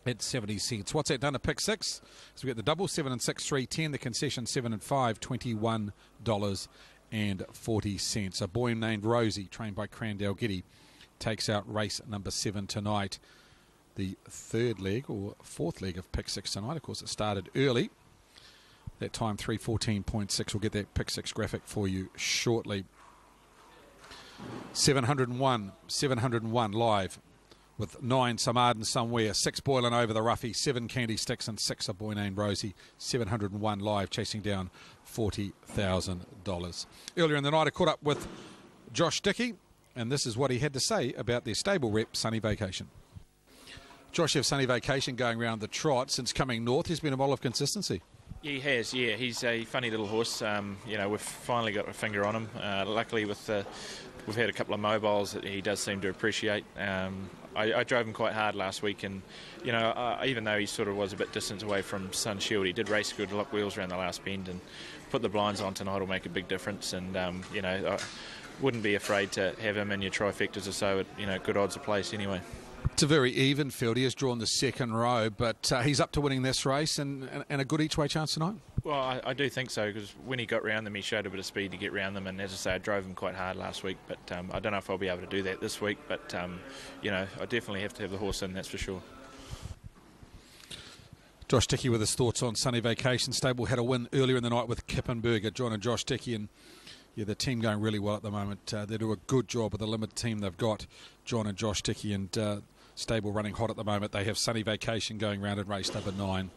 at 70 cents. What's that done to pick 6? So we get the double 7 and 6, 310. The concession 7 and 5, $21.40. A boy named Rosie, trained by Crandell Giddy, takes out race number 7 tonight. The third leg or fourth leg of pick 6 tonight. Of course, it started early. That time 3:14.6. We'll get that pick 6 graphic for you shortly. 701 live with 9 Some Arden Somewhere, 6 Boiling Over the Roughy, 7 Candy Sticks and 6 A Boy Named Rosie. 701 live, chasing down $40,000. Earlier in the night I caught up with Josh Dickey, and this is what he had to say about their stable rep, Sunny Vacation. Josh, you have Sunny Vacation going around the trot since coming north. He's been a model of consistency. Yeah, he has, yeah. He's a funny little horse. You know, we've finally got a finger on him. Luckily, we've had a couple of mobiles that he does seem to appreciate. I drove him quite hard last week, and, you know, even though he sort of was a bit distant away from Sun Shield, he did race good, lock wheels around the last bend, and put the blinds on tonight will make a big difference. And, you know, I wouldn't be afraid to have him in your trifectas or so at, you know, good odds of place anyway. It's a very even field. He has drawn the second row, but he's up to winning this race and a good each-way chance tonight. Well, I do think so, because when he got round them, he showed a bit of speed to get round them, and as I say, I drove him quite hard last week, but I don't know if I'll be able to do that this week, but, you know, I definitely have to have the horse in, that's for sure. Josh Dickey with his thoughts on Sunny Vacation. Stable had a win earlier in the night with Kippenberger, John and Josh Dickey, and yeah, the team going really well at the moment. They do a good job with the limited team they've got, John and Josh Dickey, and stable running hot at the moment. They have Sunny Vacation going round in race number 9.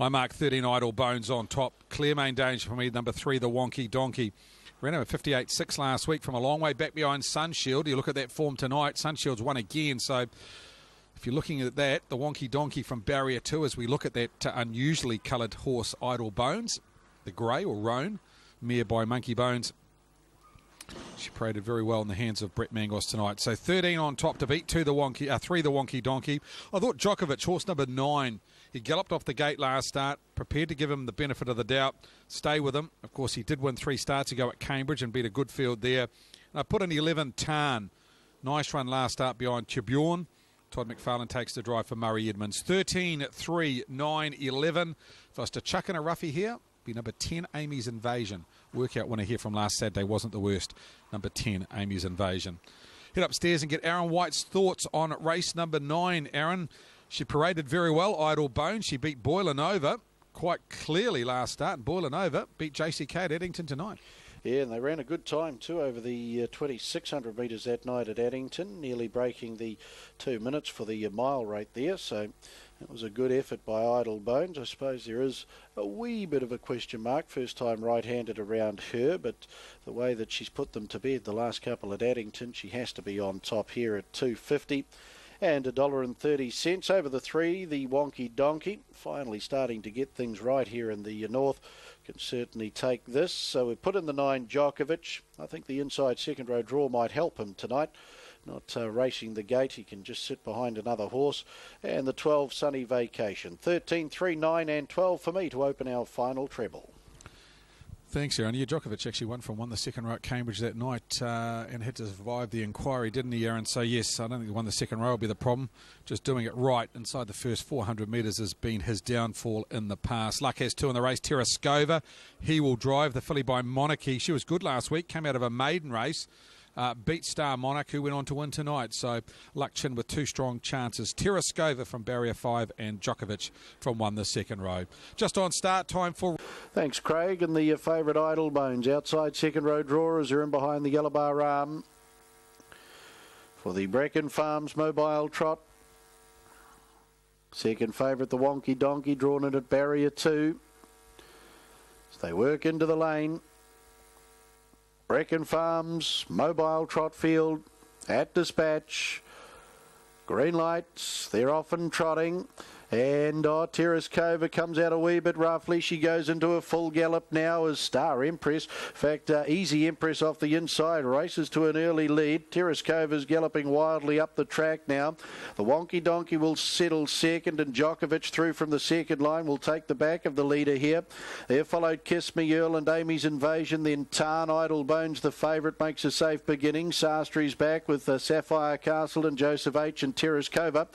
I mark 13 Idle Bones on top. Clear main danger for me, number 3, the Wonky Donkey. Ran over 58.6 last week from a long way back behind Sunshield. You look at that form tonight, Sunshield's won again, so if you're looking at that, the Wonky Donkey from barrier 2, as we look at that unusually coloured horse, Idle Bones, the grey or roan, mare by Monkey Bones. She paraded very well in the hands of Brett Mangos tonight. So 13 on top to beat 3 the Wonky Donkey. I thought Djokovic, horse number 9, he galloped off the gate last start, prepared to give him the benefit of the doubt, stay with him. Of course, he did win 3 starts ago at Cambridge and beat a good field there. And I put in 11 Tarn. Nice run last start behind Tibjorn. Todd McFarlane takes the drive for Murray Edmonds. 13, 3, 9, 11. If I was to chuck in a roughie here, be number 10, Amy's Invasion. Workout winner here from last Saturday, wasn't the worst. Number 10, Amy's Invasion. Head upstairs and get Aaron White's thoughts on race number 9. Aaron, she paraded very well, Idle Bones. She beat Boilanova quite clearly last start, and Boilanova beat JCK at Addington tonight. Yeah, and they ran a good time too over the 2,600 metres that night at Addington, nearly breaking the 2 minutes for the mile rate there. So it was a good effort by Idle Bones. I suppose there is a wee bit of a question mark, first time right-handed around her, but the way that she's put them to bed the last couple at Addington, she has to be on top here at $2.50. And $1.30 over the 3, the Wonky Donkey, finally starting to get things right here in the north. Can certainly take this. So we put in the 9 Djokovic. I think the inside second row draw might help him tonight. Not racing the gate, he can just sit behind another horse. And the 12 Sunny Vacation. 13, 3, 9 and 12 for me to open our final treble. Thanks, Aaron. Yeah, Djokovic actually won the second row at Cambridge that night and had to survive the inquiry, didn't he, Aaron? So, yes, I don't think he won the second row will be the problem. Just doing it right inside the first 400 metres has been his downfall in the past. Luck has 2 in the race. Terraskova, he will drive the filly by Monarchy. She was good last week, came out of a maiden race. Beat Star Monarch, who went on to win tonight. So Luck Chin with 2 strong chances. Terraskova from barrier 5 and Djokovic from 1 the second row. Just on start time for... Thanks, Craig. And the favourite Idle Bones outside second row drawers are in behind the yellow bar arm for the Bracken Farms Mobile Trot. Second favourite, the Wonky Donkey, drawn in at barrier 2. As they work into the lane. Brecon Farms, Mobile Trot Field at dispatch. Green lights, they're off and trotting. And Terrace Cova comes out a wee bit roughly. She goes into a full gallop now as Star Empress. In fact, Easy Empress off the inside races to an early lead. Terrace Cova's galloping wildly up the track now. The Wonky Donkey will settle second, and Djokovic through from the second line will take the back of the leader here. There followed Kiss Me Earl and Amy's Invasion. Then Tarn, Idle Bones, the favourite, makes a safe beginning. Sastry's back with Sapphire Castle, and Joseph H. and Terrace Cova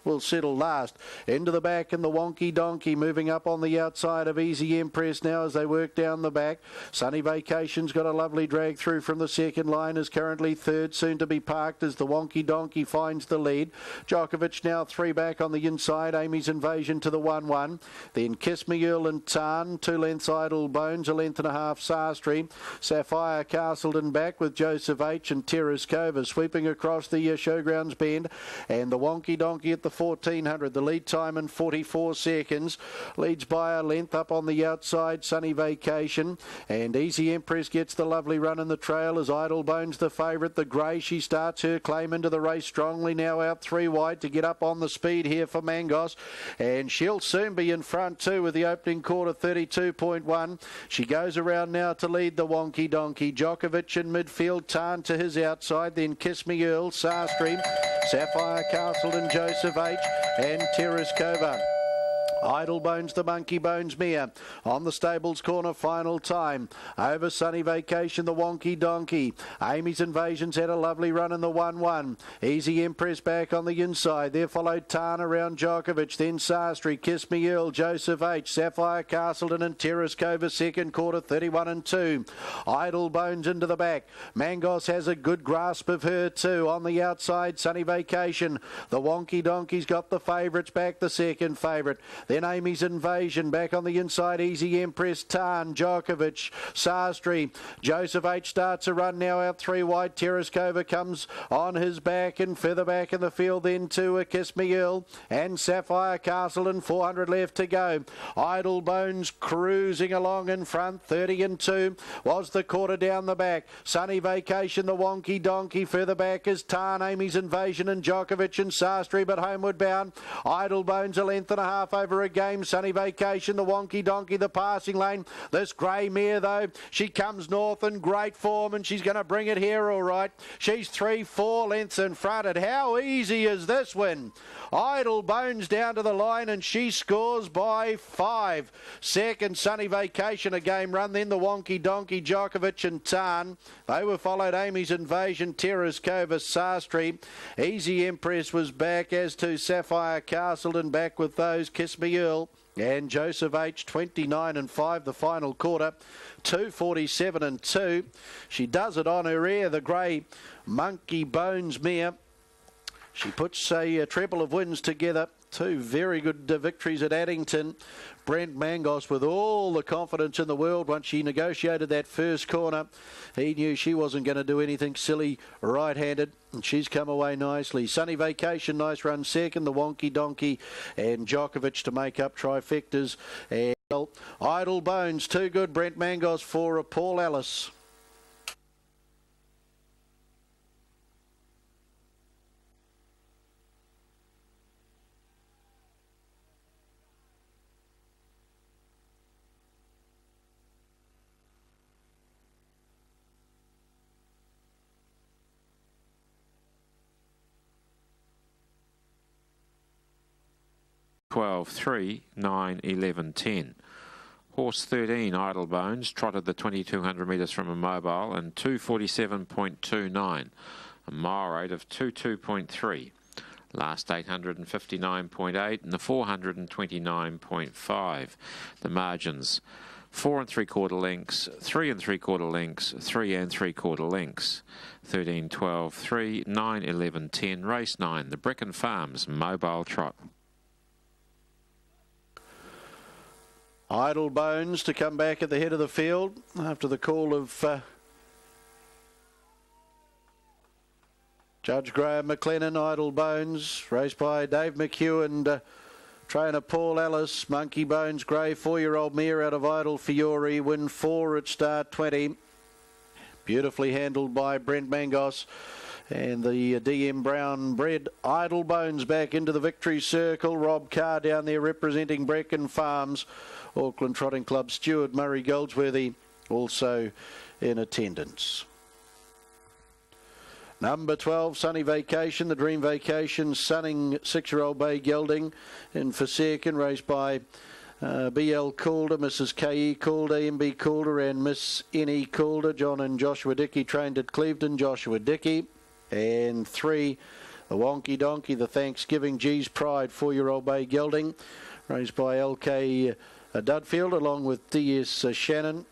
will settle last. Into the back, and the Wonky Donkey moving up on the outside of Easy Empress now as they work down the back. Sunny Vacation's got a lovely drag through from the second line, is currently third, soon to be parked as the Wonky Donkey finds the lead. Djokovic now 3 back on the inside. Amy's Invasion to the 1-1. Then Kiss Me Earl and Tarn, 2 lengths Idle Bones, 1.5 lengths Sastry. Sapphire Castleton back with Joseph H. and Terrace Cova sweeping across the Showgrounds bend. And the Wonky Donkey at the 1400. The lead time in 44 seconds. Leads by a length up on the outside, Sunny Vacation. And Easy Empress gets the lovely run in the trail as Idle Bones the favourite. The grey, she starts her claim into the race strongly now, out 3 wide to get up on the speed here for Mangos. And she'll soon be in front too with the opening quarter 32.1. She goes around now to lead the Wonky Donkey. Djokovic in midfield, Tarn to his outside, then Kiss Me Earl, Sarstream, Sapphire Castle and Joseph H. and Terrace Cova. Idle Bones, the Monkey Bones mare on the stables corner, final time. Over Sunny Vacation, the Wonky Donkey. Amy's Invasion's had a lovely run in the 1-1. Easy Empress back on the inside. There followed Tarn around Djokovic, then Sastry, Kiss Me Earl, Joseph H, Sapphire Castleton and Terrace Cova, second quarter 31-2. Idle Bones into the back. Mangos has a good grasp of her too. On the outside, Sunny Vacation. The Wonky Donkey's got the favourites back, the second favourite. Then Amy's Invasion back on the inside. Easy Empress, Tarn, Djokovic, Sastry. Joseph H starts a run now out 3 wide. Terrace Cova comes on his back and further back in the field then to a Kiss Me Earl and Sapphire Castle, and 400 left to go. Idle Bones cruising along in front. 30-2 was the quarter down the back. Sunny Vacation, the Wonky Donkey. Further back is Tarn, Amy's Invasion and Djokovic and Sastry, but homeward bound. Idle Bones 1.5 lengths over a game. Sunny Vacation, the Wonky Donkey, the passing lane. This grey mare though, she comes north in great form and she's going to bring it here all right. She's 3-4 lengths in front. And how easy is this win? Idle Bones down to the line and she scores by 5. Second, Sunny Vacation, a game run. Then the Wonky Donkey, Djokovic and Tarn. They were followed Amy's Invasion, Terrace Cova, Sastry. Easy Empress was back, as to Sapphire Castleton, back with those Kiss Me Earl and Joseph H. 29-5 the final quarter. 2:47-2. She does it on her ear, the grey Monkey Bones mare. She puts a treble of wins together. 2 very good victories at Addington. Brent Mangos with all the confidence in the world once she negotiated that first corner. He knew she wasn't going to do anything silly right-handed, and she's come away nicely. Sunny Vacation, nice run second. The Wonky Donkey and Djokovic to make up trifectas. And Idle Bones, too good. Brent Mangos for Paul Ellis. Twelve, 3, 9, 11, 10. Horse 13, Idle Bones, trotted the 2200 metres from a mobile and 2:47.29. A mile rate of 22.3. Last 859.8 and the 429.5. The margins: 4 3/4 lengths, 3 3/4 lengths, 3 3/4 lengths. 13, 12, 3, 9, 11, 10. Race 9, the Brecon Farms Mobile Trot. Idle Bones to come back at the head of the field after the call of Judge Graham McLennan. Idle Bones, raced by Dave McHugh and Trainer Paul Ellis, Monkey Bones Grey, 4-year-old mare out of Idle Fiore, win 4 at start 20. Beautifully handled by Brent Mangos. And the DM Brown bred Idle Bones back into the victory circle. Rob Carr down there representing Brecon Farms. Auckland Trotting Club steward Murray Goldsworthy also in attendance. Number 12, Sunny Vacation, the Dream Vacation, sunning 6-year-old Bay Gelding in for second, raced by BL Calder, Mrs. K.E. Calder, MB Calder and Miss N.E. Calder. John and Joshua Dickey trained at Clevedon, Joshua Dickey. And 3, the Wonky Donkey, the Thanksgiving G's Pride, 4-year-old Bay Gelding, raised by L.K. Dudfield, along with D.S. Shannon,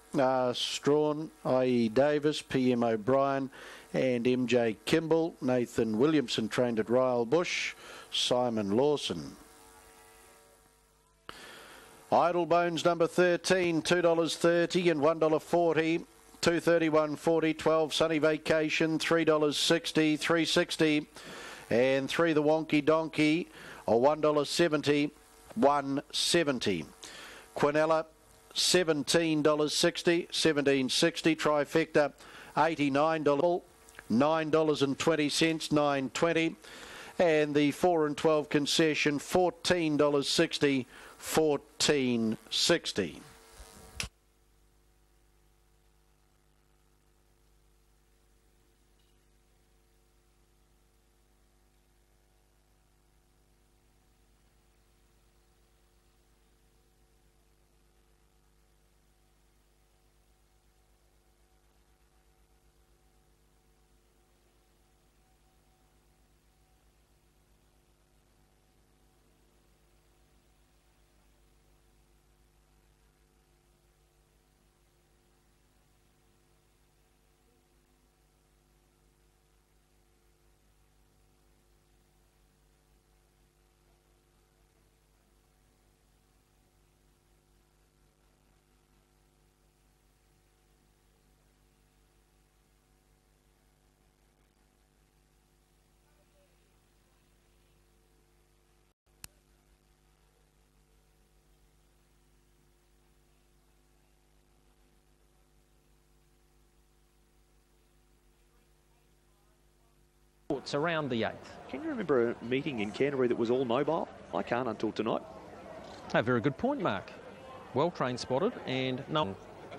Strawn, I.E. Davis, P.M. O'Brien, and M.J. Kimball. Nathan Williamson trained at Ryle Bush, Simon Lawson. Idle Bones number 13, $2.30 and $1.40. 231.40, 12 Sunny Vacation, $3.60, $3.60, and 3 the Wonky Donkey, $1.70, $1.70. Quinella, $17.60, $17.60. Trifecta, $89, $9.20, $9.20, and the 4 and 12 concession, $14.60, $14.60. It's around the 8th. Can you remember a meeting in Canterbury that was all mobile? I can't until tonight. A very good point, Mark. Well trained, spotted, and no,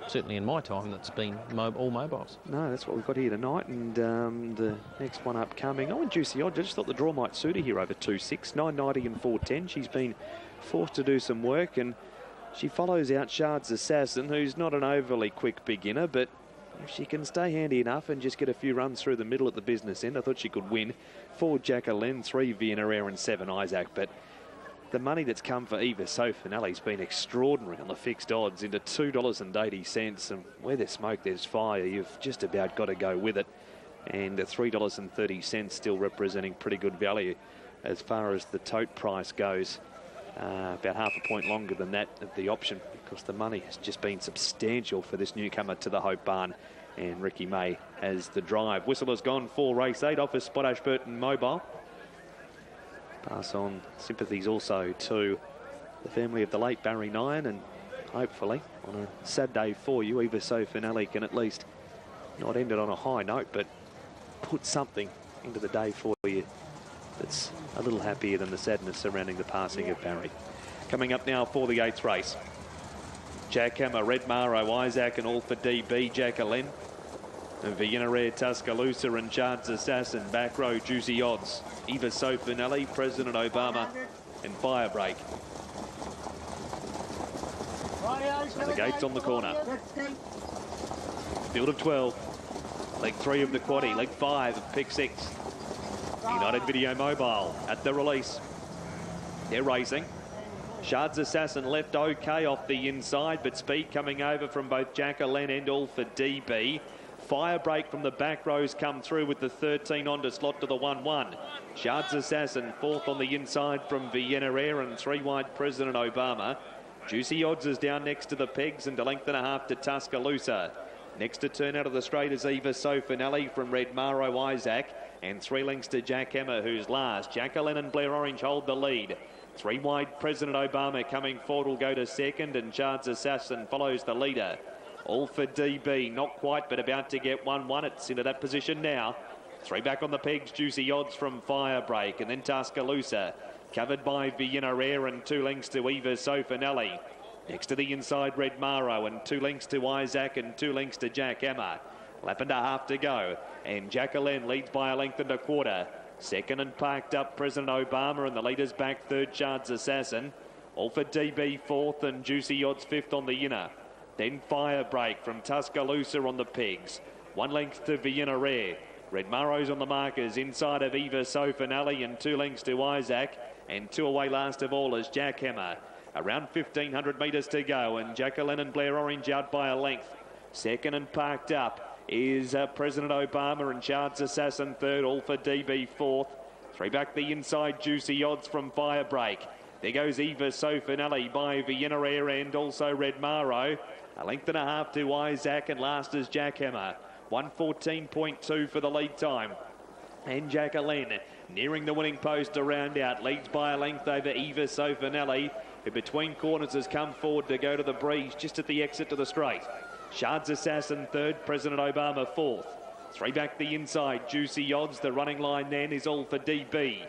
certainly in my time, that's been all mobiles. No, that's what we've got here tonight, and the next one upcoming. Oh, and Juicy Odd, I just thought the draw might suit her here over 2.6, 9.90 and 4.10. She's been forced to do some work, and she follows out Shard's Assassin, who's not an overly quick beginner, but if she can stay handy enough and just get a few runs through the middle at the business end, I thought she could win. 4 Jacqueline, 3 Vienna Air and 7 Isaac. But the money that's come for Eva Sofinelli's been extraordinary on the fixed odds into $2.80. And where there's smoke, there's fire. You've just about got to go with it. And at $3.30 still representing pretty good value as far as the tote price goes. About half a point longer than that of the option, because the money has just been substantial for this newcomer to the Hope Barn. And Ricky May has the drive. Whistle has gone for race 8 off his Spot Ashburton Mobile. Pass on sympathies also to the family of the late Barry Nyan, and hopefully on a sad day for you, Eva Sofinelli can at least not end it on a high note, but put something into the day for you that's a little happier than the sadness surrounding the passing of Barry. Coming up now for the 8th race. Jackhammer, Red Maro, Isaac and all for DB, Jacqueline. And Vienna Rare, Tuscaloosa and Chard's Assassin. Back row, Juicy Odds. Eva Sofinelli, President Obama and Firebreak. And the gate's on the corner. Field of 12. Leg 3 of the quaddie. Leg 5 of pick 6. United Video Mobile at the release. They're racing. Shard's Assassin left okay off the inside, but speed coming over from both Jacqueline and all for DB. Firebreak from the back rows come through with the 13 on to slot to the 1-1. Shard's Assassin 4th on the inside from Vienna Air and 3 wide President Obama. Juicy Odds is down next to the pegs and a length and a half to Tuscaloosa. Next to turn out of the straight is Eva Sofinelli from Red Maro Isaac, and 3 lengths to Jackhammer, who's last. Jacqueline and Blair Orange hold the lead. 3 wide, President Obama coming forward will go to second, and Chard's Assassin follows the leader. All for DB, not quite, but about to get 1-1. It's into that position now. 3 back on the pegs, Juicy Odds from Firebreak, and then Tuscaloosa, covered by Vienna Air, and 2 lengths to Eva Sofinelli. Next to the inside, Red Maro, and 2 lengths to Isaac, and 2 lengths to Jack Emma. Lap and a half to go, and Jacqueline leads by a length and a quarter. Second and parked up, President Obama, and the leader's back third, Chard's Assassin. All for DB fourth, and Juicy Odds fifth on the inner. Then Firebreak from Tuscaloosa on the pegs. 1 length to Vienna Air. Red Maro's on the markers inside of Eva Sofinelli, and 2 lengths to Isaac, and 2 away last of all is Jack Hammer. Around 1,500 metres to go, and Jacqueline and Blair Orange out by a length. Second and parked up is President Obama, and Chard's Assassin third, all for DB fourth. 3 back the inside, Juicy Odds from Firebreak. There goes Eva Sofinelli by Vienna Air and also Red Maro. A length and a half to Isaac, and last is Jack Hammer. 1:14.2 for the lead time. And Jacqueline nearing the winning post to round out. Leads by a length over Eva Sofinelli, who between corners has come forward to go to the breeze just at the exit to the straight. Chard's Assassin third, President Obama fourth. 3 back the inside, Juicy Odds. The running line then is all for DB.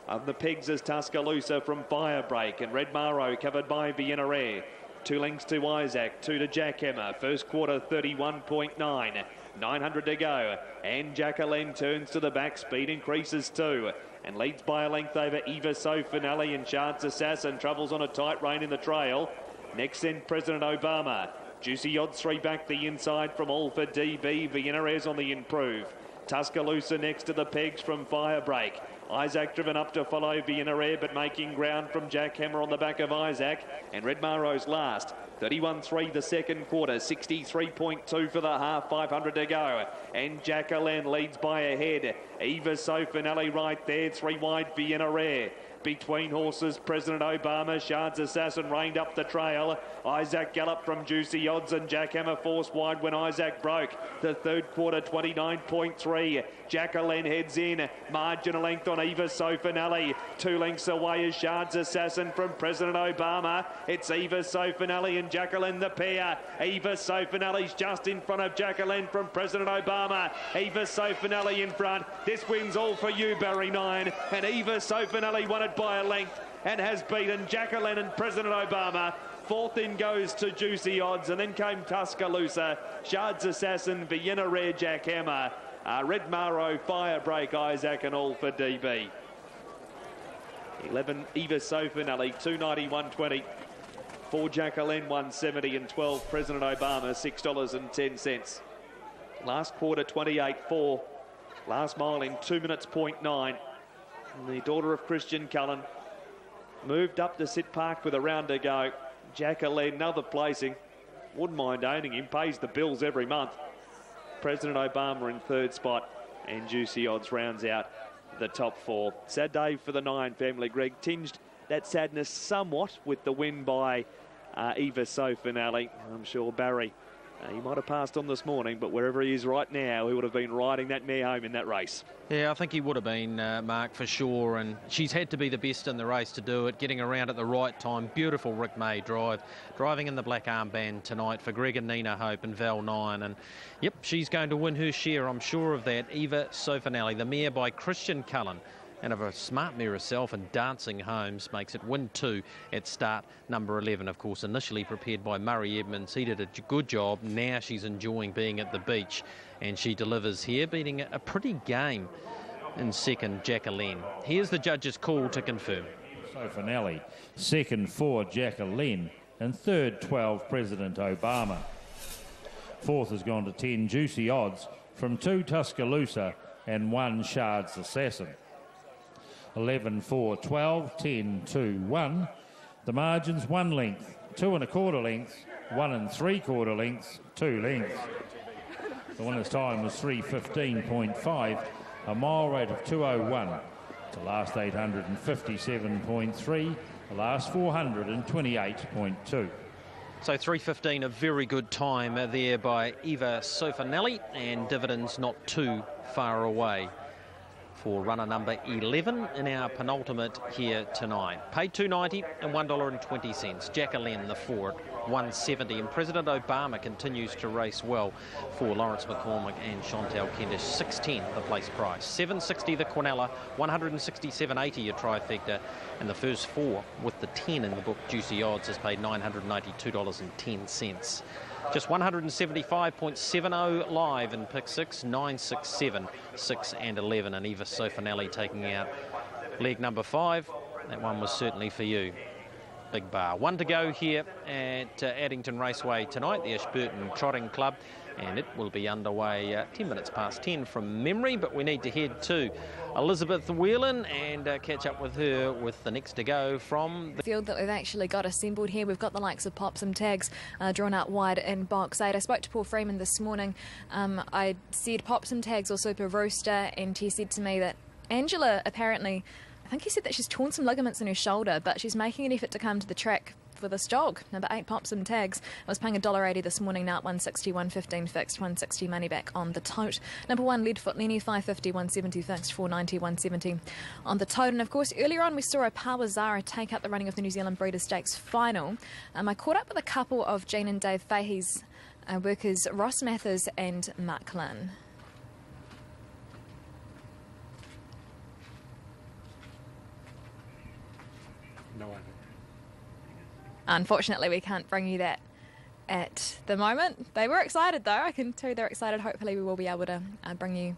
On the pegs is Tuscaloosa from Firebreak, and Red Maro covered by Vienna Air. 2 lengths to Isaac, 2 to Jack Hammer. First quarter 31.9. 900 to go, and Jacqueline turns to the back. Speed increases too, and leads by a length over Eva Sofinelli, and Chard's Assassin travels on a tight rein in the trail. Next then, President Obama. Juicy Odds 3 back the inside from all for DB. Vienna Air's on the improve. Tuscaloosa next to the pegs from Firebreak. Isaac driven up to follow Vienna Air, but making ground from Jack Hammer on the back of Isaac. And Red Maro's last. 31.3 the second quarter, 63.2 for the half, 500 to go. And Jacqueline leads by a head. Eva Sofinelli right there, 3 wide, Vienna Air. Between horses, President Obama, Chard's Assassin reined up the trail. Isaac galloped from Juicy Odds, and Jack Hammer forced wide when Isaac broke. The third quarter, 29.3. Jacqueline heads in. Marginal length on Eva Sofinelli. 2 lengths away is Chard's Assassin from President Obama. It's Eva Sofinelli and Jacqueline the pair. Eva Sofinelli's just in front of Jacqueline from President Obama. Eva Sofinelli in front. This wins all for you, Barry 9. And Eva Sofinelli won it by a length and has beaten Jacqueline and President Obama. Fourth in goes to Juicy Odds, and then came Tuscaloosa, Chard's Assassin, Vienna Air, Jack Hammer, Red Maro, Firebreak, Isaac, and all for DB. 11 Eva Sofinelli, 291.20. 4 Jacqueline, 170, and 12 President Obama, $6.10. Last quarter, 28.4. Last mile in 2 minutes, 0.9. The daughter of Christian Cullen moved up to sit parked with a round to go. Jacqueline, another placing. Wouldn't mind owning him. Pays the bills every month. President Obama in third spot. And Juicy Odds rounds out the top 4. Sad day for the 9 family, Greg. Tinged that sadness somewhat with the win by Eva Sofinelli. I'm sure Barry, he might have passed on this morning, but wherever he is right now, he would have been riding that mare home in that race. Yeah, I think he would have been, Mark, for sure. And she's had to be the best in the race to do it, getting around at the right time. Beautiful Rick May drive. Driving in the black armband tonight for Greg and Nina Hope and Val 9. And, yep, she's going to win her share, I'm sure of that. Eva Sofinelli, the mare by Christian Cullen. And of a smart mare herself, and Dancing Homes makes it win 2 at start number 11. Of course, initially prepared by Murray Edmonds. He did a good job. Now she's enjoying being at the beach, and she delivers here, beating a pretty game in second, Jacqueline. Here's the judge's call to confirm. Sofinelli, second 4 Jacqueline, and third 12 President Obama. Fourth has gone to 10 Juicy Odds from 2 Tuscaloosa and 1 Chard's Assassin. 11, 4, 12, 10, 2, 1. The margins 1 length, 2 1/4 lengths, 1 3/4 lengths, 2 lengths. The winner's time was 3:15.5, a mile rate of 2:01. The last 857.3, the last 428.2. So 3:15, a very good time there by Eva Sofinelli, and dividends not too far away for runner number 11 in our penultimate here tonight. Paid $2.90 and $1.20. Jacqueline the 4 at $1.70, and President Obama continues to race well for Lawrence McCormick and Chantal Kendish. $6.10 the place price. $7.60 the Quinella, $167.80 your trifecta, and the first 4 with the 10 in the book Juicy Odds has paid $992.10. Just 175.70 live in pick 6, 9, 6, 7, 6 and 11, and Eva Sofinelli taking out leg number 5. That one was certainly for you. Big bar. 1 to go here at Addington Raceway tonight, the Ashburton Trotting Club, and it will be underway 10 minutes past 10 from memory, but we need to head to Elizabeth Whelan and catch up with her with the next to go from the field that we've actually got assembled here. We've got the likes of Pops and Tags drawn out wide in box 8. I spoke to Paul Freeman this morning. I said Pops and Tags or Super Rooster, and he said to me that Angela apparently, I think he said that she's torn some ligaments in her shoulder, but she's making an effort to come to the track for this dog. Number 8, Pops and Tags. I was paying $1.80 this morning, now at $1.60, $1.15 fixed, $1.60 money back on the tote. Number 1, Leadfoot Lenny, $5.50, $1.70 fixed, $4.90, $1.70 on the tote. And of course, earlier on we saw a Pawazara take up the running of the New Zealand Breeders' Stakes final. I caught up with a couple of Jean and Dave Fahey's workers, Ross Mathers and Mark Lynn. No idea. Unfortunately, we can't bring you that at the moment. They were excited, though. I can tell you they're excited. Hopefully, we will be able to bring you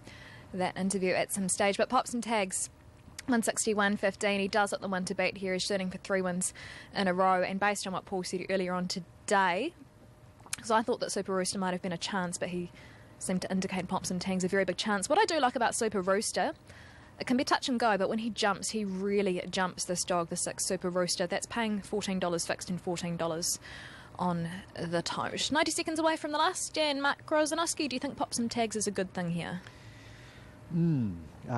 that interview at some stage. But Pops and Tags, 160, 115. He does at the 1 to beat here. He's shooting for 3 wins in a row. And based on what Paul said earlier on today, because I thought that Super Rooster might have been a chance, but he seemed to indicate Pops and Tags a very big chance. What I do like about Super Rooster, it can be touch and go, but when he jumps, he really jumps, this dog, the 6 Super Rooster. That's paying $14 fixed and $14 on the tote. 90 seconds away from the last. And Mark Grozanowski, do you think Pops and Tags is a good thing here?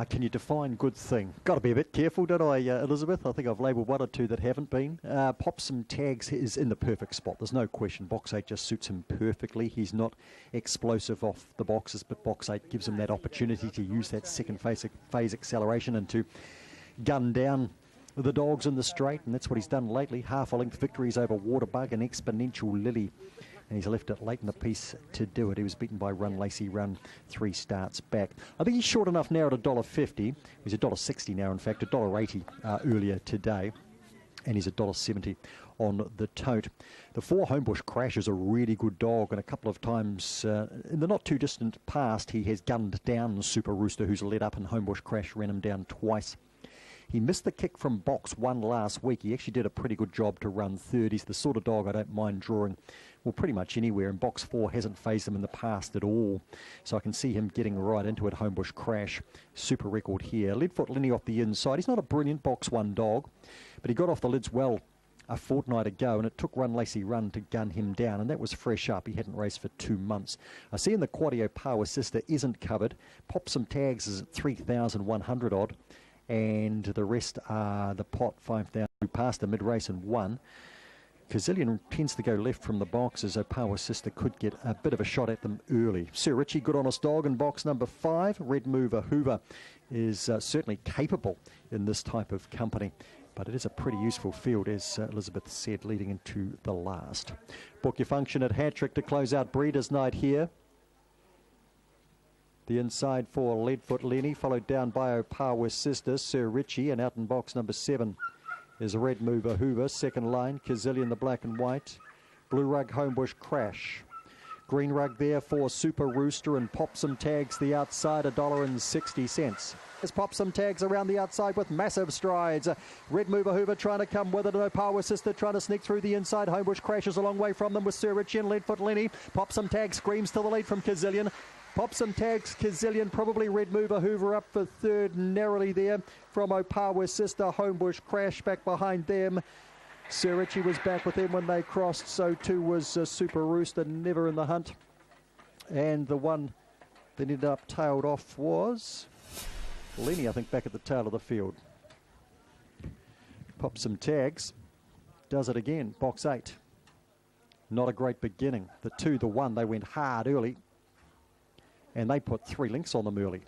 Can you define good thing? Got to be a bit careful, don't I, Elizabeth? I think I've labelled 1 or 2 that haven't been. Pops and Tags is in the perfect spot. There's no question. Box 8 just suits him perfectly. He's not explosive off the boxes, but Box 8 gives him that opportunity to use that second phase acceleration and to gun down the dogs in the straight, and that's what he's done lately. Half-a-length victories over Waterbug and Exponential Lily. And he's left it late in the piece to do it. He was beaten by Run Lacey Run 3 starts back. I think he's short enough now at $1.50. He's $1.60 now, in fact, $1.80 earlier today. And he's $1.70 on the tote. The 4 Homebush Crash is a really good dog, and a couple of times in the not too distant past, he has gunned down Super Rooster, who's led up, and Homebush Crash ran him down twice. He missed the kick from box 1 last week. He actually did a pretty good job to run third. He's the sort of dog I don't mind drawing, well, pretty much anywhere, and box 4 hasn't phased him in the past at all. So I can see him getting right into it. Homebush Crash, super record here. Leadfoot Lenny off the inside. He's not a brilliant box 1 dog, but he got off the lids well a fortnight ago, and it took Run Lacey Run to gun him down, and that was fresh up. He hadn't raced for 2 months. I see in the Quadio Power Sister isn't covered. Pop Some Tags is at 3,100 odd. And the rest are the pot, 5,000, who passed the mid-race and won. Kazillion tends to go left from the boxes, so Power Sister could get a bit of a shot at them early. Sir Richie, good honest dog in box number 5. Red Mover Hoover is certainly capable in this type of company, but it is a pretty useful field, as Elizabeth said, leading into the last. Book your function at Hat-Trick to close out Breeders' Night here. The inside for Leadfoot Lenny, followed down by Opawa Sister, Sir Richie, and out in box number 7 is Red Mover Hoover. Second line, Kazillion the black and white. Blue Rug Homebush Crash. Green rug there for Super Rooster, and Pop Some Tags the outside, $1.60. There's Pop Some Tags around the outside with massive strides. Red Mover Hoover trying to come with it, and Opawa Sister trying to sneak through the inside. Homebush Crash is a long way from them with Sir Richie and Leadfoot Lenny. Pop Some Tags screams to the lead from Kazillion. Pop Some Tags, Kazillion, probably Red Mover Hoover up for third, narrowly there from Opawa Sister. Homebush Crash back behind them. Sir Richie was back with them when they crossed, so too was Super Rooster, never in the hunt. And the one that ended up tailed off was Lenny, I think, back at the tail of the field. Pop Some Tags does it again, box 8. Not a great beginning. The 2, the 1, they went hard early, and they put 3 links on them early.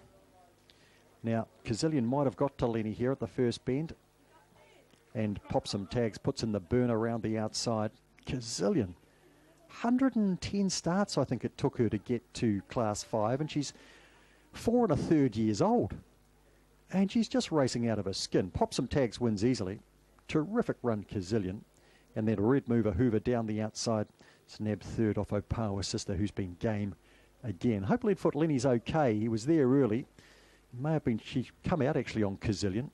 Now, Kazillion might have got to Lenny here at the first bend. And pops some tags, puts in the burn around the outside. Kazillion. 110 starts, I think it took her to get to Class 5. And she's 4 1/3 years old. And she's just racing out of her skin. Pops some tags, wins easily. Terrific run, Kazillion. And then Red Mover Hoover down the outside. Snapped third off Opawa Sister, who's been game again. Hope Leadfoot Lenny's okay. He was there early. May have been, she come out actually on Kazillion.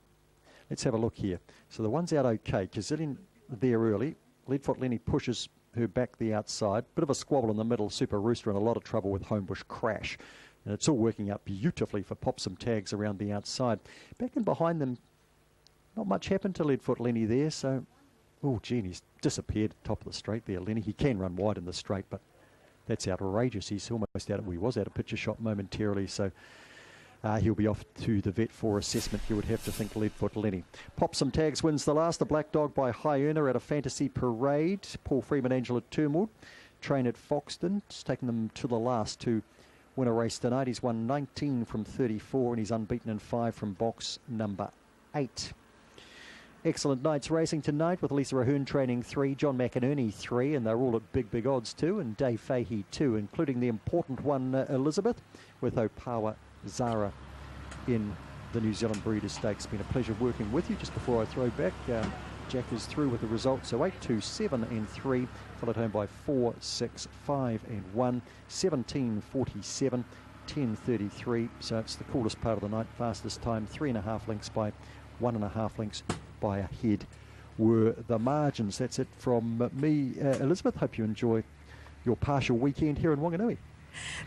Let's have a look here. So the one's out okay. Kazillion there early. Leadfoot Lenny pushes her back the outside. Bit of a squabble in the middle. Super Rooster in a lot of trouble with Homebush Crash. And it's all working out beautifully for Pop Some Tags around the outside. Back and behind them, not much happened to Leadfoot Lenny there. So, oh, gee, he's disappeared top of the straight there, Lenny. He can run wide in the straight, but that's outrageous. He's almost out of, he was out of picture shot momentarily. So, he'll be off to the vet for assessment, you would have to think, Leadfoot Lenny. Pop Some Tags wins the last. The Black Dog by High Earner at a Fantasy Parade. Paul Freeman, Angela Turmoil. Train at Foxton. It's taken them to the last to win a race tonight. He's won 19 from 34 and he's unbeaten in 5 from box number 8. Excellent night's racing tonight with Lisa Ahern training 3, John McInerney 3, and they're all at big odds too, and Dave Fahey 2, including the important one, Elizabeth, with Opawa Zara in the New Zealand Breeders' Stakes. It's been a pleasure working with you. Just before I throw back, Jack is through with the results. So 8, 2, 7 and 3, followed home by 4, 6, 5 and 1, 17, 47, 10, 33. So it's the coolest part of the night. Fastest time, 3.5 lengths by 1.5 lengths by a head were the margins. That's it from me, Elizabeth. Hope you enjoy your partial weekend here in Wanganui.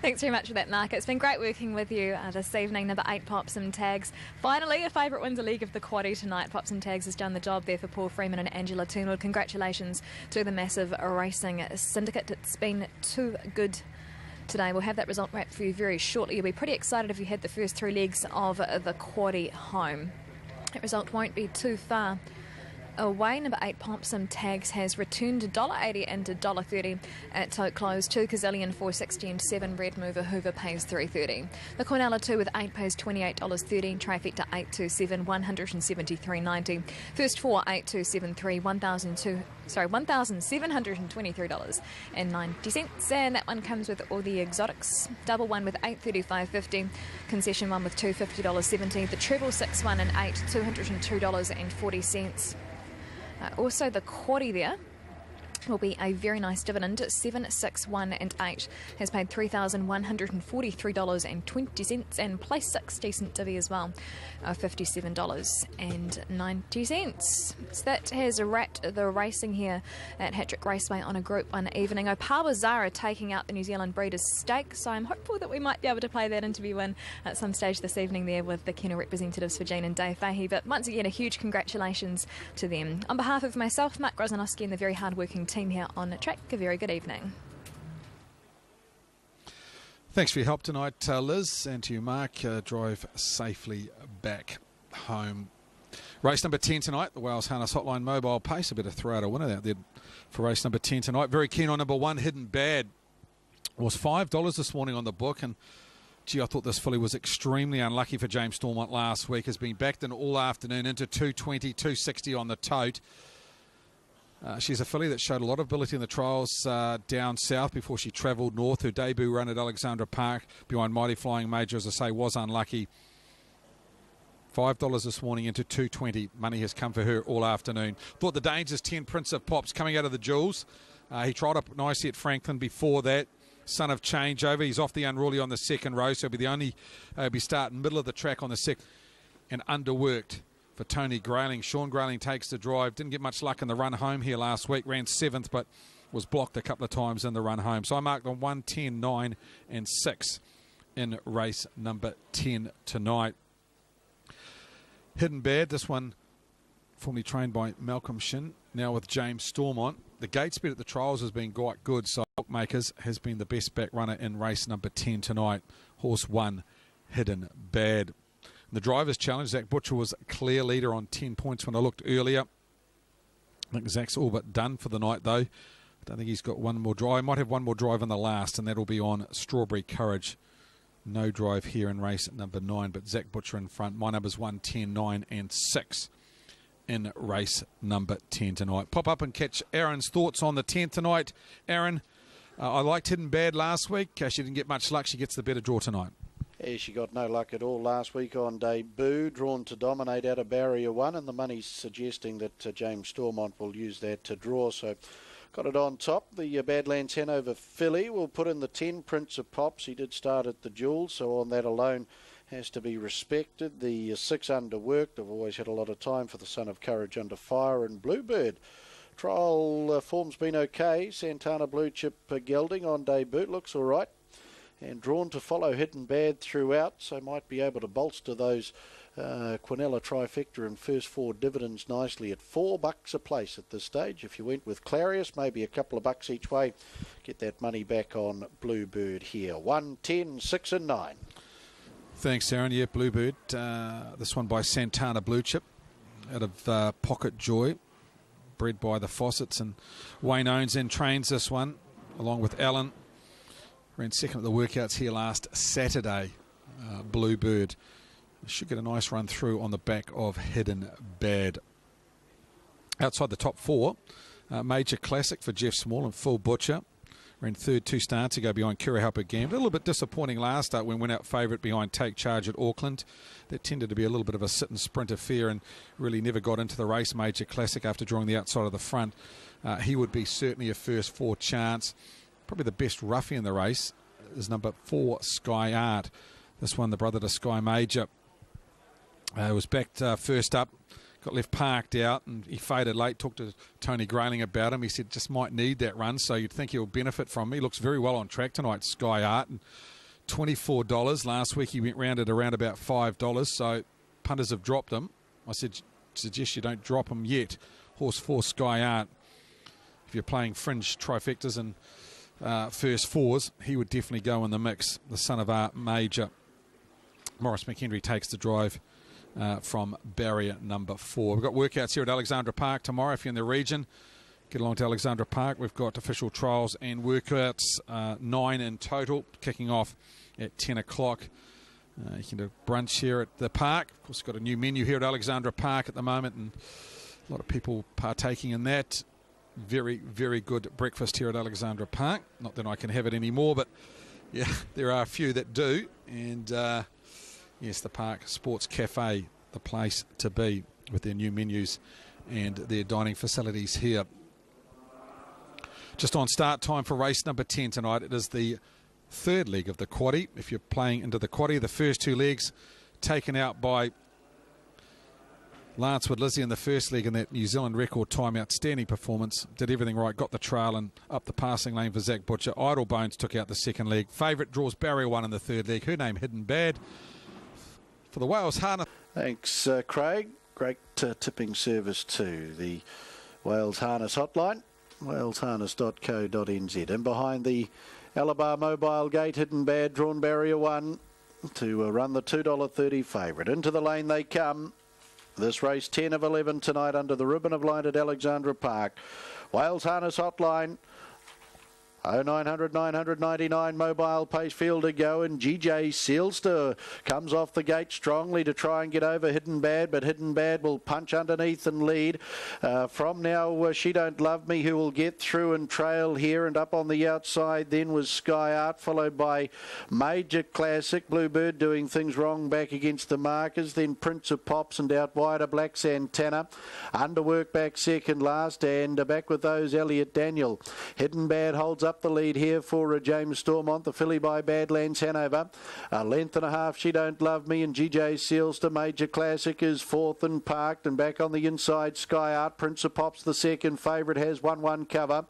Thanks very much for that, Mark. It's been great working with you this evening. Number 8, Pop Some Tags. Finally, a favourite wins a league of the quaddie tonight. Pop Some Tags has done the job there for Paul Freeman and Angela Turnwood. Congratulations to the massive racing syndicate. It's been too good today. We'll have that result wrapped for you very shortly. You'll be pretty excited if you had the first 3 legs of the quaddie home. That result won't be too far away. Number 8, Pop Some Tags has returned $1.80 and $1.30 at tote close. 2 Kazillion $4.60 and 7 Red Mover Hoover pays $3.30. The Cornella 2 with 8 pays $28.30. Trifecta 827 $173.90. First 4 8273 $1,723.90, and that one comes with all the exotics. Double 1 with 835.50. Concession 1 with $250.70. The treble 6, 1 and 8 $202.40. Also the quaddie there will be a very nice dividend. 7, 6, 1 and 8 has paid $3,143.20, and place 6 decent divvy as well, $57.90. So that has wrapped the racing here at Hattrick Raceway on a Group 1 evening. Opawa Zara taking out the New Zealand Breeders' Stakes, so I'm hopeful that we might be able to play that interview in at some stage this evening there with the Kennel representatives for Jean and Dave Fahey. But once again, a huge congratulations to them. On behalf of myself, Mark Grozanowski, and the very hard-working team here on track, a very good evening. Thanks for your help tonight, Liz, and to you, Mark. Drive safely back home. Race number 10 tonight, the Wales Harness Hotline Mobile Pace. I better throw out a winner out there for race number 10 tonight. Very keen on number 1, Hidden Bad. It was $5 this morning on the book, and gee, I thought this filly was extremely unlucky for James Stormont last week. Has been backed in all afternoon into 220, 260 on the tote. She's a filly that showed a lot of ability in the trials down south before she travelled north. Her debut run at Alexandra Park behind Mighty Flying Major, as I say, was unlucky. $5 this morning into 220. Money has come for her all afternoon. Thought the Dangers 10 Prince of Pops coming out of the Jewels. He tried up nicely at Franklin before that. Son of Changeover. He's off the unruly on the second row, so he'll be the only be starting middle of the track on the second, and underworked for Tony Grayling. Sean Grayling takes the drive. Didn't get much luck in the run home here last week. Ran 7th, but was blocked a couple of times in the run home. So I marked on 1, 10, 9 and 6 in race number 10 tonight. Hidden Bad, this one formerly trained by Malcolm Shin, now with James Stormont. The gate speed at the trials has been quite good, so Bookmakers has been the best back runner in race number 10 tonight. Horse 1, Hidden Bad. The Drivers' Challenge, Zach Butcher was clear leader on 10 points when I looked earlier. I think Zach's all but done for the night, though. I don't think he's got one more drive. He might have one more drive in the last, and that'll be on Strawberry Courage No drive here in race number 9, but Zach Butcher in front. My numbers 1, 10, 9 and 6 in race number 10 tonight. Pop up and catch Aaron's thoughts on the 10 tonight. Aaron, I liked Hidden Bad last week. She didn't get much luck. She gets the better draw tonight. Yeah, she got no luck at all last week on debut, drawn to dominate out of barrier 1, and the money's suggesting that James Stormont will use that to draw, so got it on top. The Badlands Hanover filly will put in the 10, Prince of Pops. He did start at the Jewel, so on that alone has to be respected. The 6 underworked. I've always had a lot of time for the Son of Courage Under Fire, and Bluebird. Trial form's been okay. Santana Blue Chip gelding on debut. Looks all right. And drawn to follow Hidden Bad throughout, so might be able to bolster those Quinella trifecta and first 4 dividends nicely at $4 a place at this stage. If you went with Clarius, maybe a couple of bucks each way, get that money back on Bluebird here. 1, 10, 6 and 9. Thanks, Aaron. Yeah, Bluebird. This one by Santana Blue Chip out of Pocket Joy, bred by the Fawcett's, and Wayne owns and trains this one along with Alan. Ran second at the workouts here last Saturday. Bluebird should get a nice run through on the back of Hidden Bad. Outside the top 4, Major Classic for Jeff Small and Full Butcher. Ran third 2 starts ago behind Curahapa Gambler. A little bit disappointing last start when went out favourite behind Take Charge at Auckland. That tended to be a little bit of a sit and sprint affair and really never got into the race. Major Classic after drawing the outside of the front. He would be certainly a first 4 chance. Probably the best roughie in the race is number 4, Sky Art. This one, the brother to Sky Major, was backed first up, got left parked out, and he faded late. Talked to Tony Grayling about him. He said just might need that run, so you'd think he'll benefit from him. He looks very well on track tonight, Sky Art. And $24 last week. He went rounded around about $5, so punters have dropped him. I suggest you don't drop him yet. Horse 4, Sky Art. If you're playing fringe trifectas and first 4s, he would definitely go in the mix. The Son of Art Major. Morris McHenry takes the drive from barrier number 4. We've got workouts here at Alexandra Park tomorrow. If you're in the region, get along to Alexandra Park. We've got official trials and workouts, 9 in total, kicking off at 10 o'clock. You can do brunch here at the park. Of course, we've got a new menu here at Alexandra Park at the moment, and a lot of people partaking in that. Very, very good breakfast here at Alexandra Park. Not that I can have it anymore, but yeah, there are a few that do. And yes, the Park Sports Cafe, the place to be with their new menus and their dining facilities here. Just on start time for race number 10 tonight. It is the 3rd leg of the quaddie. If you're playing into the quaddie, the first 2 legs taken out by Lance Wood Lizzie in the first leg in that New Zealand record time. Outstanding performance. Did everything right. Got the trail and up the passing lane for Zach Butcher. Idle Bones took out the 2nd leg. Favourite draws barrier 1 in the 3rd leg. Her name Hidden Bad. For the Wales Harness. Thanks, Craig. Great tipping service too. The Wales Harness hotline, walesharness.co.nz. And behind the Alabar Mobile Gate, Hidden Bad, drawn barrier 1 to run the $2.30 favourite. Into the lane they come. This race 10 of 11 tonight under the ribbon of light at Alexandra Park. Wales Harness hotline 0900 999 mobile pace field to go, and GJ Sealster comes off the gate strongly to try and get over Hidden Bad, but Hidden Bad will punch underneath and lead. From now, She Don't Love Me, who will get through and trail here, and up on the outside then was Sky Art, followed by Major Classic. Bluebird doing things wrong back against the markers, then Prince of Pops, and out wider Black Santana. Underwork back second last, and back with those Elliot Daniel. Hidden Bad holds up the lead here for James Stormont, the filly by Badlands Hanover. A length and a half, She Don't Love Me, and GJ Seals to Major Classic is 4th and parked, and back on the inside Sky Art. Prince of Pops, the 2nd favourite, has 1-1 cover.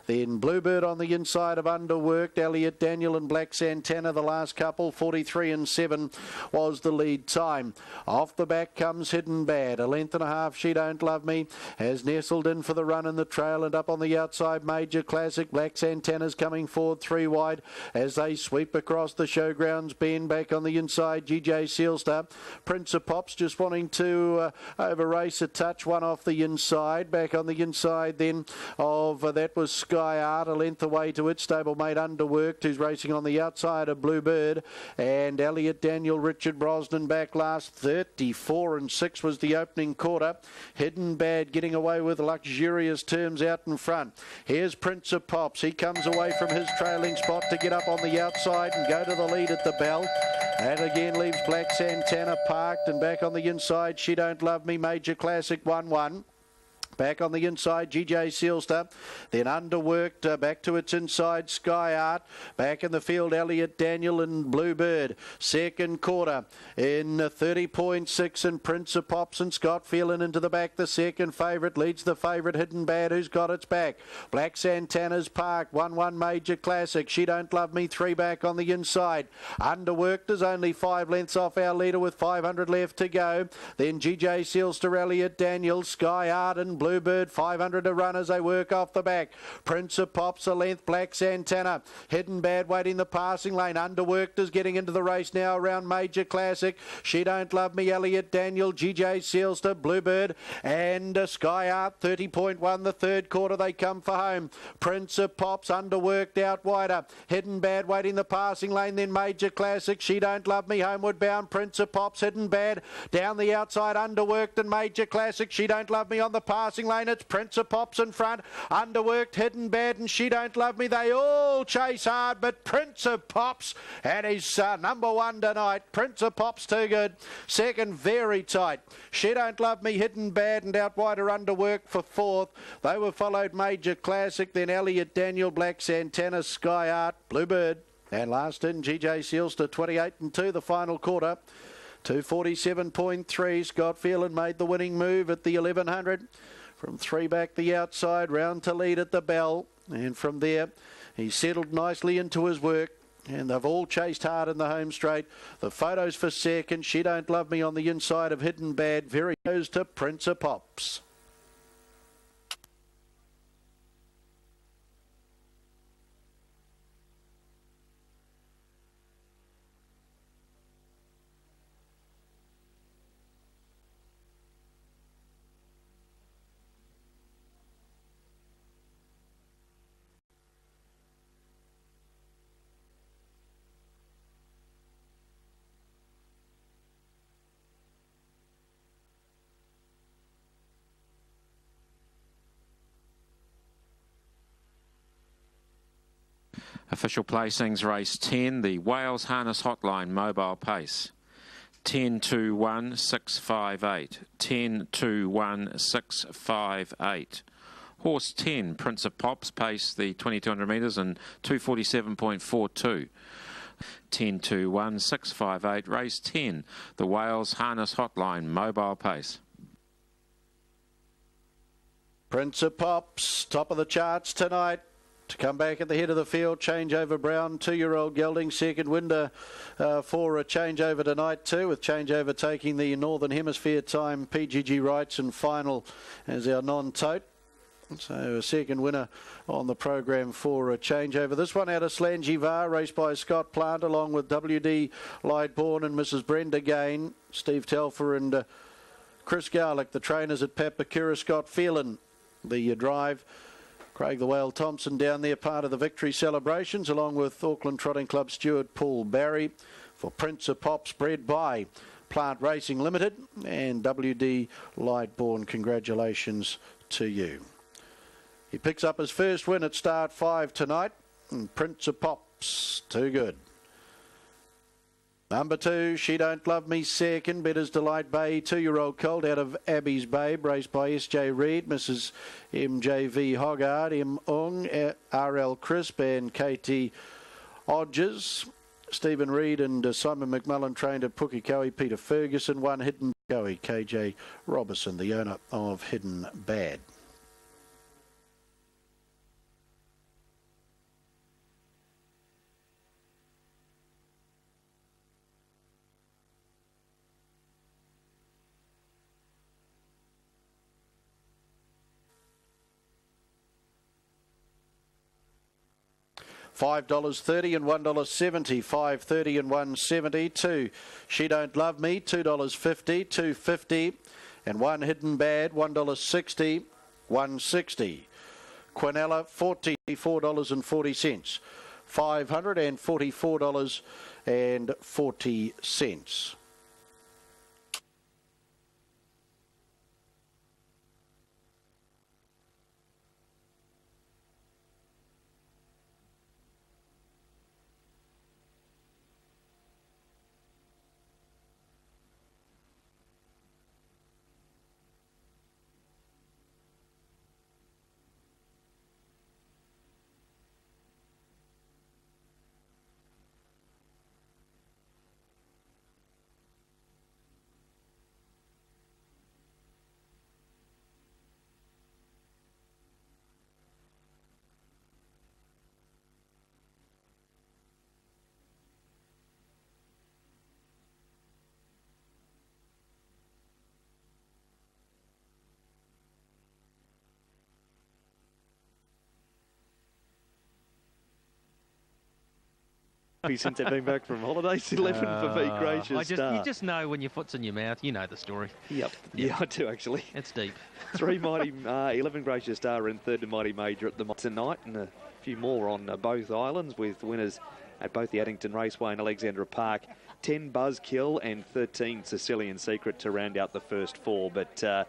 Then Bluebird on the inside of Underworked, Elliot Daniel and Black Santana the last couple. 43 and 7 was the lead time. Off the back comes Hidden Bad. A length and a half, She Don't Love Me, has nestled in for the run in the trail, and up on the outside Major Classic. Black Santana Santana's coming forward 3 wide as they sweep across the showgrounds bend. Back on the inside, GJ Sealstar. Prince of Pops just wanting to over race a touch, one off the inside. Back on the inside then of that was Sky Art, a length away to its stablemate Underworked, who's racing on the outside of Bluebird, and Elliot Daniel, Richard Brosnan back last. 34 and 6 was the opening quarter. Hidden Bad getting away with luxurious terms out in front. Here's Prince of Pops. He comes away from his trailing spot to get up on the outside and go to the lead at the bell. And again leaves Black Santana parked, and back on the inside, She Don't Love Me, Major Classic 1-1. Back on the inside, GJ Sealstar. Then Underworked, back to its inside, Sky Art. Back in the field, Elliot Daniel and Bluebird. Second quarter in 30.6, and Prince of Pops and Scott Phelan into the back. The second favourite leads the favourite Hidden Bad, who's got its back. Black Santana's Park, 1-1 Major Classic. She Don't Love Me, 3 back on the inside. Underworked is only 5 lengths off our leader with 500 left to go. Then GJ Sealstar, Elliot Daniel, Sky Art and Bluebird, 500 to run as they work off the back. Prince of Pops a length, Black Santana. Hidden Bad waiting the passing lane. Underworked is getting into the race now around Major Classic. She Don't Love Me, Elliot Daniel, GJ Sealstar, Bluebird and Sky Art. 30.1 the third quarter, they come for home. Prince of Pops Underworked out wider. Hidden Bad waiting the passing lane, then Major Classic. She Don't Love Me, homeward bound. Prince of Pops, Hidden Bad down the outside. Underworked and Major Classic. She Don't Love Me on the passing lane. It's Prince of Pops in front. Underworked, Hidden Bad and She Don't Love Me. They all chase hard, but Prince of Pops and his number 1 tonight. Prince of Pops too good. Second very tight. She Don't Love Me, Hidden Bad and out wider Underworked for 4th. They were followed Major Classic, then Elliot Daniel, Black Santana, Sky Art, Bluebird and last in GJ Sealstar. 28 and 2 the final quarter. 247.3. Scott Phelan made the winning move at the 1100. From 3 back the outside, round to lead at the bell. And from there, he settled nicely into his work. And they've all chased hard in the home straight. The photos for second. She Don't Love Me on the inside of Hidden Bad. Very goes to Prince of Pops. Official placings, race 10, the Wales Harness Hotline Mobile Pace. 10-2-1-658. 10-2-1-658. Horse 10, Prince of Pops, pace the 2200 metres and 247.42. 10-2-1-658. Race 10, the Wales Harness Hotline Mobile Pace. Prince of Pops, top of the charts tonight. To come back at the head of the field, Changeover Brown, 2-year-old gelding, second window for a changeover tonight too, with changeover taking the Northern Hemisphere time, PGG Rights and final as our non-tote. So a second winner on the program for a changeover. This one out of Slangivar, raced by Scott Plant along with WD Lightbourne and Mrs. Brenda Gain, Steve Telfer and Chris Garlick, the trainers at Papakura. Scott Phelan, the drive. Craig the Whale Thompson down there, part of the victory celebrations, along with Auckland Trotting Club steward Paul Barry for Prince of Pops, bred by Plant Racing Limited and WD Lightbourne. Congratulations to you. He picks up his first win at start 5 tonight, and Prince of Pops, too good. Number 2, She Don't Love Me, second. Better's Delight Bay, 2-year-old colt out of Abbey's Babe, raced by S.J. Reid, Mrs. M.J.V. Hoggard, M. Ung, R.L. Crisp and K.T. Odges. Stephen Reid and Simon McMullen trained at Pukekohe. Peter Ferguson, 1 Hidden Bad. K.J. Robertson, the owner of Hidden Bad. $5.30 and $1.70, $5.30 and $1.72. She Don't Love Me, $2.50, $2.50, and One Hidden Bad, $1.60, $1.60. Quinella, $44.40, $544.40. Since they've been back from holidays, 11 for me, Gracious Star. You just know when your foot's in your mouth, you know the story. Yep. Yeah, I do actually. It's deep. 11 Gracious Star in third to Mighty Major at the tonight, and a few more on both islands with winners at both the Addington Raceway and Alexandra Park. 10 Buzzkill and 13 Sicilian Secret to round out the first four, but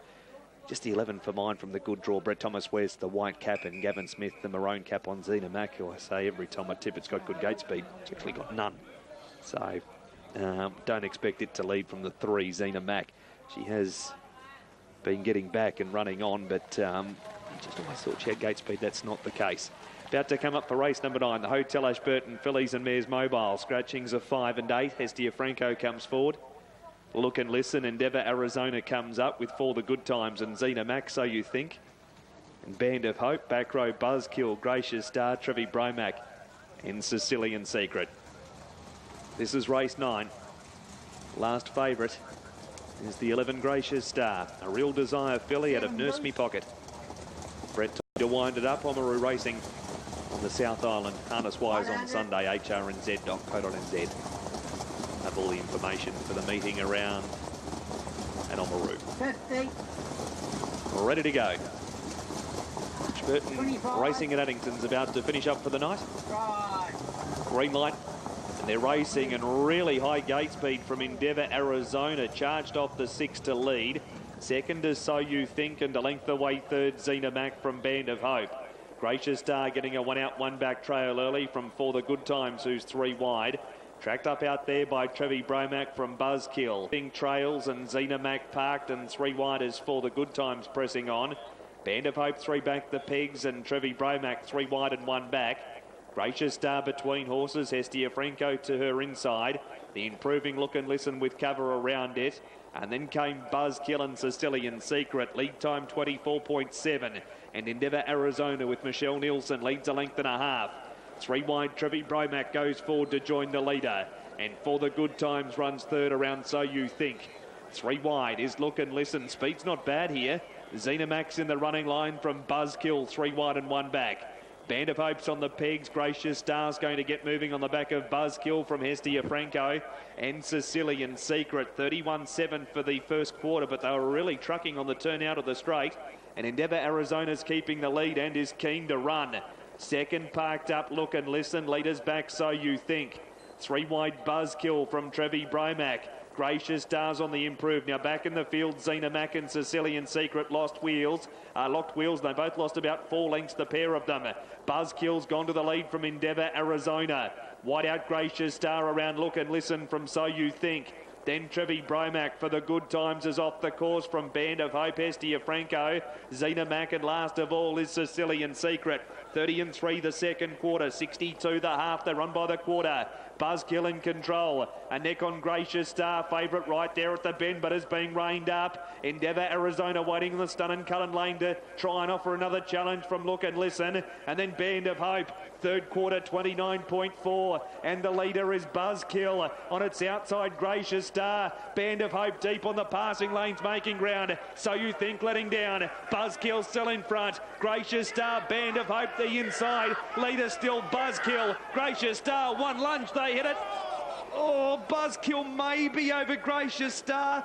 just the 11 for mine from the good draw. Brett Thomas wears the white cap and Gavin Smith the maroon cap on Zena Mack, who I say every time I tip it's got good gate speed. It's actually got none. So don't expect it to lead from the 3, Zena Mack. She has been getting back and running on, but just always thought she had gate speed. That's not the case. About to come up for race number 9, the Hotel Ashburton Fillies and Mares Mobile. Scratchings of 5 and 8. Hestia Franco comes forward. Look and Listen, Endeavour Arizona comes up with For the Good Times and Zena Mack, So You Think. And Band of Hope, Back Row Buzzkill, Gracious Star, Trevi Bromack and Sicilian Secret. This is race 9. Last favourite is the 11 Gracious Star, a Real Desire filly out of Nurse Me Pocket. Brett to wind it up, Oamaru Racing on the South Island, harness-wise on Sunday, hrnz.co.nz. Have all the information for the meeting around at Oamaru. 50. Ready to go. Ashburton Racing at Addington's about to finish up for the night. Right. Green light. And they're racing and really high gate speed from Endeavour Arizona. Charged off the 6 to lead. Second is So You Think, and a length away third, Zena Mack from Band of Hope. Gracious Star getting a 1 out, 1 back trail early from For the Good Times, who's 3 wide. Tracked up out there by Trevi Bromack from Buzzkill. Big trails and Zena Mack parked, and 3 wide is For the Good Times pressing on. Band of Hope 3 back the pegs, and Trevi Bromack 3 wide and 1 back. Gracious Star between horses, Hestia Franco to her inside. The improving Look and Listen with cover around it. And then came Buzzkill and Sicilian Secret. Lead time 24.7. And Endeavour Arizona with Michelle Nielsen leads a length and a half. 3 wide, Trevi Bromack goes forward to join the leader. And For the Good Times runs third around So You Think. 3 wide is Look and Listen. Speed's not bad here. Zena Mack's in the running line from Buzzkill. 3 wide and 1 back. Band of Hope's on the pegs. Gracious Star's going to get moving on the back of Buzzkill from Hestia Franco and Sicilian Secret. 31.7 for the first quarter, but they were really trucking on the turn out of the straight. And Endeavour Arizona's keeping the lead and is keen to run. Second parked up, Look and Listen. Leaders back, So You Think. 3 wide, Buzzkill from Trevi Bromack. Gracious Stars on the improve. Now back in the field, Zena Mack and Sicilian Secret locked wheels. They both lost about 4 lengths, the pair of them. Buzzkill's gone to the lead from Endeavour Arizona. Wide out, Gracious Star around Look and Listen from So You Think. Then Trevi Bromack For the Good Times is off the course from Band of Hope, Hestia Franco. Zena Mack, and last of all is Sicilian Secret. 30 and 3 the second quarter, 62 the half. They run by the quarter. Buzzkill in control. A neck on Gracious Star, favourite right there at the bend, but is being reined up. Endeavour Arizona waiting in the stun and Cullen Lane to try and offer another challenge from Look and Listen. And then Band of Hope, third quarter 29.4. And the leader is Buzzkill on its outside, Gracious Star. Band of Hope deep on the passing lanes, making ground. So You Think letting down. Buzzkill still in front. Gracious Star, Band of Hope the inside. Leader still Buzzkill. Gracious Star, one lunge, they hit it. Oh, Buzzkill maybe over Gracious Star.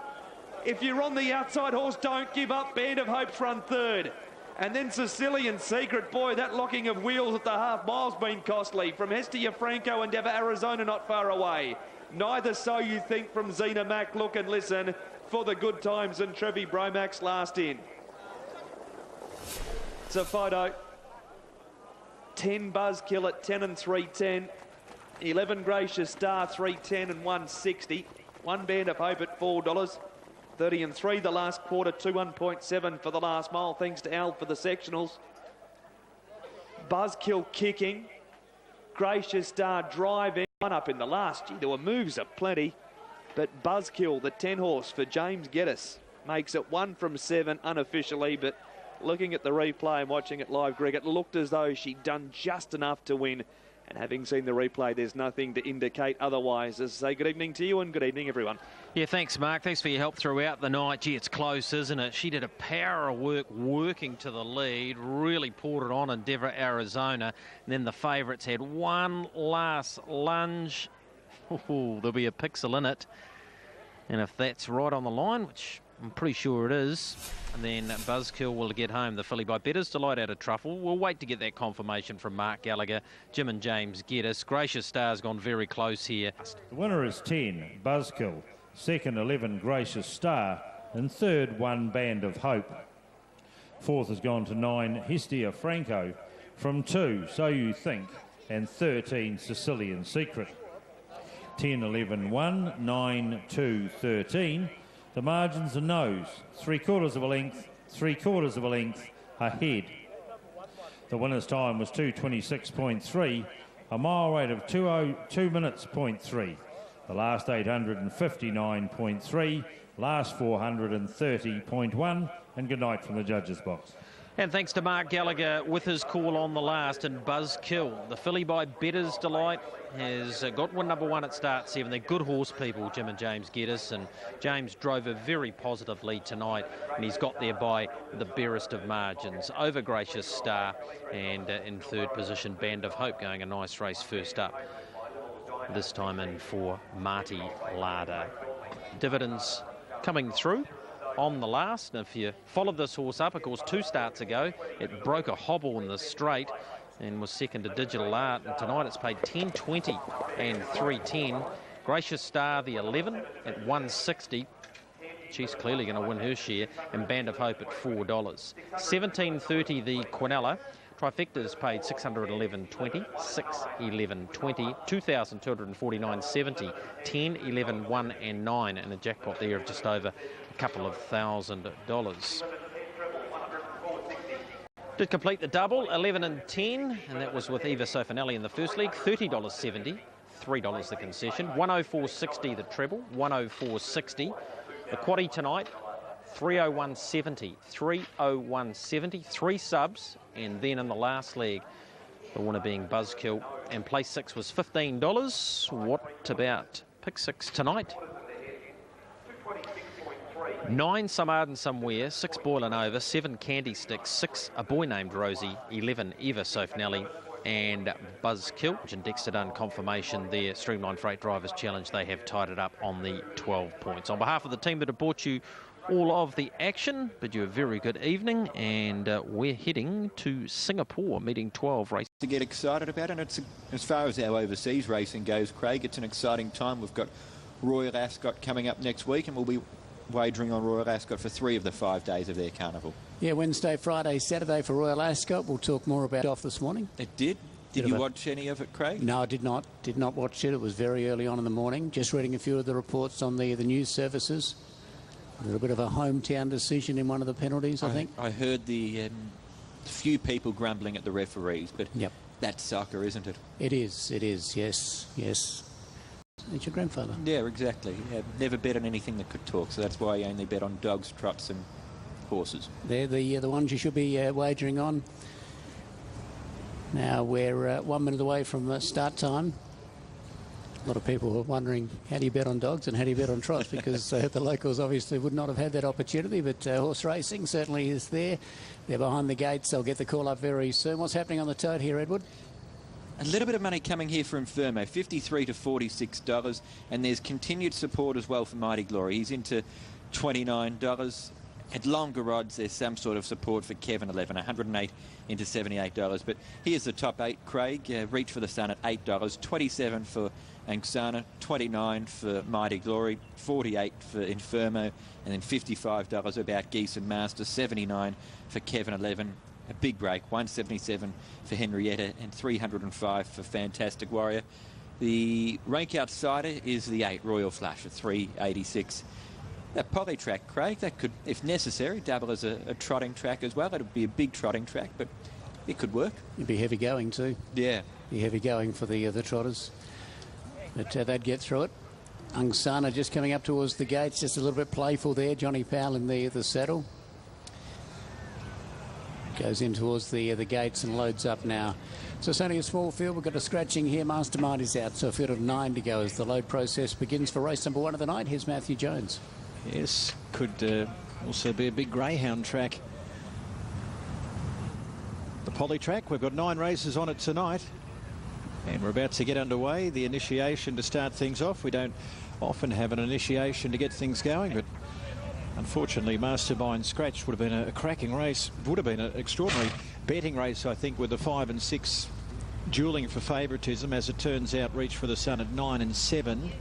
If you're on the outside horse, don't give up. Band of Hope's run third. And then Sicilian Secret, boy, that locking of wheels at the half mile's been costly. From Hestia Franco, Endeavour Arizona not far away. Neither So You Think from Zena Mac, Look and Listen for the Good Times and Trevi Bromax last in. It's a photo. 10 Buzzkill at 10 and 310. 11 Gracious Star 310 and 160. 1 Band of Hope at $4. 30 and 3 the last quarter, 21.7 for the last mile, thanks to Al for the sectionals. Buzzkill kicking. Gracious Star driving. One up in the last. Gee, there were moves aplenty. But Buzzkill, the 10 horse for James Geddes, makes it 1 from 7 unofficially, but looking at the replay and watching it live, Greg, it looked as though she'd done just enough to win. And having seen the replay, there's nothing to indicate otherwise. As I say, good evening to you and good evening, everyone. Yeah, thanks, Mark. Thanks for your help throughout the night. Gee, it's close, isn't it? She did a power of work working to the lead, really poured it on Endeavour Arizona. And then the favourites had one last lunge. Ooh, there'll be a pixel in it. And if that's right on the line, which I'm pretty sure it is, and then Buzzkill will get home the filly by Better's Delight out of Truffle. We'll wait to get that confirmation from Mark Gallagher, Jim and James Geddes. Gracious Star's gone very close here. The winner is 10, Buzzkill. Second, 11, Gracious Star. And third, 1 Band of Hope. Fourth has gone to 9, Hestia Franco. From 2, So You Think. And 13, Sicilian Secret. 10, 11, 1, 9, 2, 13. The margins are nose, 3/4 of a length, 3/4 of a length ahead. The winner's time was 2:26.3, a mile rate of 2 minutes, 0.3. The last 859.3, last 430.1, and good night from the judges' box. And thanks to Mark Gallagher with his call on the last, and Buzzkill. The filly by Better's Delight has got win number 1 at start 7. They're good horse people, Jim and James Geddes, and James drove a very positive lead tonight, and he's got there by the barest of margins. Over Gracious Star, and in third position, Band of Hope going a nice race first up. This time in for Marty Larder. Dividends coming through on the last. And if you followed this horse up, of course, 2 starts ago, it broke a hobble in the straight and was second to Digital Art. And tonight it's paid 10.20 and 3.10. Gracious Star, the 11 at 160. She's clearly going to win her share. And Band of Hope at $4. 17.30 the Quinella. Trifecta's paid 611.20, 611.20, 2,249.70, 10, 11, 1 and 9, and a jackpot there of just over a couple of $1,000. Did complete the double, 11 and 10, and that was with Eva Sofinelli in the first leg, $30.70, $3 the concession, 104.60 the treble, 104.60. The quaddie tonight, 301.70, 301.70, 3 subs, and then in the last leg, the winner being Buzzkill, and place 6 was $15. What about pick 6 tonight? 9 Some Arden Somewhere, 6 Boil and Over, 7 Candy Sticks, 6 A Boy Named Rosie, 11 Eva Sofinelli, and Buzzkill. And Dexter done confirmation there. Streamline Freight Drivers Challenge, they have tied it up on the 12 points. On behalf of the team that have brought you all of the action, bid you a very good evening, and we're heading to Singapore, meeting 12 races to get excited about. And it's, as far as our overseas racing goes, Craig, it's an exciting time. We've got Royal Ascot coming up next week, and we'll be wagering on Royal Ascot for 3 of the 5 days of their carnival. Yeah, Wednesday, Friday, Saturday for Royal Ascot. We'll talk more about it off this morning. It did. Did you watch any of it, Craig? No, I did not. Did not watch it. It was very early on in the morning. Just reading a few of the reports on the news services. A little bit of a hometown decision in one of the penalties, I think. I heard the few people grumbling at the referees, but yep, that's soccer, isn't it? It is, yes, yes. your grandfather. Yeah, exactly. Yeah, never bet on anything that could talk, so that's why you only bet on dogs, trots and horses. They're the ones you should be wagering on. Now we're 1 minute away from start time. A lot of people are wondering, how do you bet on dogs and how do you bet on trots? Because the locals obviously would not have had that opportunity, but horse racing certainly is there. They're behind the gates. They'll get the call up very soon. What's happening on the tote here, Edward? A little bit of money coming here for Infermo, $53 to $46, and there's continued support as well for Mighty Glory. He's into $29. At longer odds, there's some sort of support for Kevin 11, 108 into $78. But here's the top 8, Craig. Reach for the Sun at $8, 27 for Angsana, 29 for Mighty Glory, 48 for Infermo, and then $55 about Geese and Master, 79 for Kevin 11. A big break, 177 for Henrietta and 305 for Fantastic Warrior. The rank outsider is the 8, Royal Flush, at 386. That poly track, Craig, that could, if necessary, double as a trotting track as well. It would be a big trotting track, but it could work. It'd be heavy going too. Yeah. Be heavy going for the trotters. But they'd get through it. Angsana just coming up towards the gates, just a little bit playful there. Johnny Powell in the saddle. Goes in towards the gates and loads up now. So it's only a small field. We've got a scratching here. Mastermind is out, so a field of 9 to go as the load process begins for race number 1 of the night. Here's Matthew Jones. Yes, could also be a big greyhound track. The poly track, we've got 9 races on it tonight. And we're about to get underway. The initiation to start things off. We don't often have an initiation to get things going, but unfortunately, Mastermind Scratch would have been a cracking race. Would have been an extraordinary betting race, I think, with the 5 and 6 duelling for favouritism. As it turns out, Reach for the Sun at 9 and 7.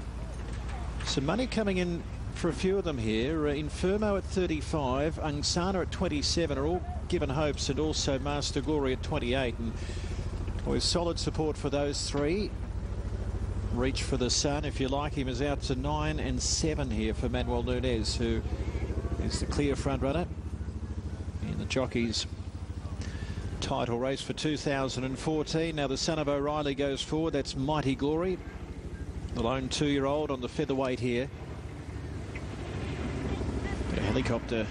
Some money coming in for a few of them here. Infermo at 35, Angsana at 27 are all given hopes, and also Master Glory at 28. And with solid support for those 3. Reach for the Sun, if you like him, is out to 9 and 7 here for Manuel Nunez, who is the clear front runner in the Jockeys title race for 2014. Now the son of O'Reilly goes forward. That's Mighty Glory, the lone 2-year-old on the featherweight here. A helicopter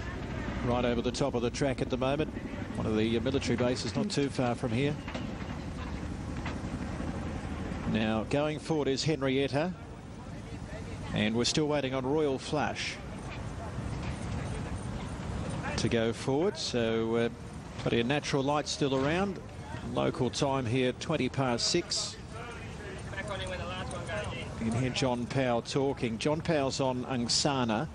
right over the top of the track at the moment. One of the military bases not too far from here. Now going forward is Henrietta, and we're still waiting on Royal Flush to go forward. So plenty of natural light still around. Local time here 20 past 6. You can hear John Powell talking. John Powell's on Angsana.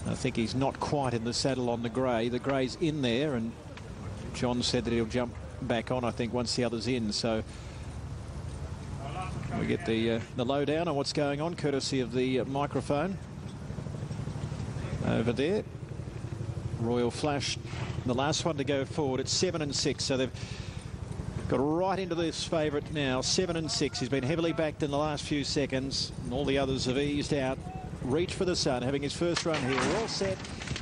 I think he's not quite in the saddle on the grey. The grey's in there, and John said that he'll jump back on, I think, once the other's in. So we get the lowdown on what's going on, courtesy of the microphone over there. Royal Flush, the last one to go forward at 7 and 6. So they've got right into this favourite now, 7 and 6. He's been heavily backed in the last few seconds, and all the others have eased out. Reach for the Sun having his first run here. We're all set,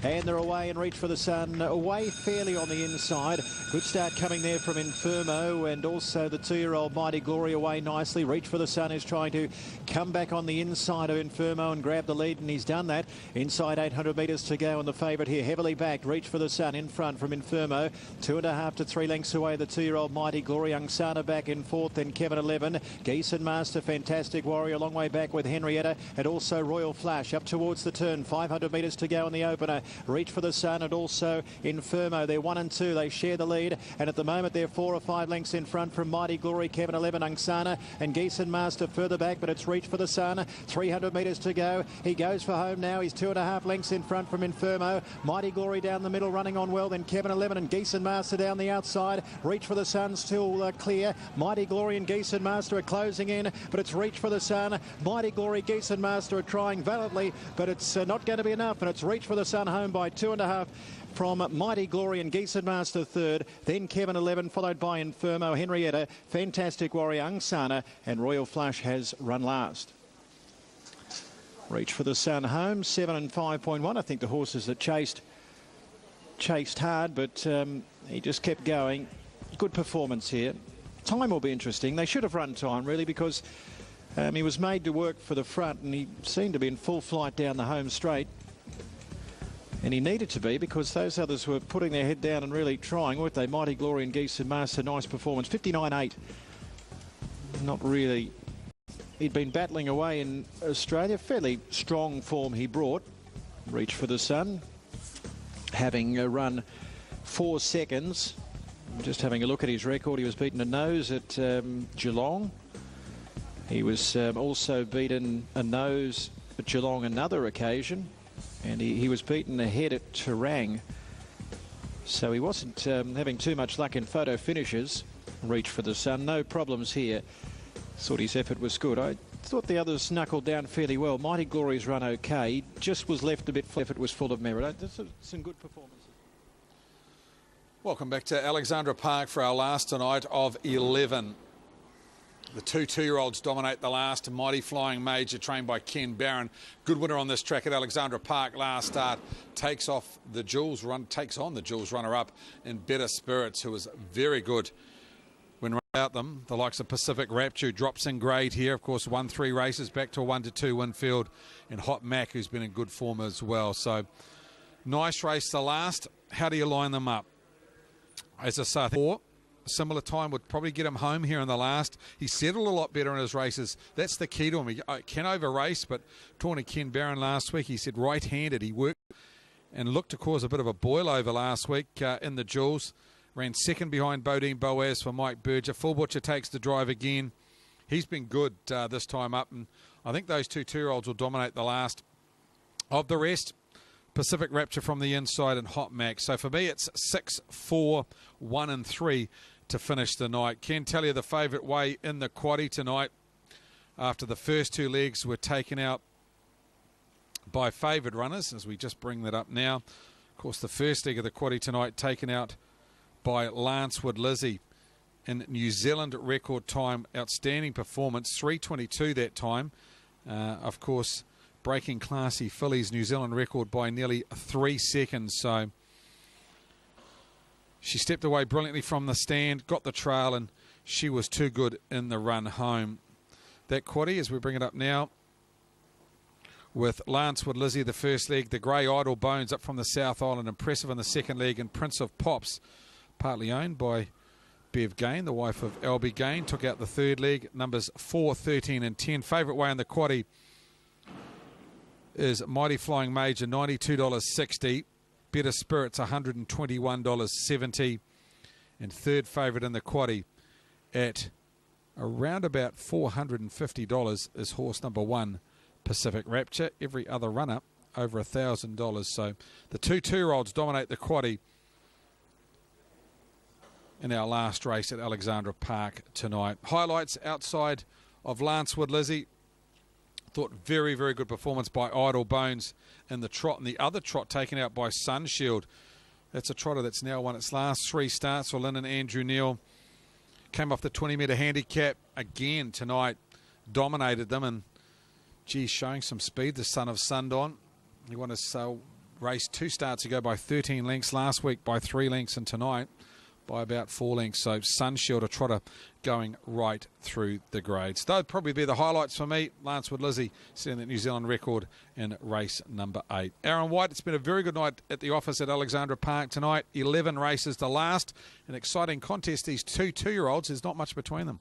and they're away, and Reach for the Sun away fairly on the inside. Good start coming there from Infermo, and also the 2-year-old Mighty Glory away nicely. Reach for the Sun is trying to come back on the inside of Infermo and grab the lead, and he's done that. Inside 800 metres to go, and the favourite here heavily backed. Reach for the Sun in front from Infermo. 2.5 to 3 lengths away, the 2-year-old Mighty Glory. Angsana back in 4th, then Kevin 11. Geese and Master, Fantastic Warrior a long way back with Henrietta, and also Royal Flush up towards the turn. 500 metres to go in the opener. Reach for the Sun and also Infermo. They're 1 and 2. They share the lead, and at the moment they're 4 or 5 lengths in front from Mighty Glory, Kevin 11, Angsana and Geese and Master further back, but it's Reach for the Sun. 300 metres to go. He goes for home now. He's 2.5 lengths in front from Infermo. Mighty Glory down the middle running on well, then Kevin 11 and Geese and Master down the outside. Reach for the Sun still clear. Mighty Glory and Geese and Master are closing in, but it's Reach for the Sun. Mighty Glory, Geese and Master are trying valiantly, but it's not going to be enough, and it's Reach for the Sun home by 2.5 from Mighty Glory and Geese and Master 3rd, then Kevin 11 followed by Infermo, Henrietta, Fantastic Warrior, Angsana and Royal Flush has run last. Reach for the Sun home, 7 and 5.1. I think the horses that chased hard, but he just kept going. Good performance here. Time will be interesting. They should have run time really, because He was made to work for the front, and he seemed to be in full flight down the home straight. And he needed to be, because those others were putting their head down and really trying, weren't they? Mighty Glory and Geese and Master, nice performance. 59.8. Not really. He'd been battling away in Australia. Fairly strong form he brought. Reach for the Sun. Having run 4 seconds. Just having a look at his record, he was beaten a nose at Geelong. He was also beaten a nose at Geelong another occasion. And he was beaten ahead at Trotting. So he wasn't having too much luck in photo finishes. Reach for the Sun. No problems here. Thought his effort was good. I thought the others knuckled down fairly well. Mighty Glory's run okay. Just was left a bit flat. Effort was full of merit. That's some good performances. Welcome back to Alexandra Park for our last tonight of 11. The two two-year-olds dominate the last. Mighty Flying Major, trained by Ken Barron. Good winner on this track at Alexandra Park last start. Takes on the Jules runner-up in Better Spirits, who was very good when without them. The likes of Pacific Rapture drops in grade here. Of course, won 3 races, back to a 1-2 win field. And Hot Mac, who's been in good form as well. So, nice race the last. How do you line them up? As I say, 4. Similar time would probably get him home here in the last. He settled a lot better in his races. That's the key to him. He can over-race, but talking to Ken Barron last week, he said right-handed. He worked and looked to cause a bit of a boil over last week in the Jules. Ran second behind Bodine Boaz for Mike Berger. Full Butcher takes the drive again. He's been good this time up, and I think those two two-year-olds will dominate the last. Of the rest, Pacific Rapture from the inside and Hot Mac. So for me, it's 6, 4, 1 and 3 to finish the night. Can tell you the favourite way in the quaddie tonight, after the first 2 legs were taken out by favoured runners, as we just bring that up now. Of course, the first leg of the quaddie tonight taken out by Lancewood Lizzie in New Zealand record time. Outstanding performance, 3:22 that time. Of course, breaking Classy Phillies New Zealand record by nearly 3 seconds. So she stepped away brilliantly from the stand, got the trail, and she was too good in the run home. That quaddie, as we bring it up now, with Lancewood Lizzie the first leg, the Grey Idle Bones up from the South Island, impressive in the second leg, and Prince of Pops, partly owned by Bev Gain, the wife of Albie Gain, took out the third leg, numbers 4, 13 and 10. Favourite way in the quaddie is Mighty Flying Major, $92.60. Better Spirits, $121.70. And third favourite in the quaddie at around about $450 is horse number 1, Pacific Rapture. Every other runner over $1,000. So the two two-year-olds dominate the quaddie in our last race at Alexandra Park tonight. Highlights outside of Lancewood Lizzie. Thought very, very good performance by Idle Bones in the trot, and the other trot taken out by Sunshield. That's a trotter that's now won its last 3 starts for Lynn and Andrew Neal. Came off the 20-metre handicap again tonight, dominated them, and geez, showing some speed, the son of Sundon. He won his race 2 starts ago by 13 lengths, last week by 3 lengths, and tonight by about 4 lengths. So Sunshield, a trotter, going right through the grades. They'd probably be the highlights for me. Lancewood Lizzie setting that New Zealand record in race number 8. Aaron White, it's been a very good night at the office at Alexandra Park tonight. 11 races to last. An exciting contest. These two two-year-olds, there's not much between them.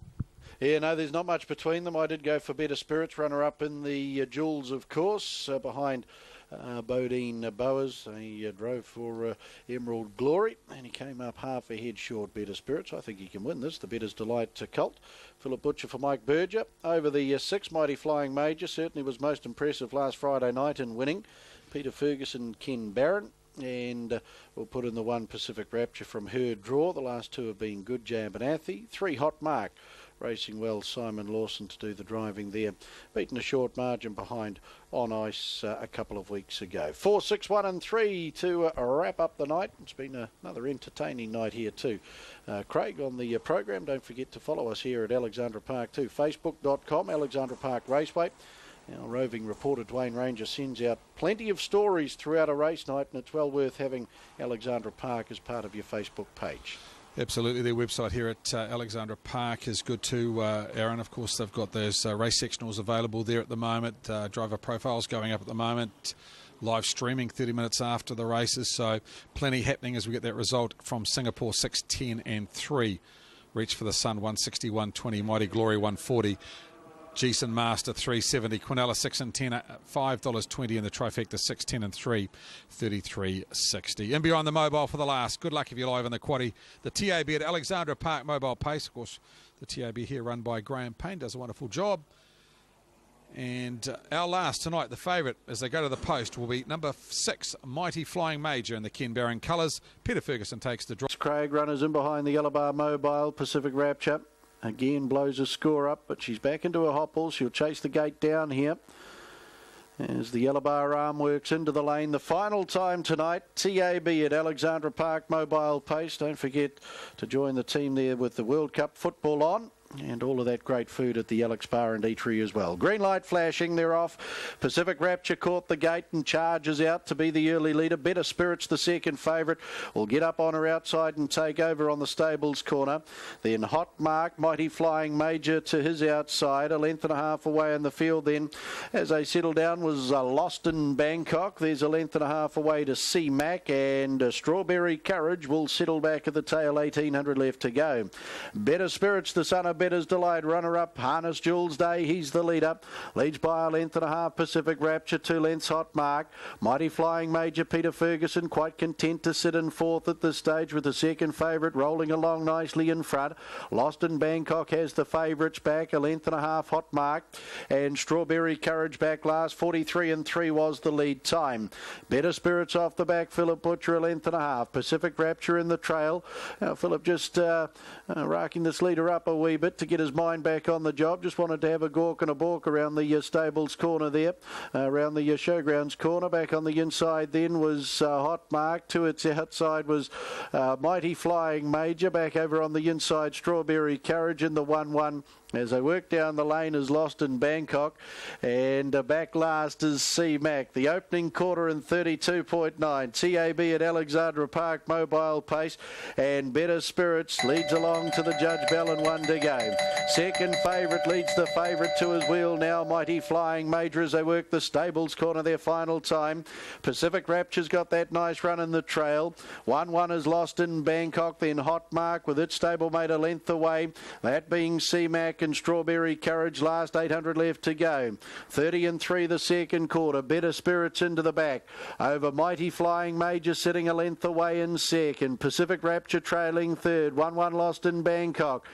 Yeah, no, there's not much between them. I did go for Better Spirits, runner-up in the Jules, of course, behind Bodine Boas. He drove for Emerald Glory, and he came up half a head short. Better Spirits, I think he can win this. The Better's Delight Cult. Philip Butcher for Mike Berger. Over the 6, Mighty Flying Major certainly was most impressive last Friday night in winning. Peter Ferguson, Ken Barron. And we'll put in the 1, Pacific Rapture from her draw. The last 2 have been good, Jab and Athy. 3, Hot Mark. Racing well, Simon Lawson to do the driving there. Beaten a short margin behind on ice a couple of weeks ago. 4, 6, 1 and 3 to wrap up the night. It's been another entertaining night here too. Craig on the program. Don't forget to follow us here at Alexandra Park too. Facebook.com, Alexandra Park Raceway. Our roving reporter Dwayne Ranger sends out plenty of stories throughout a race night, and it's well worth having Alexandra Park as part of your Facebook page. Absolutely. Their website here at Alexandra Park is good too, Aaron. Of course, they've got those race sectionals available there at the moment. Driver profiles going up at the moment. Live streaming 30 minutes after the races. So plenty happening as we get that result from Singapore 6, 10 and 3. Reach for the Sun 161.20. Mighty Glory 140. Jason Master 370, Quinella 6 and 10, $5.20 in the trifecta 6, 10 and 3, 33.60. In behind the mobile for the last. Good luck if you're live in the quaddie. The TAB at Alexandra Park Mobile Pace. Of course, the TAB here run by Graham Payne does a wonderful job. And our last tonight, the favourite as they go to the post will be number 6, Mighty Flying Major in the Ken Barron colours. Peter Ferguson takes the draw. Craig runners in behind the Yellow Bar Mobile, Pacific Rapture. Again blows a score up, but she's back into a hopple. She'll chase the gate down here as the Yellow Bar arm works into the lane. The final time tonight, TAB at Alexandra Park Mobile Pace. Don't forget to join the team there with the World Cup football on. And all of that great food at the Alex Bar and Eatery as well. Green light flashing, they're off. Pacific Rapture caught the gate and charges out to be the early leader. Better Spirits, the second favourite, will get up on her outside and take over on the stables corner. Then Hot Mark, Mighty Flying Major to his outside, a length and a half away in the field then. As they settle down was Lost in Bangkok. There's a length and a half away to C-Mac, and Strawberry Courage will settle back at the tail, 1800 left to go. Better Spirits, the son of Better's Delight, runner-up, Harness Jules Day, he's the leader. Leads by a length and a half, Pacific Rapture, 2 lengths, Hot Mark. Mighty Flying Major, Peter Ferguson, quite content to sit in fourth at this stage with the second favourite rolling along nicely in front. Lost in Bangkok has the favourites back, a length and a half, Hot Mark. And Strawberry Courage back last, 43 and 3 was the lead time. Better Spirits off the back, Philip Butcher, a length and a half. Pacific Rapture in the trail. Now Philip just racking this leader up a wee bit to get his mind back on the job. Just wanted to have a gawk and a balk around the stables corner there, around the showgrounds corner. Back on the inside then was Hot Mark. To its outside was Mighty Flying Major. Back over on the inside, Strawberry Courage in the 1-1. As they work down the lane is Lost in Bangkok, and back last is C-Mac. The opening quarter in 32.9. TAB at Alexandra Park Mobile Pace, and Better Spirits leads along to the Judge Bell and 1 to go. Second favourite leads the favourite to his wheel now, Mighty Flying Major, as they work the stables corner their final time. Pacific Rapture's got that nice run in the trail. 1-1 is Lost in Bangkok, then Hot Mark with its stablemate a length away, that being C-Mac and Strawberry Courage last, 800 left to go. 30 and 3 the second quarter. Better Spirits into the back over Mighty Flying Major sitting a length away in second. Pacific Rapture trailing third. 1-1 Lost in Bangkok.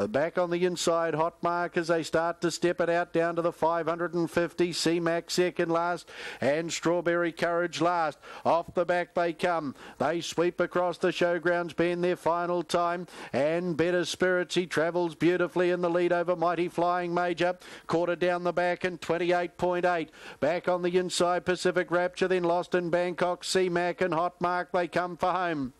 Back on the inside, Hot Mark as they start to step it out down to the 550. C-Mac second last and Strawberry Courage last. Off the back they come. They sweep across the showgrounds bend their final time, and Better Spirits, he travels beautifully in the lead over Mighty Flying Major. Quarter down the back and 28.8. Back on the inside, Pacific Rapture, then Lost in Bangkok, C-Mac and Hot Mark, they come for home.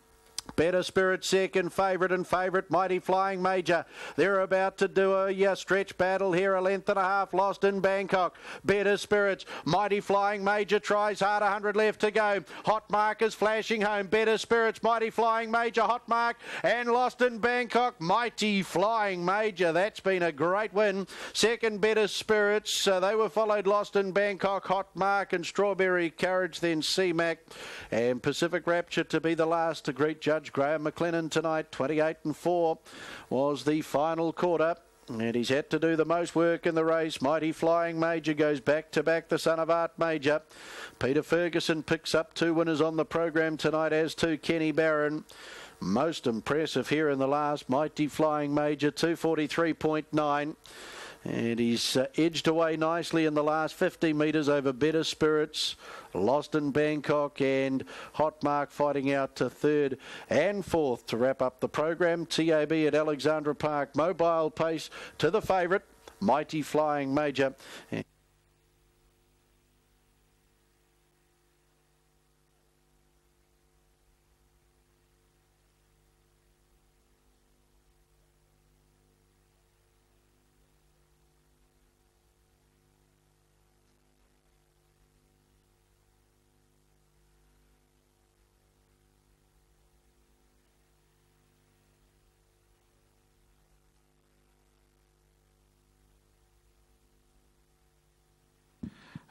Better Spirit second favourite, and favourite Mighty Flying Major. They're about to do a stretch battle here, a length and a half, Lost in Bangkok. Better Spirits, Mighty Flying Major tries hard, 100 left to go. Hot Mark is flashing home. Better Spirits, Mighty Flying Major, Hot Mark and Lost in Bangkok. Mighty Flying Major, that's been a great win. Second Better Spirits, they were followed Lost in Bangkok, Hot Mark and Strawberry Courage, then C-Mac and Pacific Rapture to be the last to greet Judge Graham McLennan tonight. 28 and 4 was the final quarter, and he's had to do the most work in the race. Mighty Flying Major goes back to back, the son of Art Major. Peter Ferguson picks up 2 winners on the program tonight, as to Kenny Barron. Most impressive here in the last, Mighty Flying Major, 243.9. And he's edged away nicely in the last 50 metres over Better Spirits, Lost in Bangkok and Hot Mark fighting out to third and fourth to wrap up the program. TAB at Alexandra Park Mobile Pace to the favourite, Mighty Flying Major.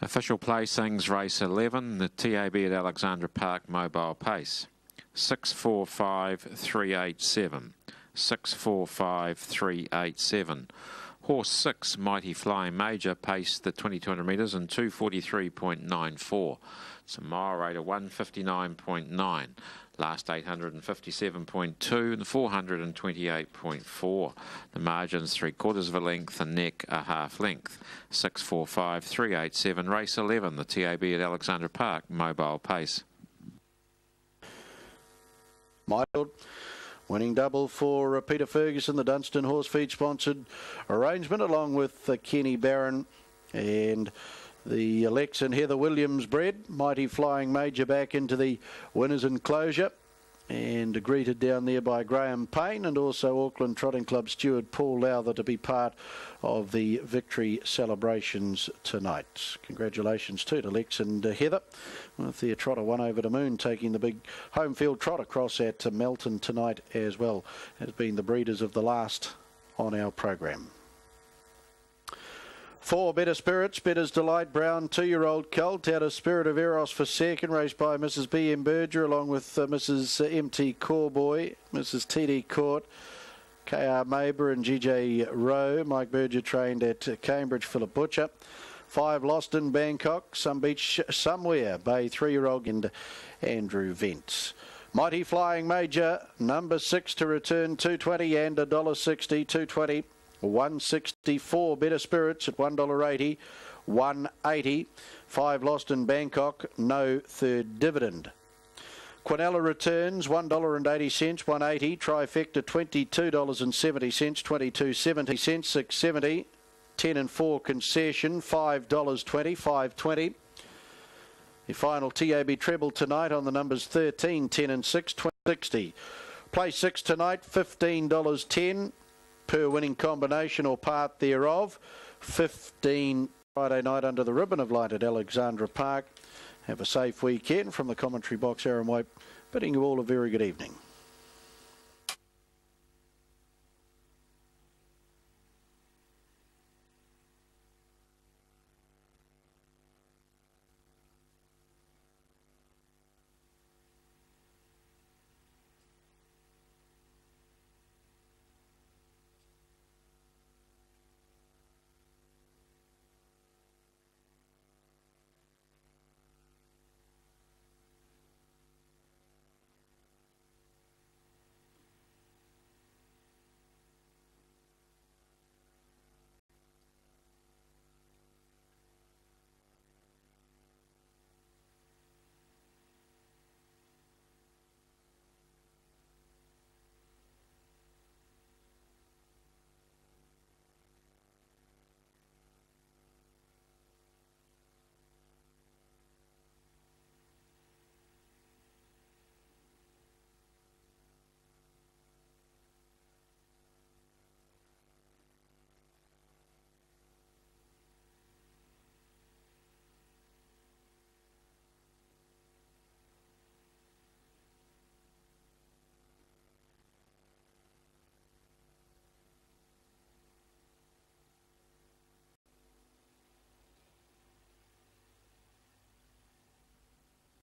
Official placings, race 11, the TAB at Alexandra Park mobile pace. 645,387. 645,387. Horse 6, Mighty Flying Major, paced the 2200 metres in 243.94. It's a mile rate of 159.9. Last 857.2 and 428.4. The margins 3/4 of a length and neck a half length. 645,387. Race 11, the TAB at Alexandra Park mobile pace. Michael. Winning double for Peter Ferguson, the Dunstan Horse Feed sponsored arrangement, along with Kenny Barron and the Alex and Heather Williams bred. Mighty Flying Major back into the winners' enclosure and greeted down there by Graham Payne and also Auckland Trotting Club steward Paul Lowther to be part of the victory celebrations tonight. Congratulations to Alex and Heather, with their trotter One Over the Moon taking the big home field trot across at Melton tonight as well, has been the breeders of the last on our program. 4 Better Spirits, Better's Delight, Brown 2-year-old colt out of Spirit of Eros for second, raced by Mrs. B.M. Berger along with Mrs. M.T. Corboy, Mrs. T.D. Court, K.R. Maber and G.J. Rowe. Mike Berger trained at Cambridge, Philip Butcher. 5 Lost in Bangkok, Some Beach Somewhere, Bay 3-year-old and Andrew Vents. Mighty Flying Major, number 6 to return, 220 and $1.60, 220. 164 Better Spirits at $1.80, 180. 5 Lost in Bangkok, no third dividend. Quinella returns $1.80, 180. Trifecta $22.70, 22.70, 6.70. 10 and 4 concession $5.20, 5.20. The final TAB treble tonight on the numbers 13, 10 and 6, 20.60. Play 6 tonight, $15.10. Per winning combination or part thereof. 15 Friday night under the ribbon of light at Alexandra Park. Have a safe weekend. From the commentary box, Aaron White bidding you all a very good evening.